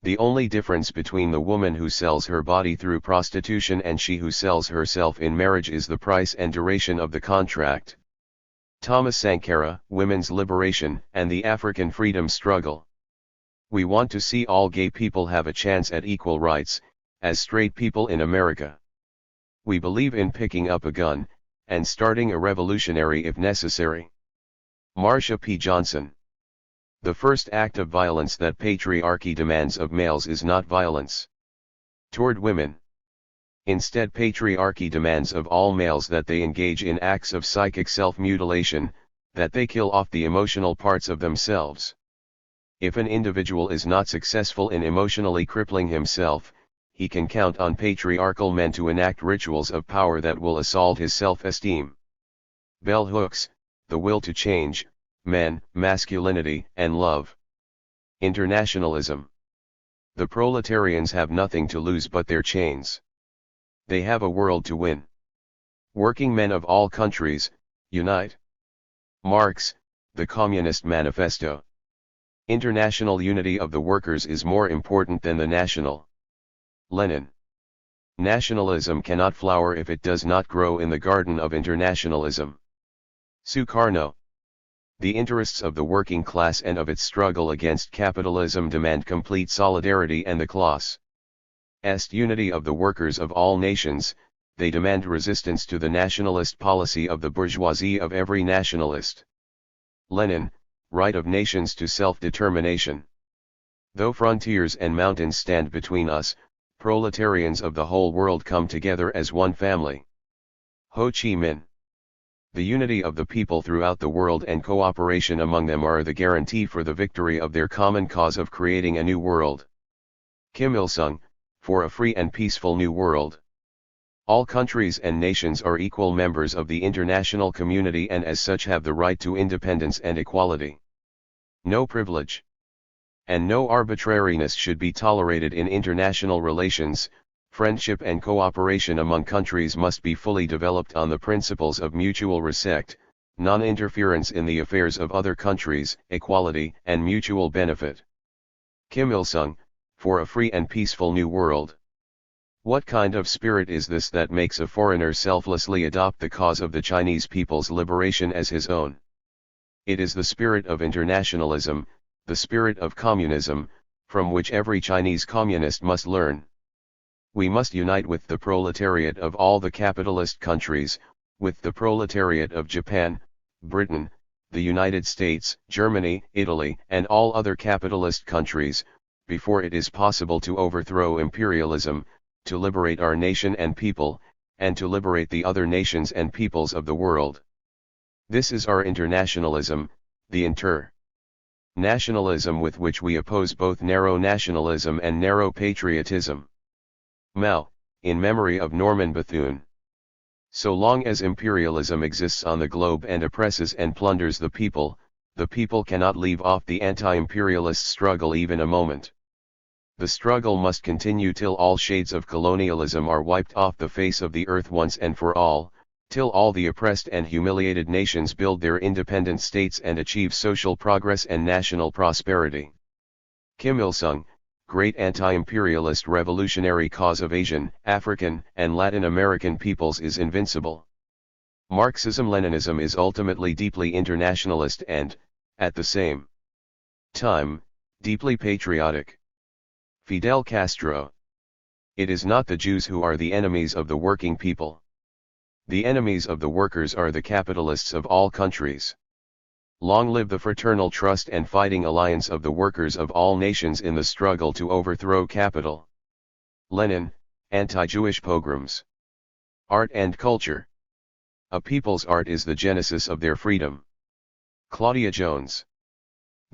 The only difference between the woman who sells her body through prostitution and she who sells herself in marriage is the price and duration of the contract. Thomas Sankara, Women's Liberation and the African Freedom Struggle. We want to see all gay people have a chance at equal rights, as straight people in America. We believe in picking up a gun, and starting a revolutionary if necessary. Marsha P. Johnson. The first act of violence that patriarchy demands of males is not violence toward women. Instead, patriarchy demands of all males that they engage in acts of psychic self-mutilation, that they kill off the emotional parts of themselves. If an individual is not successful in emotionally crippling himself, he can count on patriarchal men to enact rituals of power that will assault his self-esteem. Bell Hooks, The Will to Change, Men, Masculinity, and Love. Internationalism. The proletarians have nothing to lose but their chains. They have a world to win. Working men of all countries, unite. Marx, The Communist Manifesto. International unity of the workers is more important than the national. Lenin. Nationalism cannot flower if it does not grow in the garden of internationalism. Sukarno. The interests of the working class and of its struggle against capitalism demand complete solidarity and the class' unity of the workers of all nations. They demand resistance to the nationalist policy of the bourgeoisie of every nationalist. Lenin, Right of Nations to Self-Determination. Though frontiers and mountains stand between us, proletarians of the whole world come together as one family. Ho Chi Minh. The unity of the people throughout the world and cooperation among them are the guarantee for the victory of their common cause of creating a new world. Kim Il-sung, For a Free and Peaceful New World. All countries and nations are equal members of the international community and as such have the right to independence and equality. No privilege and no arbitrariness should be tolerated in international relations. Friendship and cooperation among countries must be fully developed on the principles of mutual respect, non-interference in the affairs of other countries, equality and mutual benefit. Kim Il-sung, For a Free and Peaceful New World. What kind of spirit is this that makes a foreigner selflessly adopt the cause of the Chinese people's liberation as his own? It is the spirit of internationalism, the spirit of communism, from which every Chinese communist must learn. We must unite with the proletariat of all the capitalist countries, with the proletariat of Japan, Britain, the United States, Germany, Italy, and all other capitalist countries, before it is possible to overthrow imperialism, to liberate our nation and people, and to liberate the other nations and peoples of the world. This is our internationalism, the nationalism with which we oppose both narrow nationalism and narrow patriotism. Mao, in memory of Norman Bethune. So long as imperialism exists on the globe and oppresses and plunders the people cannot leave off the anti-imperialist struggle even a moment. The struggle must continue till all shades of colonialism are wiped off the face of the earth once and for all, till all the oppressed and humiliated nations build their independent states and achieve social progress and national prosperity. Kim Il-sung, Great anti-imperialist revolutionary cause of Asian, African, and Latin American peoples is invincible. Marxism-Leninism is ultimately deeply internationalist and, at the same time, deeply patriotic. Fidel Castro. It is not the Jews who are the enemies of the working people. The enemies of the workers are the capitalists of all countries. Long live the fraternal trust and fighting alliance of the workers of all nations in the struggle to overthrow capital. Lenin, Anti-Jewish Pogroms. Art and Culture. A people's art is the genesis of their freedom. Claudia Jones.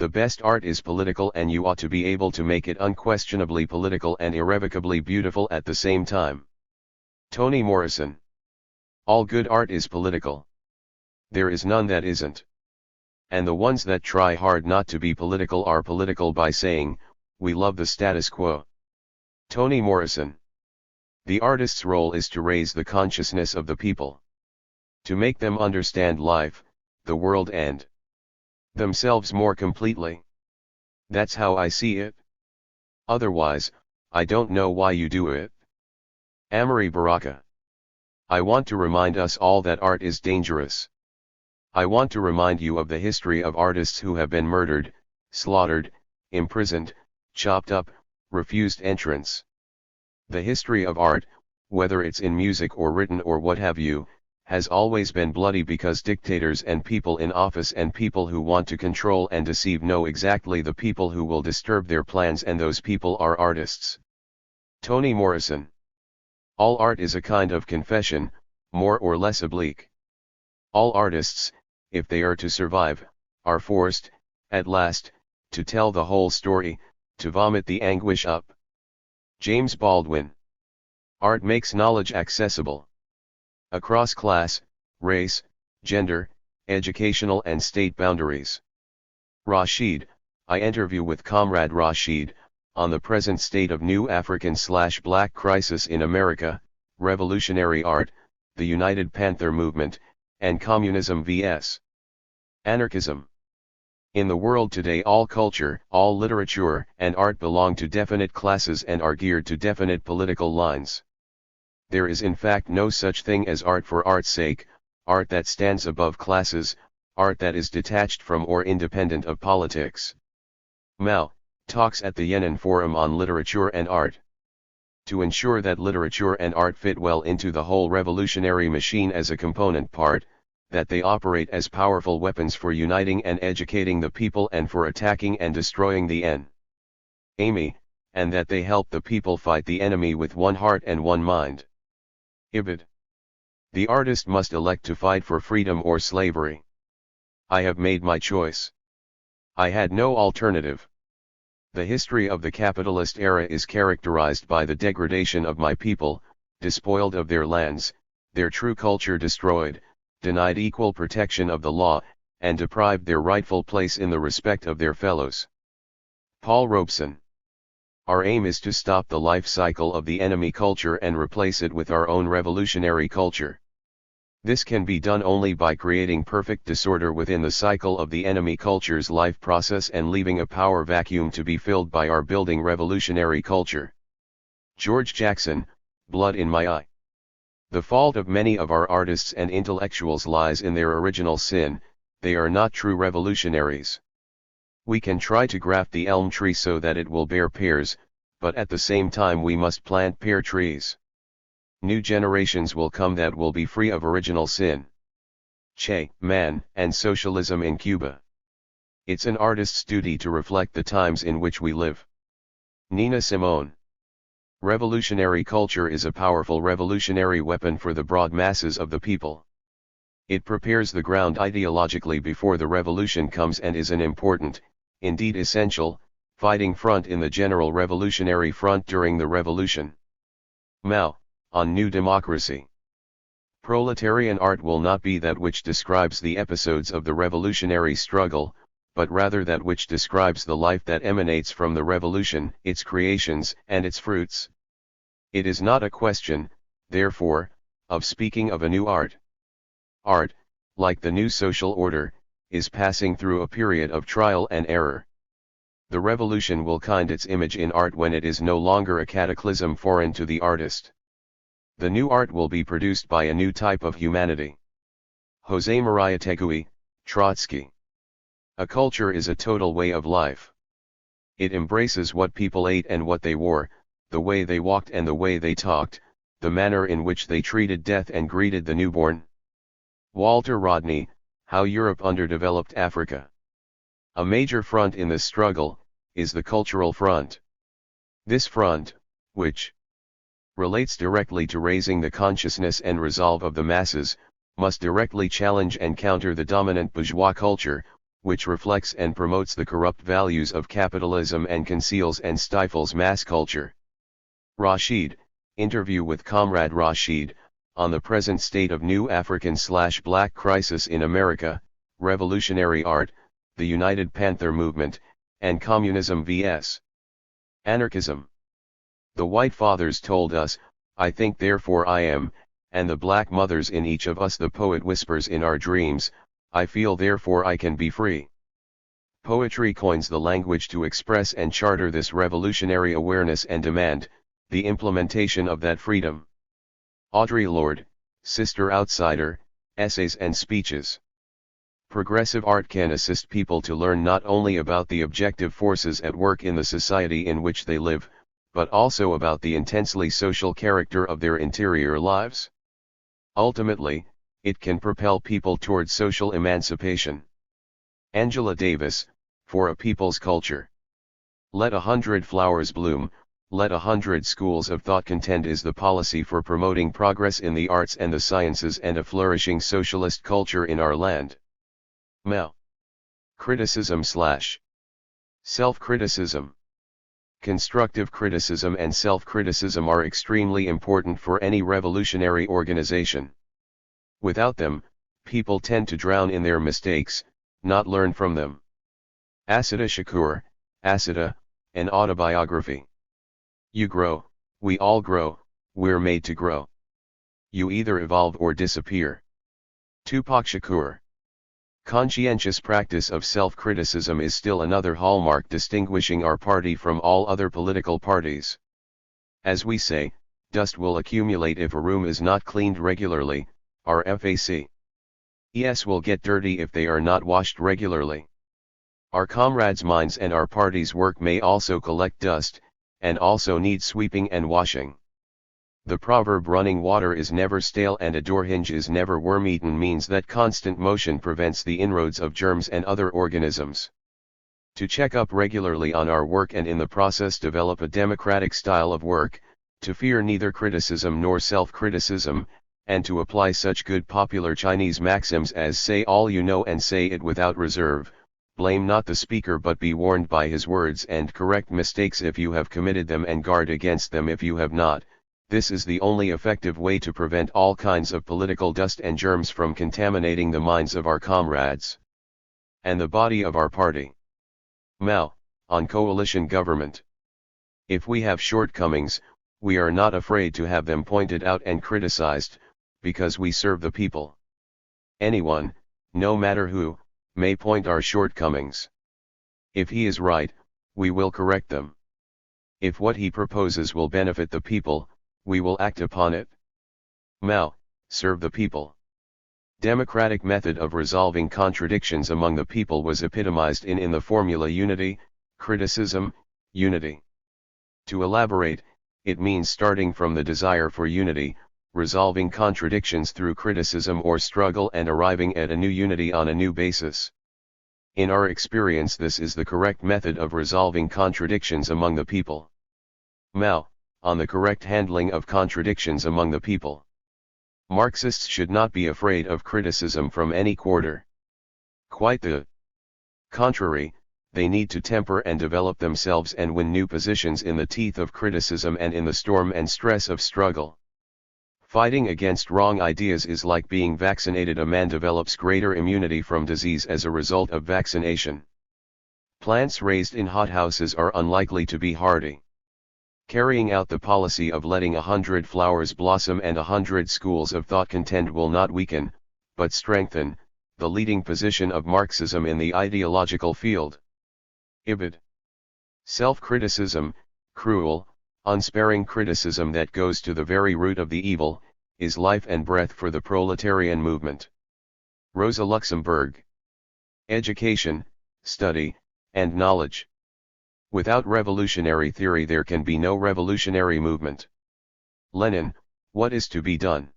The best art is political, and you ought to be able to make it unquestionably political and irrevocably beautiful at the same time. Toni Morrison. All good art is political. There is none that isn't. And the ones that try hard not to be political are political by saying, we love the status quo. Toni Morrison. The artist's role is to raise the consciousness of the people. To make them understand life, the world, and themselves more completely. That's how I see it. Otherwise, I don't know why you do it. Amory Baraka. I want to remind us all that art is dangerous. I want to remind you of the history of artists who have been murdered, slaughtered, imprisoned, chopped up, refused entrance. The history of art, whether it's in music or written or what have you, has always been bloody because dictators and people in office and people who want to control and deceive know exactly the people who will disturb their plans, and those people are artists. Toni Morrison. All art is a kind of confession, more or less oblique. All artists, if they are to survive, are forced, at last, to tell the whole story, to vomit the anguish up. James Baldwin. Art makes knowledge accessible. Across class, race, gender, educational and state boundaries. Rashid. I interview with Comrade Rashid, on the present state of new African/Black crisis in America, revolutionary art, the United Panther movement, and communism vs. anarchism. In the world today, all culture, all literature and art belong to definite classes and are geared to definite political lines. There is in fact no such thing as art for art's sake, art that stands above classes, art that is detached from or independent of politics. Mao talks at the Yan'an Forum on Literature and Art. To ensure that literature and art fit well into the whole revolutionary machine as a component part, that they operate as powerful weapons for uniting and educating the people and for attacking and destroying the enemy, and that they help the people fight the enemy with one heart and one mind. Ibid. The artist must elect to fight for freedom or slavery. I have made my choice. I had no alternative. The history of the capitalist era is characterized by the degradation of my people, despoiled of their lands, their true culture destroyed, denied equal protection of the law, and deprived their rightful place in the respect of their fellows. Paul Robeson. Our aim is to stop the life cycle of the enemy culture and replace it with our own revolutionary culture. This can be done only by creating perfect disorder within the cycle of the enemy culture's life process and leaving a power vacuum to be filled by our building revolutionary culture. George Jackson, Blood in My Eye. The fault of many of our artists and intellectuals lies in their original sin: they are not true revolutionaries. We can try to graft the elm tree so that it will bear pears, but at the same time we must plant pear trees. New generations will come that will be free of original sin. Che, Man, and Socialism in Cuba. It's an artist's duty to reflect the times in which we live. Nina Simone. Revolutionary culture is a powerful revolutionary weapon for the broad masses of the people. It prepares the ground ideologically before the revolution comes and is an important, indeed essential, fighting front in the general revolutionary front during the revolution. Mao, on New Democracy. Proletarian art will not be that which describes the episodes of the revolutionary struggle, but rather that which describes the life that emanates from the revolution, its creations, and its fruits. It is not a question, therefore, of speaking of a new art. Art, like the new social order, is passing through a period of trial and error. The revolution will find its image in art when it is no longer a cataclysm foreign to the artist. The new art will be produced by a new type of humanity. José María Tegui, Trotsky. A culture is a total way of life. It embraces what people ate and what they wore, the way they walked and the way they talked, the manner in which they treated death and greeted the newborn. Walter Rodney, How Europe Underdeveloped Africa. A major front in this struggle is the cultural front. This front, which relates directly to raising the consciousness and resolve of the masses, must directly challenge and counter the dominant bourgeois culture, which reflects and promotes the corrupt values of capitalism and conceals and stifles mass culture. Rashid, interview with Comrade Rashid, on the present state of new African/Black crisis in America, revolutionary art, the United Panther movement, and communism vs. anarchism. The white fathers told us, I think therefore I am, and the black mothers in each of us the poet whispers in our dreams, I feel therefore I can be free. Poetry coins the language to express and charter this revolutionary awareness and demand, the implementation of that freedom. Audre Lorde, Sister Outsider, Essays and Speeches. Progressive art can assist people to learn not only about the objective forces at work in the society in which they live, but also about the intensely social character of their interior lives. Ultimately, it can propel people towards social emancipation. Angela Davis, For a People's Culture. Let 100 flowers bloom, let 100 schools of thought contend is the policy for promoting progress in the arts and the sciences and a flourishing socialist culture in our land. Mao. Criticism / self-criticism. Constructive criticism and self-criticism are extremely important for any revolutionary organization. Without them, people tend to drown in their mistakes, not learn from them. Asada Shakur, Asada, an autobiography. You grow, we all grow, we're made to grow. You either evolve or disappear. Tupac Shakur. Conscientious practice of self-criticism is still another hallmark distinguishing our party from all other political parties. As we say, dust will accumulate if a room is not cleaned regularly, our FAC. ES will get dirty if they are not washed regularly. Our comrades' minds and our party's work may also collect dust, and also need sweeping and washing. The proverb running water is never stale and a door hinge is never worm-eaten means that constant motion prevents the inroads of germs and other organisms. To check up regularly on our work and in the process develop a democratic style of work, to fear neither criticism nor self-criticism, and to apply such good popular Chinese maxims as say all you know and say it without reserve, blame not the speaker but be warned by his words and correct mistakes if you have committed them and guard against them if you have not. This is the only effective way to prevent all kinds of political dust and germs from contaminating the minds of our comrades and the body of our party. Mao, on coalition government. If we have shortcomings, we are not afraid to have them pointed out and criticized, because we serve the people. Anyone, no matter who, may point our shortcomings. If he is right, we will correct them. If what he proposes will benefit the people, we will act upon it. Mao, serve the people. Democratic method of resolving contradictions among the people was epitomized in the formula unity, criticism, unity. To elaborate, it means starting from the desire for unity, resolving contradictions through criticism or struggle and arriving at a new unity on a new basis. In our experience, this is the correct method of resolving contradictions among the people. Mao, on the correct handling of contradictions among the people. Marxists should not be afraid of criticism from any quarter. Quite the contrary, they need to temper and develop themselves and win new positions in the teeth of criticism and in the storm and stress of struggle. Fighting against wrong ideas is like being vaccinated. A man develops greater immunity from disease as a result of vaccination. Plants raised in hothouses are unlikely to be hardy. Carrying out the policy of letting 100 flowers blossom and 100 schools of thought contend will not weaken, but strengthen, the leading position of Marxism in the ideological field. Ibid. Self-criticism, cruel, unsparing criticism that goes to the very root of the evil, is life and breath for the proletarian movement. Rosa Luxemburg. Education, study, and knowledge. Without revolutionary theory there can be no revolutionary movement. Lenin, what is to be done?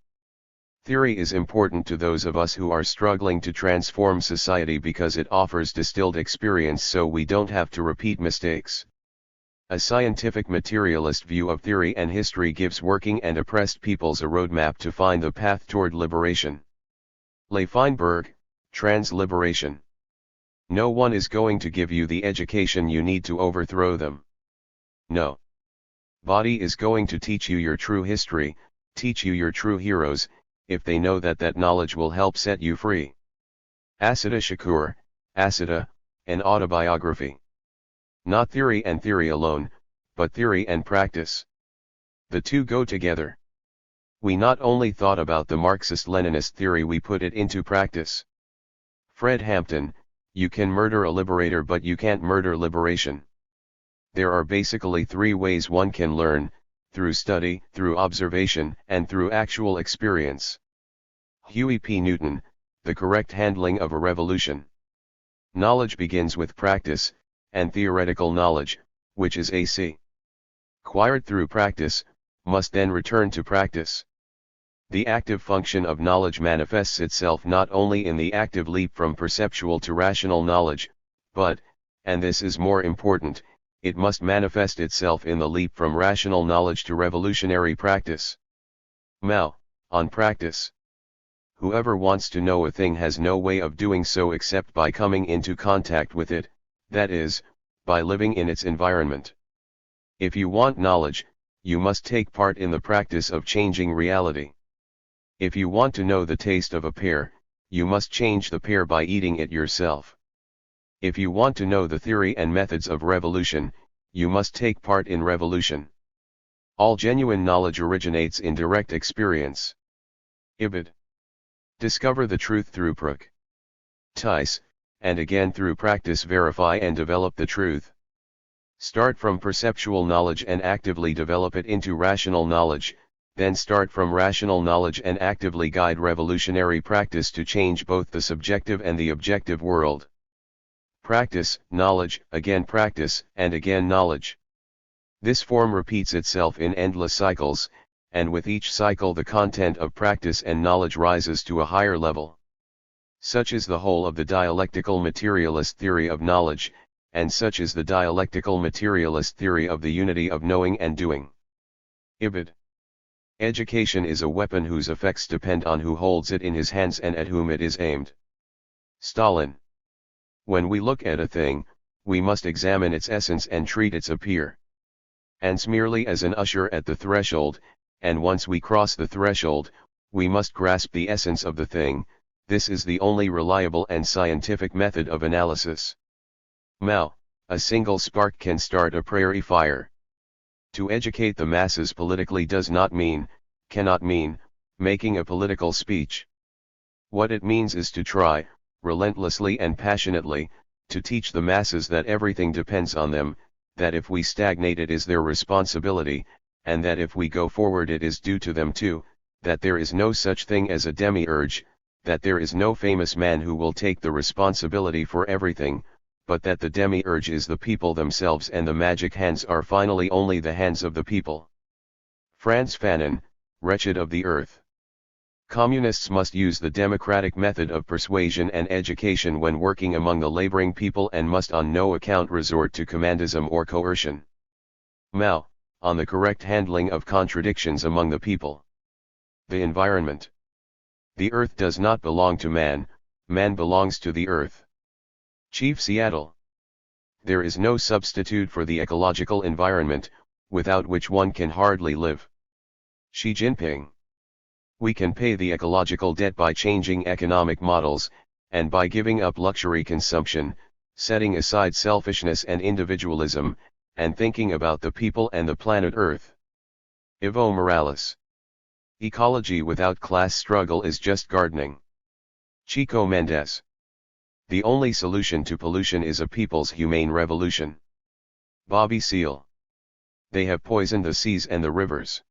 Theory is important to those of us who are struggling to transform society because it offers distilled experience so we don't have to repeat mistakes. A scientific materialist view of theory and history gives working and oppressed peoples a roadmap to find the path toward liberation. Leigh Feinberg, Trans-Liberation. No one is going to give you the education you need to overthrow them. No. Body is going to teach you your true history, teach you your true heroes, if they know that that knowledge will help set you free. Asita Shakur, Asita, an autobiography. Not theory and theory alone, but theory and practice. The two go together. We not only thought about the Marxist-Leninist theory, we put it into practice. Fred Hampton, you can murder a liberator but you can't murder liberation. There are basically three ways one can learn: through study, through observation, and through actual experience. Huey P. Newton, The Correct Handling of a Revolution. Knowledge begins with practice, and theoretical knowledge, which is AC. Acquired through practice, must then return to practice. The active function of knowledge manifests itself not only in the active leap from perceptual to rational knowledge, but, and this is more important, it must manifest itself in the leap from rational knowledge to revolutionary practice. Mao, on practice. Whoever wants to know a thing has no way of doing so except by coming into contact with it, that is, by living in its environment. If you want knowledge, you must take part in the practice of changing reality. If you want to know the taste of a pear, you must change the pear by eating it yourself. If you want to know the theory and methods of revolution, you must take part in revolution. All genuine knowledge originates in direct experience. Ibid. Discover the truth through practice, and again through practice verify and develop the truth. Start from perceptual knowledge and actively develop it into rational knowledge, then start from rational knowledge and actively guide revolutionary practice to change both the subjective and the objective world. Practice, knowledge, again practice, and again knowledge. This form repeats itself in endless cycles, and with each cycle the content of practice and knowledge rises to a higher level. Such is the whole of the dialectical materialist theory of knowledge, and such is the dialectical materialist theory of the unity of knowing and doing. Ibid. Education is a weapon whose effects depend on who holds it in his hands and at whom it is aimed. Stalin. When we look at a thing, we must examine its essence and treat its appearance merely as an usher at the threshold, and once we cross the threshold, we must grasp the essence of the thing. This is the only reliable and scientific method of analysis. Mao, a single spark can start a prairie fire. To educate the masses politically does not mean, cannot mean, making a political speech. What it means is to try, relentlessly and passionately, to teach the masses that everything depends on them, that if we stagnate it is their responsibility, and that if we go forward it is due to them too, that there is no such thing as a demiurge, that there is no famous man who will take the responsibility for everything, but that the demiurge is the people themselves and the magic hands are finally only the hands of the people. Franz Fanon, Wretched of the Earth. Communists must use the democratic method of persuasion and education when working among the laboring people and must on no account resort to commandism or coercion. Mao, on the correct handling of contradictions among the people. The environment. The earth does not belong to man, man belongs to the earth. Chief Seattle. There is no substitute for the ecological environment, without which one can hardly live. Xi Jinping. We can pay the ecological debt by changing economic models, and by giving up luxury consumption, setting aside selfishness and individualism, and thinking about the people and the planet Earth. Evo Morales. Ecology without class struggle is just gardening. Chico Mendes. The only solution to pollution is a people's humane revolution. Bobby Seale. They have poisoned the seas and the rivers.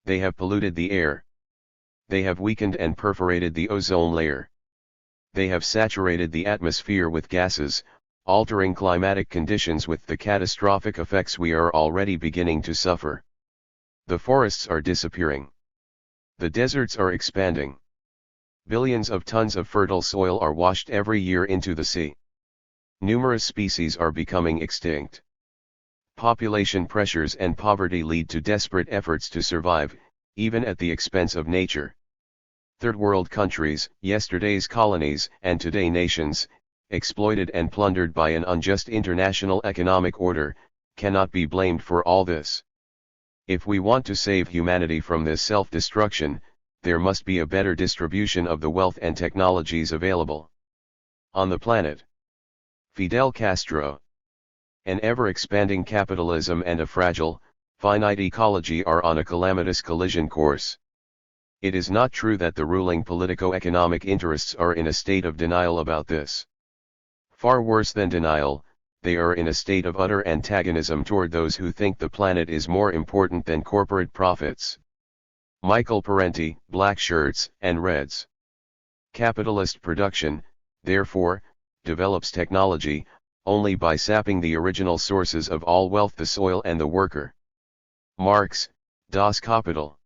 They have polluted the air. They have weakened and perforated the ozone layer. They have saturated the atmosphere with gases, altering climatic conditions with the catastrophic effects we are already beginning to suffer. The forests are disappearing. The deserts are expanding. Billions of tons of fertile soil are washed every year into the sea. Numerous species are becoming extinct. Population pressures and poverty lead to desperate efforts to survive, even at the expense of nature. Third world countries, yesterday's colonies and today nations, exploited and plundered by an unjust international economic order, cannot be blamed for all this. If we want to save humanity from this self-destruction, there must be a better distribution of the wealth and technologies available on the planet. Fidel Castro. An ever-expanding capitalism and a fragile, finite ecology are on a calamitous collision course. It is not true that the ruling politico-economic interests are in a state of denial about this. Far worse than denial, they are in a state of utter antagonism toward those who think the planet is more important than corporate profits. Michael Parenti, Black Shirts and Reds. Capitalist production, therefore, develops technology, only by sapping the original sources of all wealth, the soil and the worker. Marx, Das Kapital.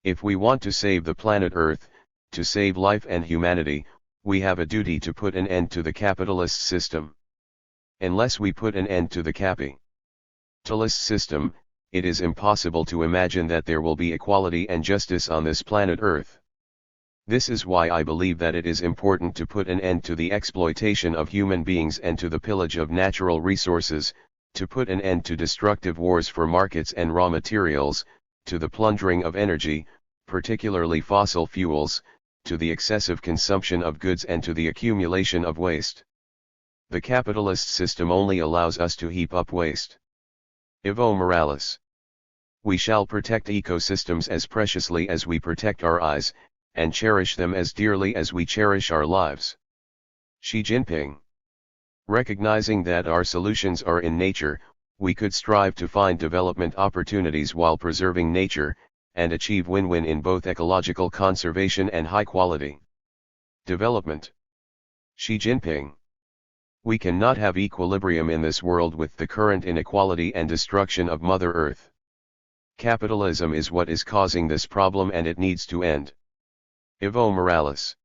If we want to save the planet Earth, to save life and humanity, we have a duty to put an end to the capitalist system. Unless we put an end to the capitalist system, it is impossible to imagine that there will be equality and justice on this planet Earth. This is why I believe that it is important to put an end to the exploitation of human beings and to the pillage of natural resources, to put an end to destructive wars for markets and raw materials, to the plundering of energy, particularly fossil fuels, to the excessive consumption of goods and to the accumulation of waste. The capitalist system only allows us to heap up waste. Evo Morales. We shall protect ecosystems as preciously as we protect our eyes, and cherish them as dearly as we cherish our lives. Xi Jinping. Recognizing that our solutions are in nature, we could strive to find development opportunities while preserving nature, and achieve win-win in both ecological conservation and high-quality development. Xi Jinping. We cannot have equilibrium in this world with the current inequality and destruction of Mother Earth. Capitalism is what is causing this problem and it needs to end. Evo Morales.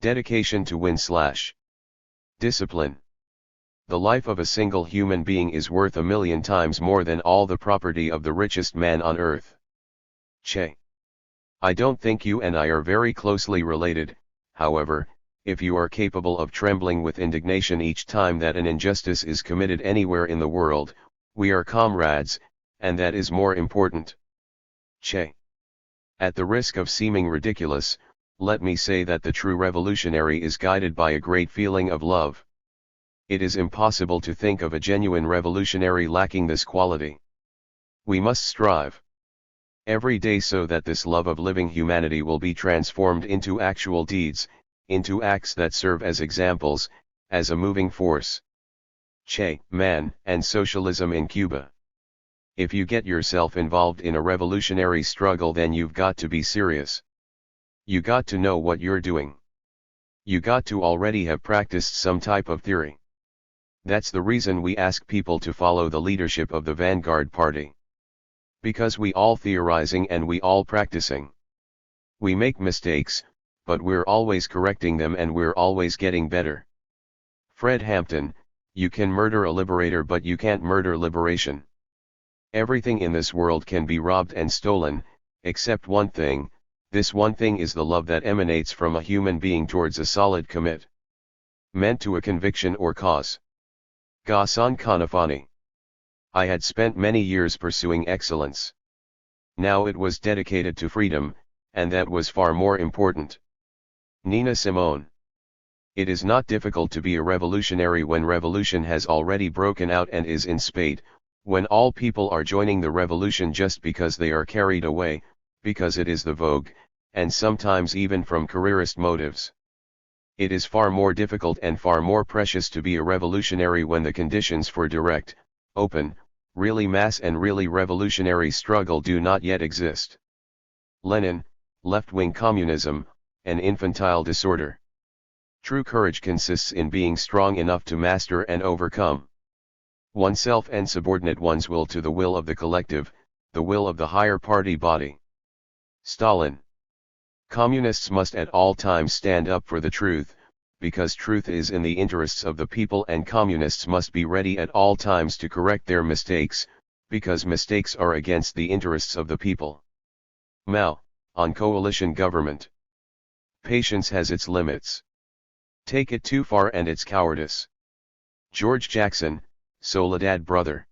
Dedication to win/discipline. The life of a single human being is worth 1,000,000 times more than all the property of the richest man on earth. Che. I don't think you and I are very closely related, however, if you are capable of trembling with indignation each time that an injustice is committed anywhere in the world, we are comrades, and that is more important. Che. At the risk of seeming ridiculous, let me say that the true revolutionary is guided by a great feeling of love. It is impossible to think of a genuine revolutionary lacking this quality. We must strive every day so that this love of living humanity will be transformed into actual deeds, into acts that serve as examples, as a moving force. Che, man, and socialism in Cuba. If you get yourself involved in a revolutionary struggle, then you've got to be serious. You got to know what you're doing. You got to already have practiced some type of theory. That's the reason we ask people to follow the leadership of the Vanguard Party. Because we all theorizing and we all practicing. We make mistakes, but we're always correcting them and we're always getting better. Fred Hampton, you can murder a liberator but you can't murder liberation. Everything in this world can be robbed and stolen, except one thing. This one thing is the love that emanates from a human being towards a solid commit meant to a conviction or cause. Ghassan Kanafani. I had spent many years pursuing excellence. Now it was dedicated to freedom, and that was far more important. Nina Simone. It is not difficult to be a revolutionary when revolution has already broken out and is in spate, when all people are joining the revolution just because they are carried away, because it is the vogue, and sometimes even from careerist motives. It is far more difficult and far more precious to be a revolutionary when the conditions for direct, open, really mass and really revolutionary struggle do not yet exist. Lenin, left-wing communism, an infantile disorder. True courage consists in being strong enough to master and overcome oneself and subordinate one's will to the will of the collective, the will of the higher party body. Stalin. Communists must at all times stand up for the truth, because truth is in the interests of the people, and communists must be ready at all times to correct their mistakes, because mistakes are against the interests of the people. Mao, on coalition government. Patience has its limits. Take it too far and it's cowardice. George Jackson, Soledad brother.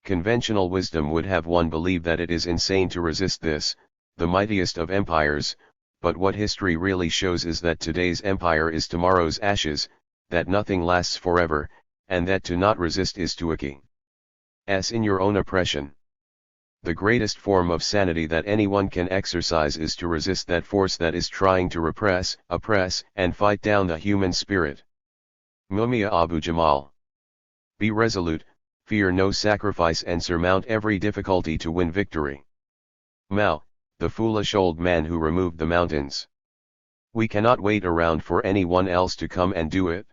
Conventional wisdom would have one believe that it is insane to resist this, the mightiest of empires, but what history really shows is that today's empire is tomorrow's ashes, that nothing lasts forever, and that to not resist is to acquiesce in your own oppression. The greatest form of sanity that anyone can exercise is to resist that force that is trying to repress, oppress, and fight down the human spirit. Mumia Abu Jamal. Be resolute, fear no sacrifice and surmount every difficulty to win victory. Mao, the foolish old man who removed the mountains. We cannot wait around for anyone else to come and do it.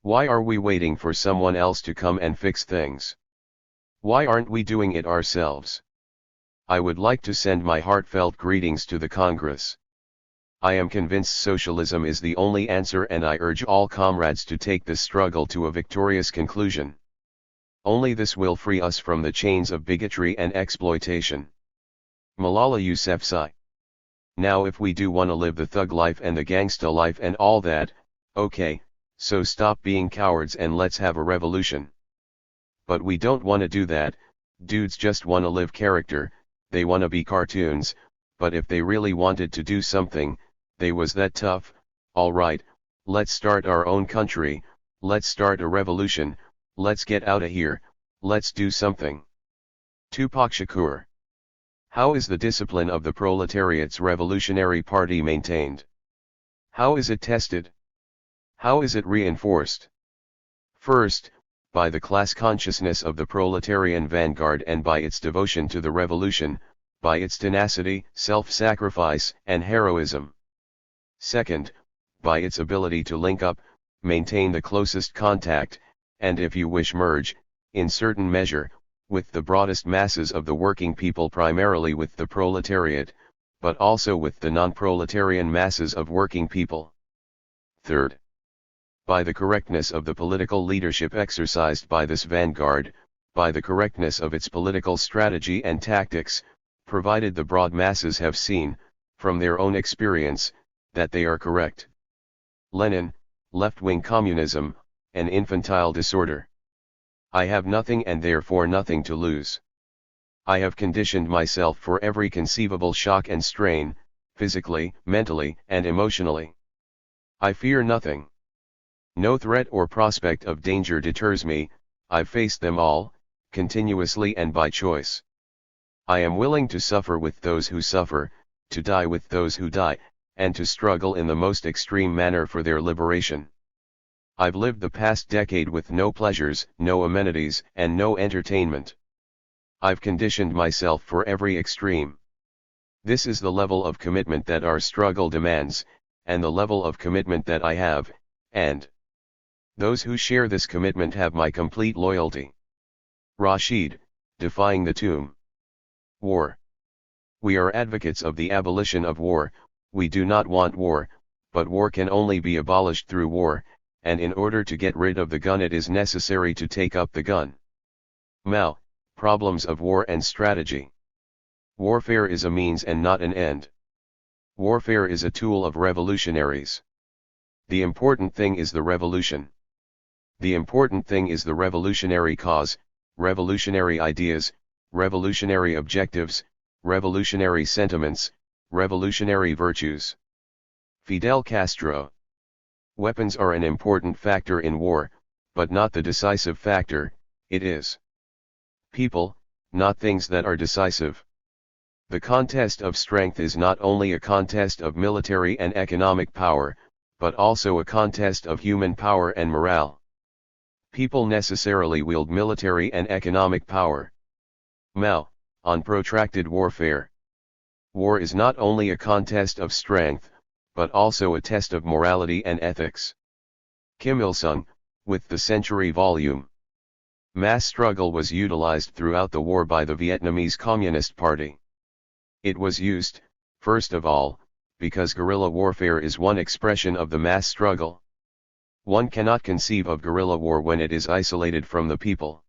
Why are we waiting for someone else to come and fix things? Why aren't we doing it ourselves? I would like to send my heartfelt greetings to the Congress. I am convinced socialism is the only answer and I urge all comrades to take this struggle to a victorious conclusion. Only this will free us from the chains of bigotry and exploitation. Malala Yousafzai. Now if we do wanna live the thug life and the gangsta life and all that, okay, so stop being cowards and let's have a revolution. But we don't wanna do that, dudes just wanna live character, they wanna be cartoons, but if they really wanted to do something, they was that tough. Alright, let's start our own country, let's start a revolution, let's get outta here, let's do something. Tupac Shakur. How is the discipline of the proletariat's revolutionary party maintained? How is it tested? How is it reinforced? First, by the class consciousness of the proletarian vanguard and by its devotion to the revolution, by its tenacity, self-sacrifice, and heroism. Second, by its ability to link up, maintain the closest contact, and if you wish merge, in certain measure, with the broadest masses of the working people, primarily with the proletariat, but also with the non-proletarian masses of working people. Third, by the correctness of the political leadership exercised by this vanguard, by the correctness of its political strategy and tactics, provided the broad masses have seen, from their own experience, that they are correct. Lenin, left-wing communism, an infantile disorder. I have nothing and therefore nothing to lose. I have conditioned myself for every conceivable shock and strain, physically, mentally, and emotionally. I fear nothing. No threat or prospect of danger deters me, I've faced them all, continuously and by choice. I am willing to suffer with those who suffer, to die with those who die, and to struggle in the most extreme manner for their liberation. I've lived the past decade with no pleasures, no amenities, and no entertainment. I've conditioned myself for every extreme. This is the level of commitment that our struggle demands, and the level of commitment that I have, and those who share this commitment have my complete loyalty. Rashid, defying the tomb. War. We are advocates of the abolition of war, we do not want war, but war can only be abolished through war, and in order to get rid of the gun it is necessary to take up the gun. Mao, problems of war and strategy. Warfare is a means and not an end. Warfare is a tool of revolutionaries. The important thing is the revolution. The important thing is the revolutionary cause, revolutionary ideas, revolutionary objectives, revolutionary sentiments, revolutionary virtues. Fidel Castro. Weapons are an important factor in war, but not the decisive factor, it is people, not things that are decisive. The contest of strength is not only a contest of military and economic power, but also a contest of human power and morale. People necessarily wield military and economic power. Mao, on protracted warfare. War is not only a contest of strength, but also a test of morality and ethics. Kim Il-sung, with the Century Volume. Mass struggle was utilized throughout the war by the Vietnamese Communist Party. It was used, first of all, because guerrilla warfare is one expression of the mass struggle. One cannot conceive of guerrilla war when it is isolated from the people.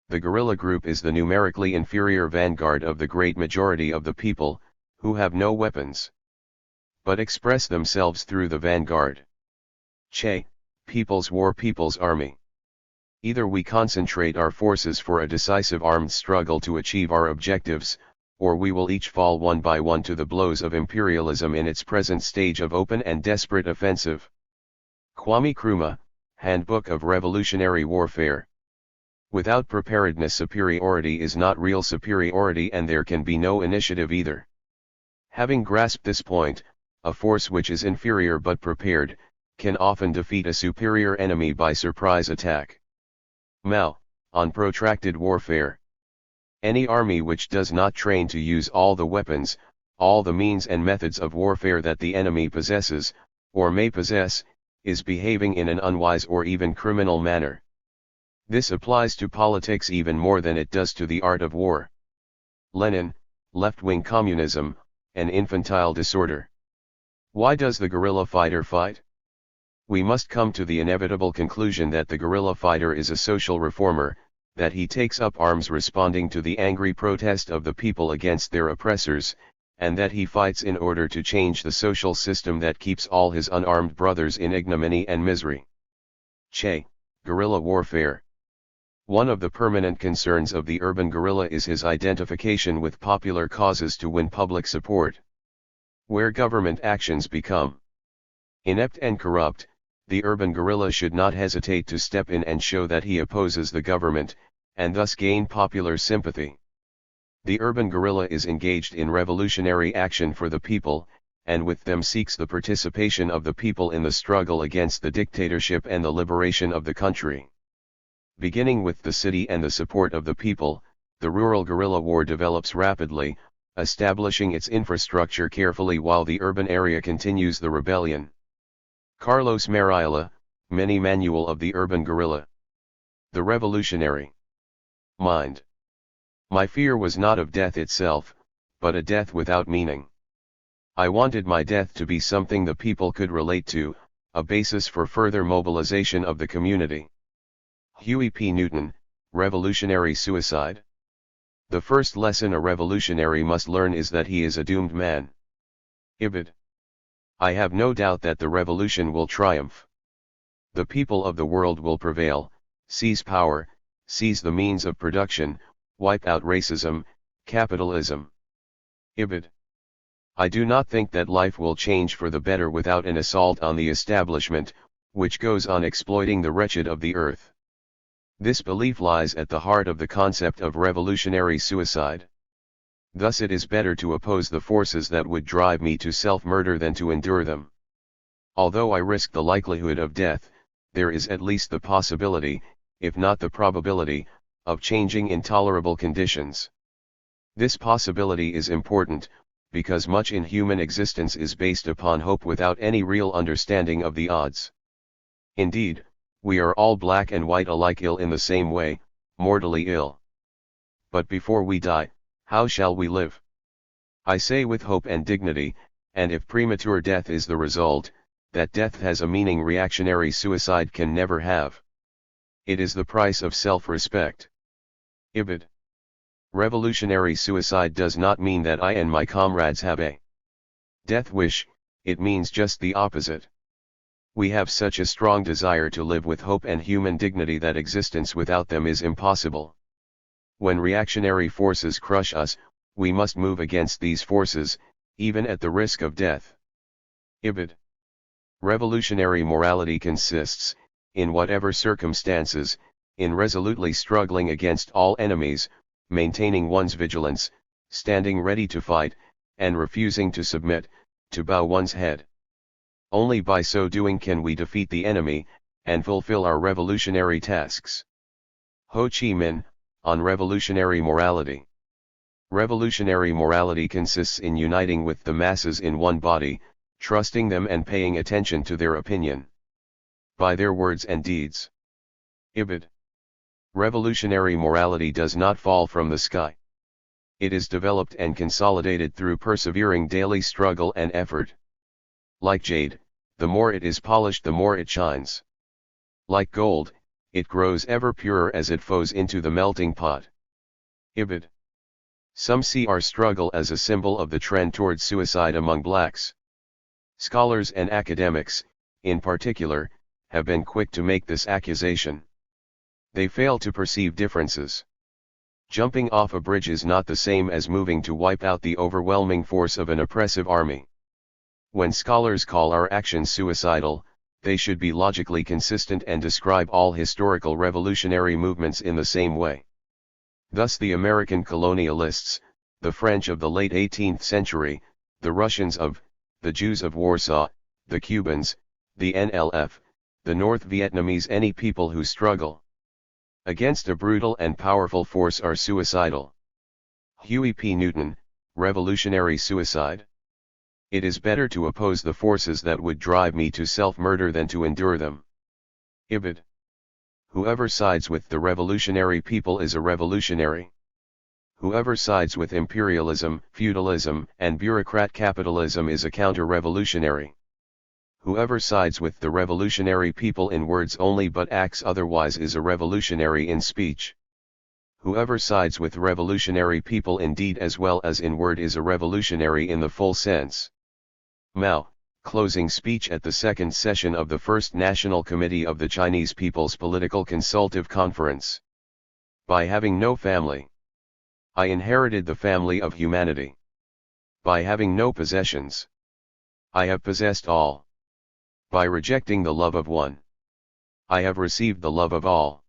The guerrilla group is the numerically inferior vanguard of the great majority of the people, who have no weapons, but express themselves through the vanguard. Che, People's War, People's Army. Either we concentrate our forces for a decisive armed struggle to achieve our objectives, or we will each fall one by one to the blows of imperialism in its present stage of open and desperate offensive. Kwame Nkrumah, Handbook of Revolutionary Warfare. Without preparedness, superiority is not real superiority, and there can be no initiative either. Having grasped this point, a force which is inferior but prepared, can often defeat a superior enemy by surprise attack. Mao, on protracted warfare. Any army which does not train to use all the weapons, all the means and methods of warfare that the enemy possesses, or may possess, is behaving in an unwise or even criminal manner. This applies to politics even more than it does to the art of war. Lenin, left-wing communism, an infantile disorder. Why does the guerrilla fighter fight? We must come to the inevitable conclusion that the guerrilla fighter is a social reformer, that he takes up arms responding to the angry protest of the people against their oppressors, and that he fights in order to change the social system that keeps all his unarmed brothers in ignominy and misery. Che, guerrilla warfare. One of the permanent concerns of the urban guerrilla is his identification with popular causes to win public support. Where government actions become inept and corrupt, the urban guerrilla should not hesitate to step in and show that he opposes the government, and thus gain popular sympathy. The urban guerrilla is engaged in revolutionary action for the people, and with them seeks the participation of the people in the struggle against the dictatorship and the liberation of the country. Beginning with the city and the support of the people, the rural guerrilla war develops rapidly, establishing its infrastructure carefully while the urban area continues the rebellion. Carlos Mariola, Mini Manual of the Urban Guerrilla. The Revolutionary Mind. My fear was not of death itself, but a death without meaning. I wanted my death to be something the people could relate to, a basis for further mobilization of the community. Huey P. Newton, Revolutionary Suicide. The first lesson a revolutionary must learn is that he is a doomed man. Ibid. I have no doubt that the revolution will triumph. The people of the world will prevail, seize power, seize the means of production, wipe out racism, capitalism. Ibid. I do not think that life will change for the better without an assault on the establishment, which goes on exploiting the wretched of the earth. This belief lies at the heart of the concept of revolutionary suicide. Thus it is better to oppose the forces that would drive me to self-murder than to endure them. Although I risk the likelihood of death, there is at least the possibility, if not the probability, of changing intolerable conditions. This possibility is important, because much in human existence is based upon hope without any real understanding of the odds. Indeed, we are all black and white alike, ill in the same way, mortally ill. But before we die, how shall we live? I say with hope and dignity, and if premature death is the result, that death has a meaning reactionary suicide can never have. It is the price of self-respect. Ibid. Revolutionary suicide does not mean that I and my comrades have a death wish, it means just the opposite. We have such a strong desire to live with hope and human dignity that existence without them is impossible. When reactionary forces crush us, we must move against these forces, even at the risk of death. Ibid. Revolutionary morality consists, in whatever circumstances, in resolutely struggling against all enemies, maintaining one's vigilance, standing ready to fight, and refusing to submit, to bow one's head. Only by so doing can we defeat the enemy, and fulfill our revolutionary tasks. Ho Chi Minh, on revolutionary morality. Revolutionary morality consists in uniting with the masses in one body, trusting them and paying attention to their opinion. By their words and deeds. Ibid. Revolutionary morality does not fall from the sky. It is developed and consolidated through persevering daily struggle and effort. Like jade, the more it is polished the more it shines. Like gold, it grows ever purer as it flows into the melting pot. Ibid. Some see our struggle as a symbol of the trend toward suicide among blacks. Scholars and academics, in particular, have been quick to make this accusation. They fail to perceive differences. Jumping off a bridge is not the same as moving to wipe out the overwhelming force of an oppressive army. When scholars call our actions suicidal, they should be logically consistent and describe all historical revolutionary movements in the same way. Thus the American colonialists, the French of the late 18th century, the Russians the Jews of Warsaw, the Cubans, the NLF, the North Vietnamese, any people who struggle against a brutal and powerful force are suicidal. Huey P. Newton, Revolutionary Suicide. It is better to oppose the forces that would drive me to self-murder than to endure them. Ibid. Whoever sides with the revolutionary people is a revolutionary. Whoever sides with imperialism, feudalism, and bureaucrat capitalism is a counter-revolutionary. Whoever sides with the revolutionary people in words only but acts otherwise is a revolutionary in speech. Whoever sides with revolutionary people in deed as well as in word is a revolutionary in the full sense. Mao, closing speech at the second session of the First National Committee of the Chinese People's Political Consultative Conference. By having no family, I inherited the family of humanity. By having no possessions, I have possessed all. By rejecting the love of one, I have received the love of all.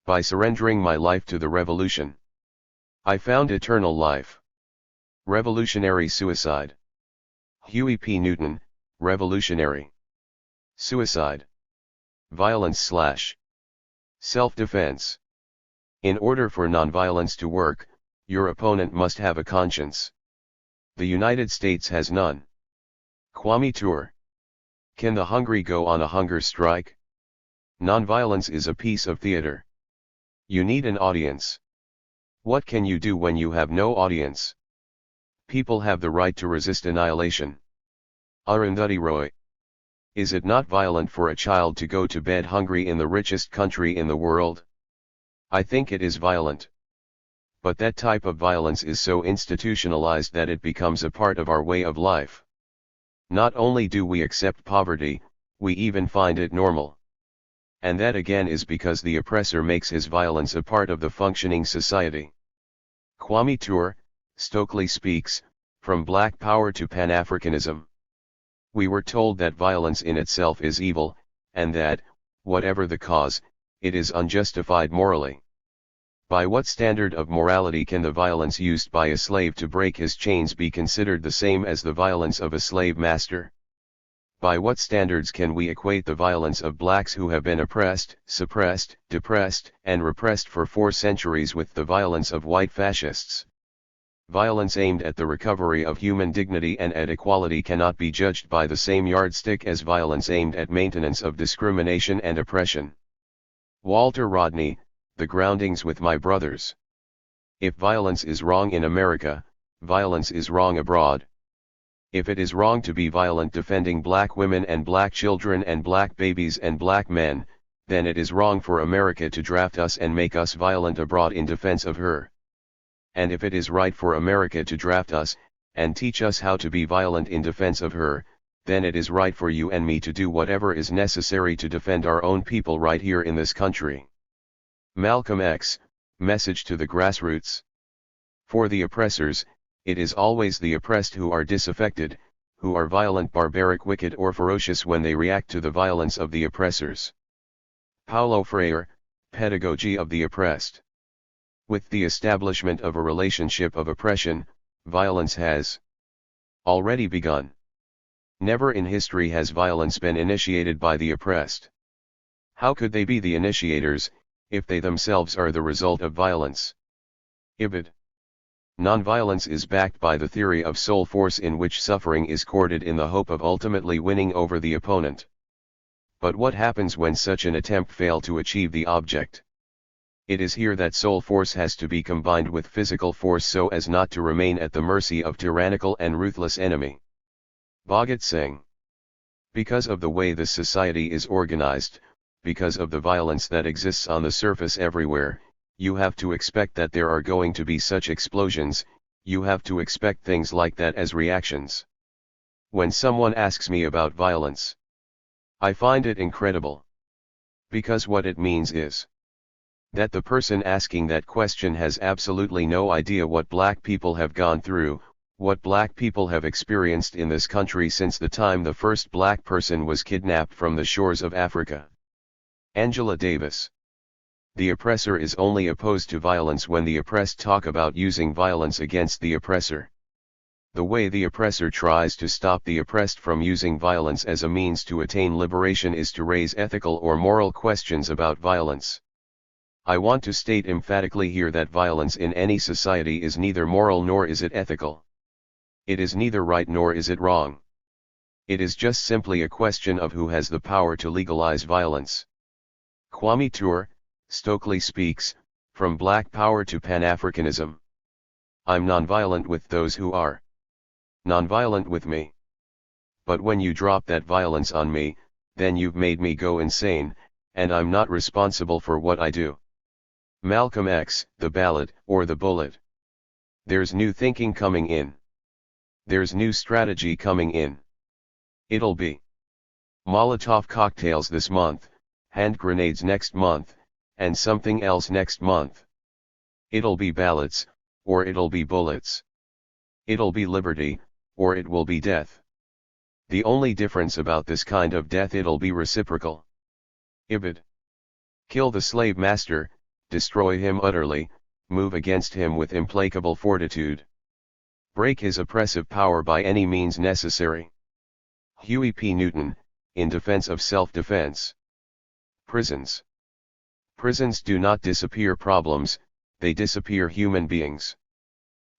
By surrendering my life to the revolution, I found eternal life. Revolutionary suicide. Huey P. Newton, Revolutionary Suicide. Violence / self-defense. In order for nonviolence to work, your opponent must have a conscience. The United States has none. Kwame Ture. Can the hungry go on a hunger strike? Nonviolence is a piece of theater. You need an audience. What can you do when you have no audience? People have the right to resist annihilation. Arundhati Roy. Is it not violent for a child to go to bed hungry in the richest country in the world? I think it is violent. But that type of violence is so institutionalized that it becomes a part of our way of life. Not only do we accept poverty, we even find it normal. And that again is because the oppressor makes his violence a part of the functioning society. Kwame Ture, Stokely speaks, From Black Power to Pan-Africanism. We were told that violence in itself is evil, and that, whatever the cause, it is unjustified morally. By what standard of morality can the violence used by a slave to break his chains be considered the same as the violence of a slave master? By what standards can we equate the violence of blacks who have been oppressed, suppressed, depressed, and repressed for 4 centuries with the violence of white fascists? Violence aimed at the recovery of human dignity and at equality cannot be judged by the same yardstick as violence aimed at maintenance of discrimination and oppression. Walter Rodney, The Groundings with My Brothers. If violence is wrong in America, violence is wrong abroad. If it is wrong to be violent defending black women and black children and black babies and black men, then it is wrong for America to draft us and make us violent abroad in defense of her. And if it is right for America to draft us, and teach us how to be violent in defense of her, then it is right for you and me to do whatever is necessary to defend our own people right here in this country. Malcolm X, Message to the Grassroots. For the oppressors, it is always the oppressed who are disaffected, who are violent, barbaric, wicked, or ferocious when they react to the violence of the oppressors. Paulo Freire, Pedagogy of the Oppressed. With the establishment of a relationship of oppression, violence has already begun. Never in history has violence been initiated by the oppressed. How could they be the initiators, if they themselves are the result of violence? Ibid. Nonviolence is backed by the theory of soul force in which suffering is courted in the hope of ultimately winning over the opponent. But what happens when such an attempt fails to achieve the object? It is here that soul force has to be combined with physical force so as not to remain at the mercy of tyrannical and ruthless enemy. Bhagat Singh. Because of the way this society is organized, because of the violence that exists on the surface everywhere, you have to expect that there are going to be such explosions, you have to expect things like that as reactions. When someone asks me about violence, I find it incredible. Because what it means is that the person asking that question has absolutely no idea what black people have gone through, what black people have experienced in this country since the time the first black person was kidnapped from the shores of Africa. Angela Davis. The oppressor is only opposed to violence when the oppressed talk about using violence against the oppressor. The way the oppressor tries to stop the oppressed from using violence as a means to attain liberation is to raise ethical or moral questions about violence. I want to state emphatically here that violence in any society is neither moral nor is it ethical. It is neither right nor is it wrong. It is just simply a question of who has the power to legalize violence. Kwame Ture, Stokely speaks, From Black Power to Pan-Africanism. I'm nonviolent with those who are nonviolent with me. But when you drop that violence on me, then you've made me go insane, and I'm not responsible for what I do. Malcolm X, The Ballad, or The Bullet. There's new thinking coming in. There's new strategy coming in. It'll be Molotov cocktails this month, hand grenades next month, and something else next month. It'll be ballots, or it'll be bullets. It'll be liberty, or it will be death. The only difference about this kind of death, it'll be reciprocal. Ibid. Kill the slave master, destroy him utterly, move against him with implacable fortitude. Break his oppressive power by any means necessary. Huey P. Newton, In Defense of Self-Defense. Prisons. Prisons do not disappear problems, they disappear human beings.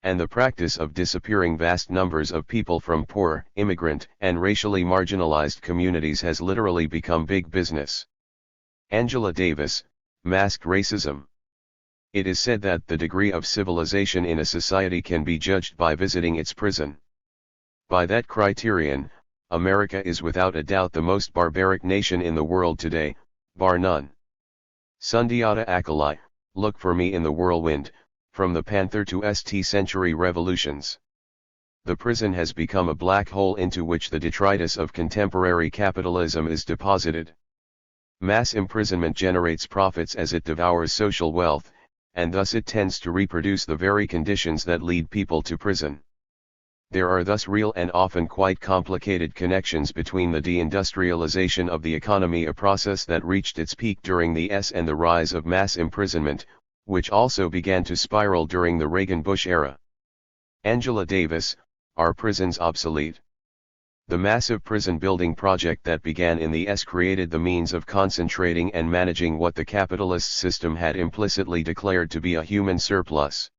And the practice of disappearing vast numbers of people from poor, immigrant, and racially marginalized communities has literally become big business. Angela Davis, Masked Racism. It is said that the degree of civilization in a society can be judged by visiting its prison. By that criterion, America is without a doubt the most barbaric nation in the world today, bar none. Sundiata Acoli, Look for Me in the Whirlwind, From the Panther to St. Century Revolutions. The prison has become a black hole into which the detritus of contemporary capitalism is deposited. Mass imprisonment generates profits as it devours social wealth, and thus it tends to reproduce the very conditions that lead people to prison. There are thus real and often quite complicated connections between the deindustrialization of the economy, a process that reached its peak during the S, and the rise of mass imprisonment, which also began to spiral during the Reagan-Bush era. Angela Davis, Are Prisons Obsolete? The massive prison building project that began in the S created the means of concentrating and managing what the capitalist system had implicitly declared to be a human surplus.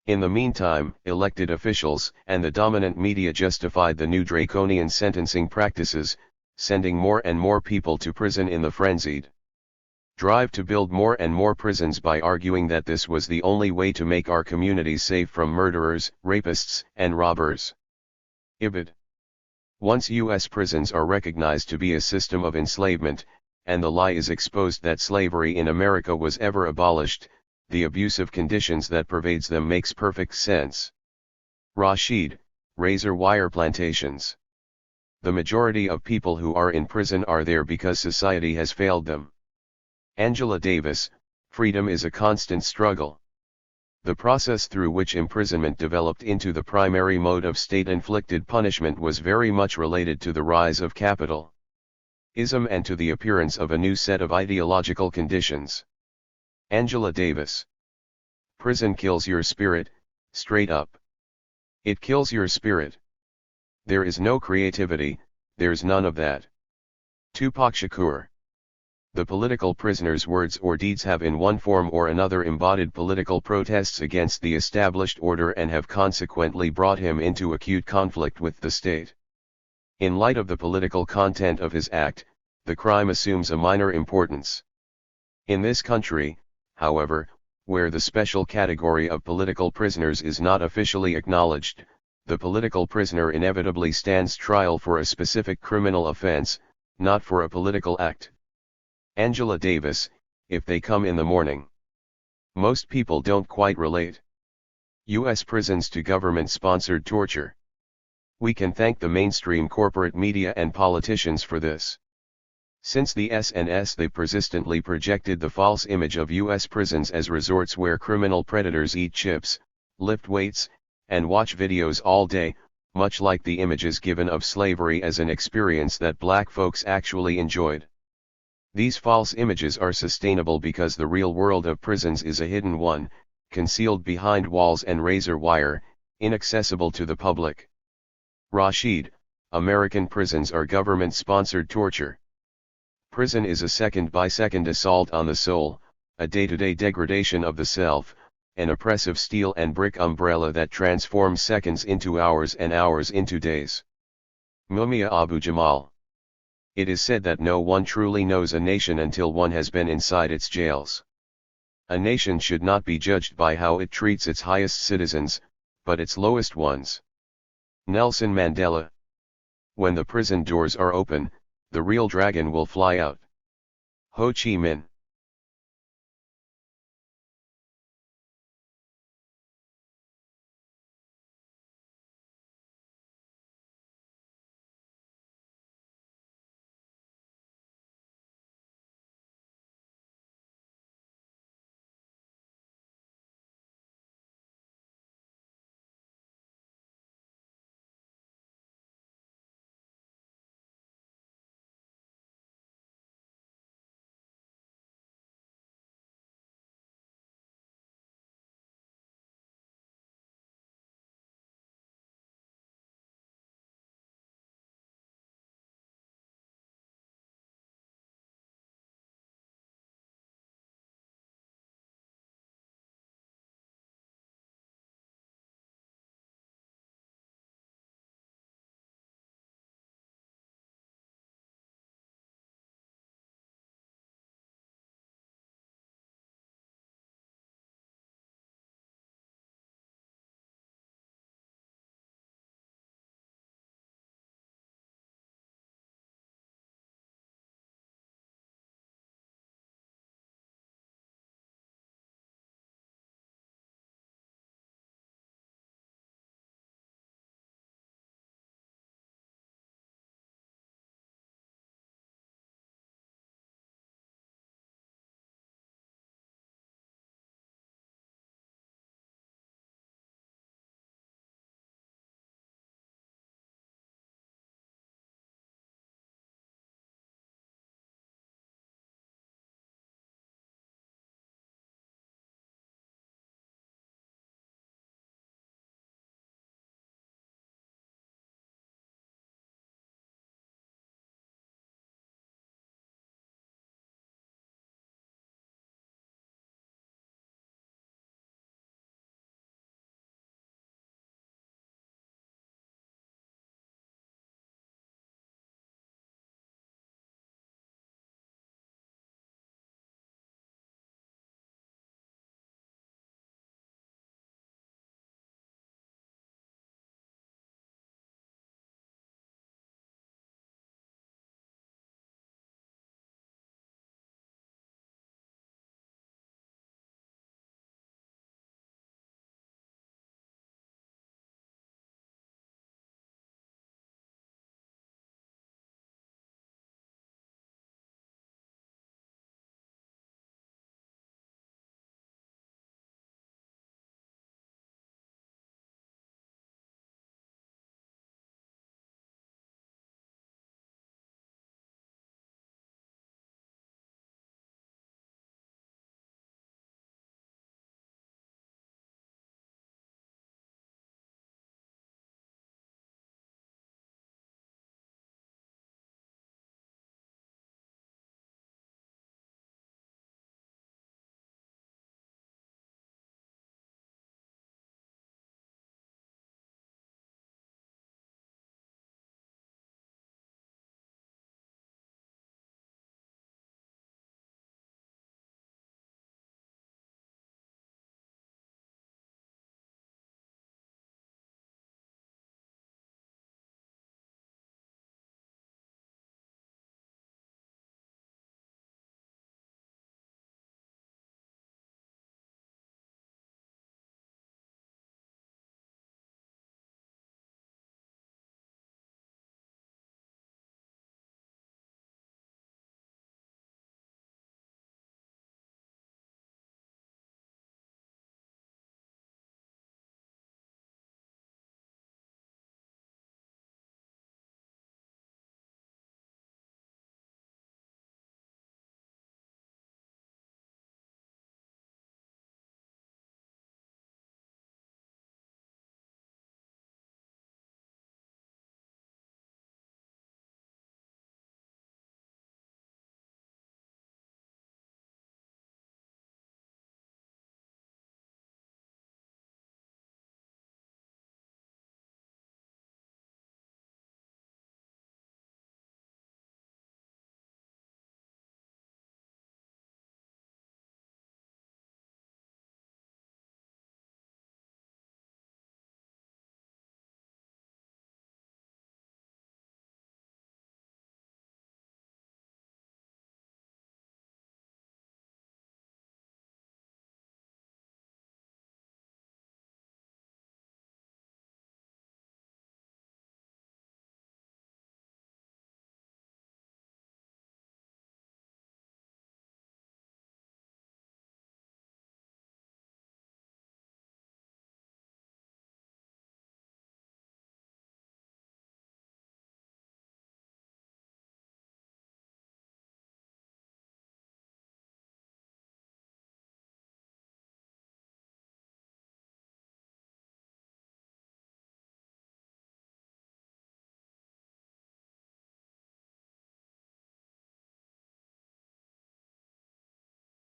In the meantime, elected officials and the dominant media justified the new draconian sentencing practices, sending more and more people to prison in the frenzied drive to build more and more prisons by arguing that this was the only way to make our communities safe from murderers, rapists, and robbers. Ibid. Once U.S. prisons are recognized to be a system of enslavement, and the lie is exposed that slavery in America was ever abolished, the abusive conditions that pervades them makes perfect sense. Rashid, Razor Wire Plantations. The majority of people who are in prison are there because society has failed them. Angela Davis, Freedom is a Constant Struggle. The process through which imprisonment developed into the primary mode of state-inflicted punishment was very much related to the rise of capitalism and to the appearance of a new set of ideological conditions. Angela Davis. Prison kills your spirit, straight up. It kills your spirit. There is no creativity, there's none of that. Tupac Shakur. The political prisoners' words or deeds have in one form or another embodied political protests against the established order and have consequently brought him into acute conflict with the state. In light of the political content of his act, the crime assumes a minor importance. In this country, however, where the special category of political prisoners is not officially acknowledged, the political prisoner inevitably stands trial for a specific criminal offense, not for a political act. Angela Davis, If They Come in the Morning. Most people don't quite relate U.S. prisons to government-sponsored torture. We can thank the mainstream corporate media and politicians for this. Since the SNS they persistently projected the false image of U.S. prisons as resorts where criminal predators eat chips, lift weights, and watch videos all day, much like the images given of slavery as an experience that black folks actually enjoyed. These false images are sustainable because the real world of prisons is a hidden one, concealed behind walls and razor wire, inaccessible to the public. Rashid, American prisons are government-sponsored torture. Prison is a second-by-second assault on the soul, a day-to-day degradation of the self, an oppressive steel and brick umbrella that transforms seconds into hours and hours into days. Mumia Abu Jamal. It is said that no one truly knows a nation until one has been inside its jails. A nation should not be judged by how it treats its highest citizens, but its lowest ones. Nelson Mandela. When the prison doors are open, the real dragon will fly out. Ho Chi Minh.